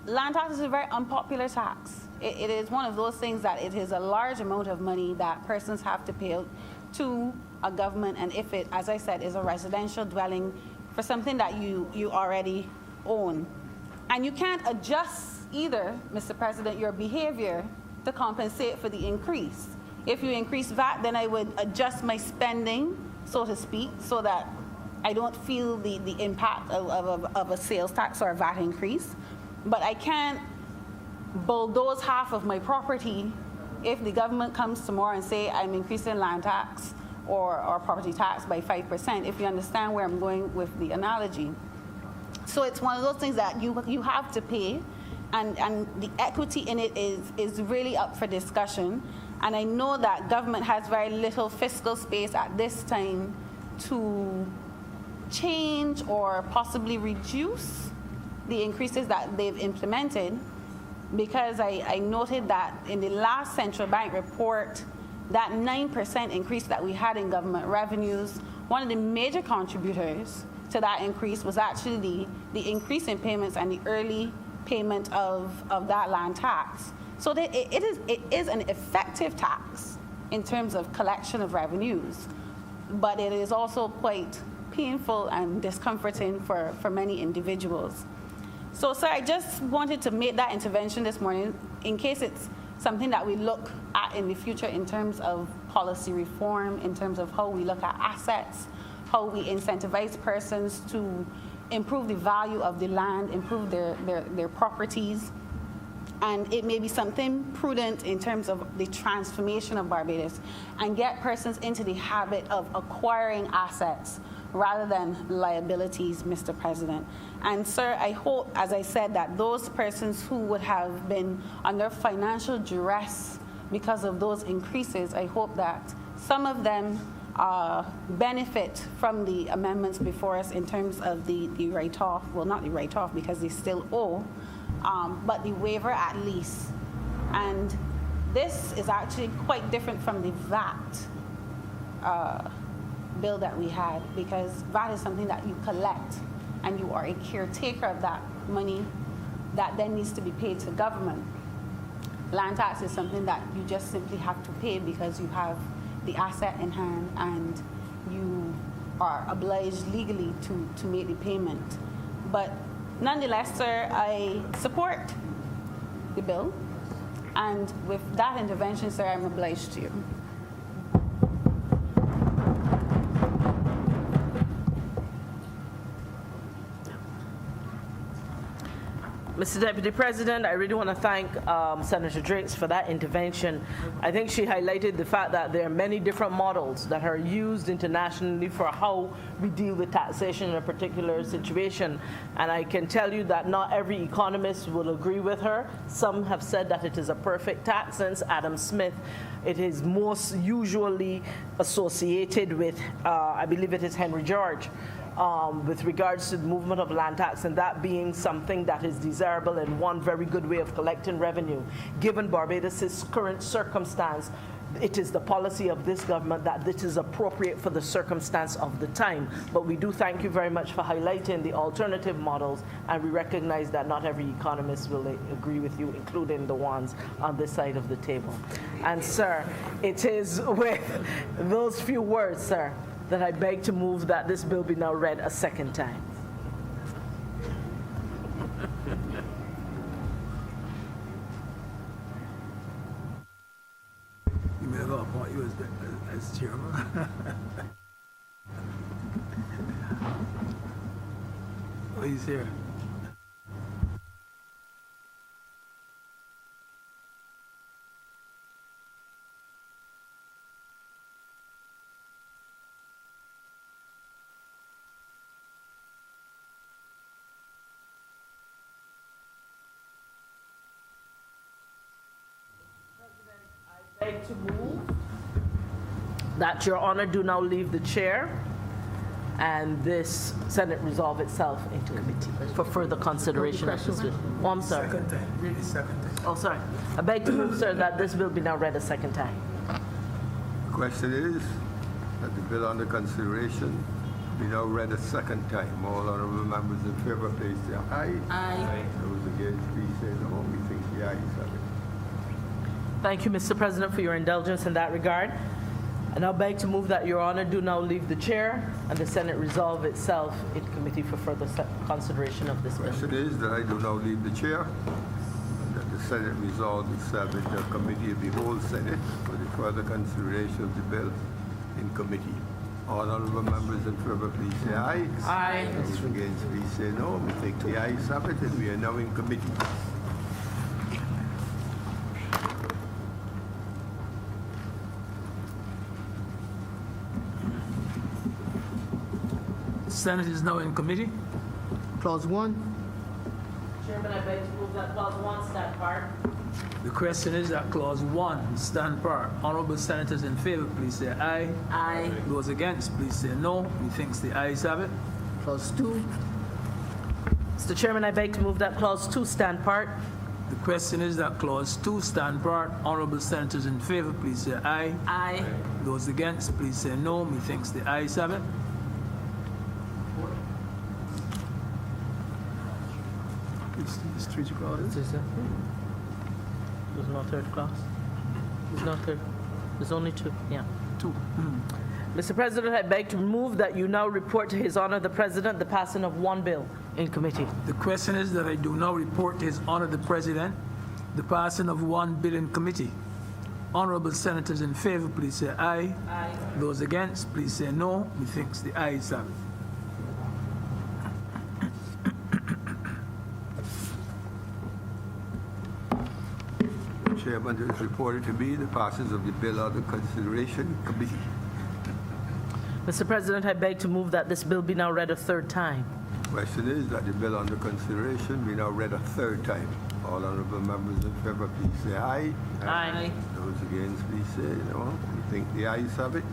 land tax is a very unpopular tax. It is one of those things that it is a large amount of money that persons have to pay out to a government, and if it, as I said, is a residential dwelling for something that you already own. And you can't adjust either, Mr. President, your behavior to compensate for the increase. If you increase VAT, then I would adjust my spending, so to speak, so that I don't feel the impact of a sales tax or a VAT increase. But I can't bulldoze half of my property if the government comes tomorrow and say I'm increasing land tax or property tax by 5%, if you understand where I'm going with the analogy. So it's one of those things that you have to pay, and the equity in it is really up for discussion. And I know that government has very little fiscal space at this time to change or possibly reduce the increases that they've implemented, because I noted that in the last central bank report, that 9% increase that we had in government revenues, one of the major contributors to that increase was actually the increase in payments and the early payment of that land tax. So that it is an effective tax in terms of collection of revenues, but it is also quite painful and discomforting for many individuals. So, sir, I just wanted to make that intervention this morning in case it's something that we look at in the future in terms of policy reform, in terms of how we look at assets, how we incentivize persons to improve the value of the land, improve their properties. And it may be something prudent in terms of the transformation of Barbados and get persons into the habit of acquiring assets rather than liabilities, Mr. President. And sir, I hope, as I said, that those persons who would have been under financial duress because of those increases, I hope that some of them benefit from the amendments before us in terms of the write-off, well, not the write-off because they still owe, but the waiver at least. And this is actually quite different from the VAT bill that we had, because VAT is something that you collect and you are a caretaker of that money that then needs to be paid to government. Land tax is something that you just simply have to pay because you have the asset in hand and you are obliged legally to make the payment. But nonetheless, sir, I support the bill. And with that intervention, sir, I'm obliged to you. Mr. Deputy President, I really want to thank Senator Drakes for that intervention. I think she highlighted the fact that there are many different models that are used internationally for how we deal with taxation in a particular situation. And I can tell you that not every economist will agree with her. Some have said that it is a perfect tax. Since Adam Smith, it is most usually associated with, I believe it is Henry George. With regards to the movement of land tax, and that being something that is desirable and one very good way of collecting revenue. Given Barbados' current circumstance, it is the policy of this government that this is appropriate for the circumstance of the time. But we do thank you very much for highlighting the alternative models, and we recognize that not every economist will agree with you, including the ones on this side of the table. And sir, it is with those few words, sir, that I beg to move that this bill be now read a second time. You may have appointed you as chairman. Oh, he's here. Beg to move that Your Honor do now leave the chair and this Senate resolve itself into committee for further consideration of this bill. Oh, I'm sorry. Second time, really second time. Oh, sorry. I beg to move, sir, that this bill be now read a second time. The question is that the bill under consideration be now read a second time. All honourable members in favour, please say aye. Aye. Those against, please say no. We think the ayes have it. Thank you, Mr. President, for your indulgence in that regard. And I beg to move that Your Honor do now leave the chair and the Senate resolve itself in committee for further consideration of this The bill. question is that I do now leave the chair and that the Senate resolve itself into a committee of the whole Senate for the further consideration of the bill in committee. All honourable members in favour, please say aye. Aye. Those against, please say no. We think the ayes have it, and we are now in committee. Senate is now in committee. Clause 1. Chairman, I beg to move that clause 1 stand part. The question is that clause 1 stand part. Honourable senators in favor, please say aye. Aye. Those against, please say no. Methinks the ayes have it. Clause 2. Mr. Chairman, I beg to move that clause 2 stand part. The question is that clause 2 stand part. Honourable senators in favor, please say aye. Aye. Those against, please say no. Methinks the ayes have it. It's 3 clauses. There's no third clause. There's no third. There's only 2. Yeah. 2. Mr. President, I beg to move that you now report to His Honor the President the passing of one bill in committee. The question is that I do now report to His Honor the President the passing of one bill in committee. Honourable senators in favor, please say aye. Aye. Those against, please say no. Methinks the ayes have it. Chairman, it is reported to me the passage of the bill under consideration committee. Mr. President, I beg to move that this bill be now read a third time. Question is that the bill under consideration be now read a third time. All honourable members in favour, please say aye. Aye. Those against, please say no. We think the ayes have it.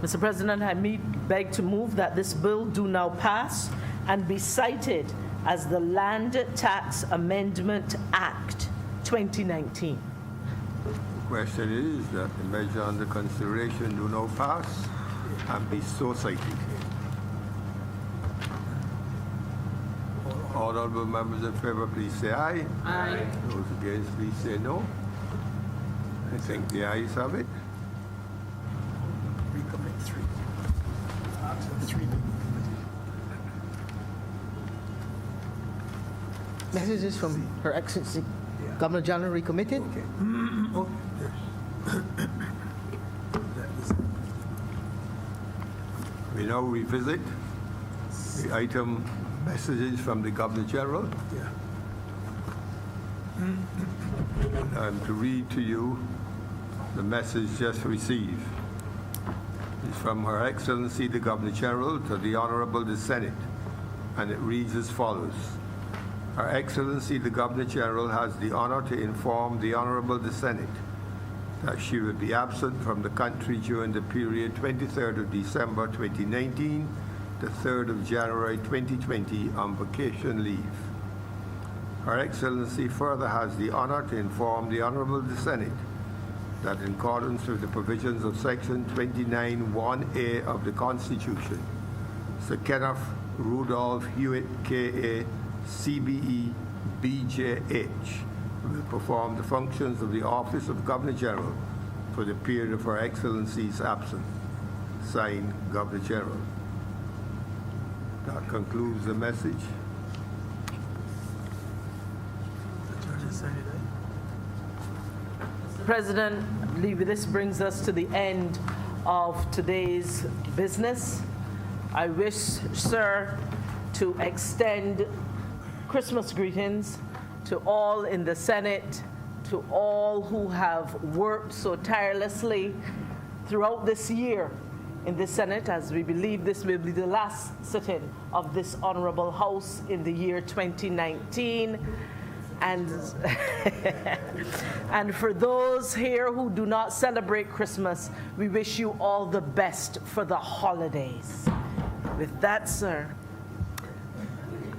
Mr. President, I beg to move that this bill do now pass and be cited as the Land Tax Amendment Act 2019. The question is that the measure under consideration do now pass and be so cited. All honourable members in favour, please say aye. Aye. Those against, please say no. I think the ayes have it. Messages from Her Excellency Governor General recommitted. We now revisit the item messages from the Governor General. I'm to read to you the message just received. It's from Her Excellency the Governor General to the Honourable the Senate, and it reads as follows. Her Excellency the Governor General has the honour to inform the Honourable the Senate that she will be absent from the country during the period 23rd of December 2019 to 3rd of January 2020 on vacation leave. Her Excellency further has the honour to inform the Honourable the Senate that in accordance with the provisions of Section 29(1)(a) of the Constitution, Sir Kenneth Rudolph Hewitt, K.A., CBE, BJH, will perform the functions of the Office of Governor General for the period of Her Excellency's absence. Signed, Governor General. That concludes the message. Mr. President, I believe this brings us to the end of today's business. I wish, sir, to extend Christmas greetings to all in the Senate, to all who have worked so tirelessly throughout this year in the Senate, as we believe this will be the last sitting of this honorable House in the year 2019. And, and for those here who do not celebrate Christmas, we wish you all the best for the holidays. With that, sir,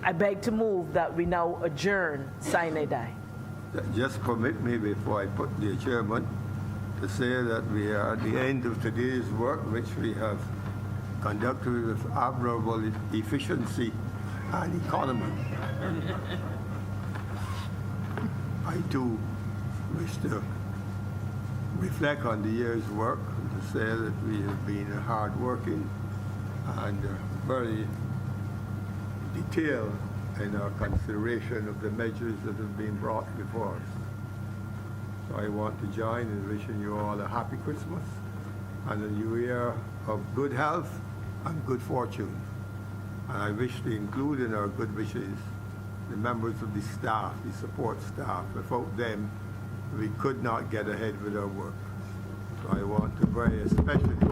I beg to move that we now adjourn sine die. Just permit me, before I put the adjournment, to say that we are at the end of today's work, which we have conducted with admirable efficiency and economy. I too wish to reflect on the year's work and to say that we have been hard-working and very detailed in our consideration of the measures that have been brought before us. So I want to join in wishing you all a happy Christmas and a new year of good health and good fortune. And I wish to include in our good wishes the members of the staff, the support staff. Without them, we could not get ahead with our work. So I want to very especially wish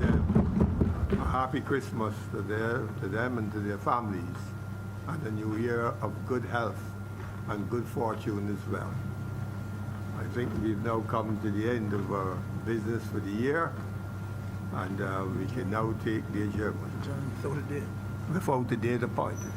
them a happy Christmas to them and to their families, and a new year of good health and good fortune as well. I think we've now come to the end of our business for the year, and we can now take the adjournment. Without the date appointed.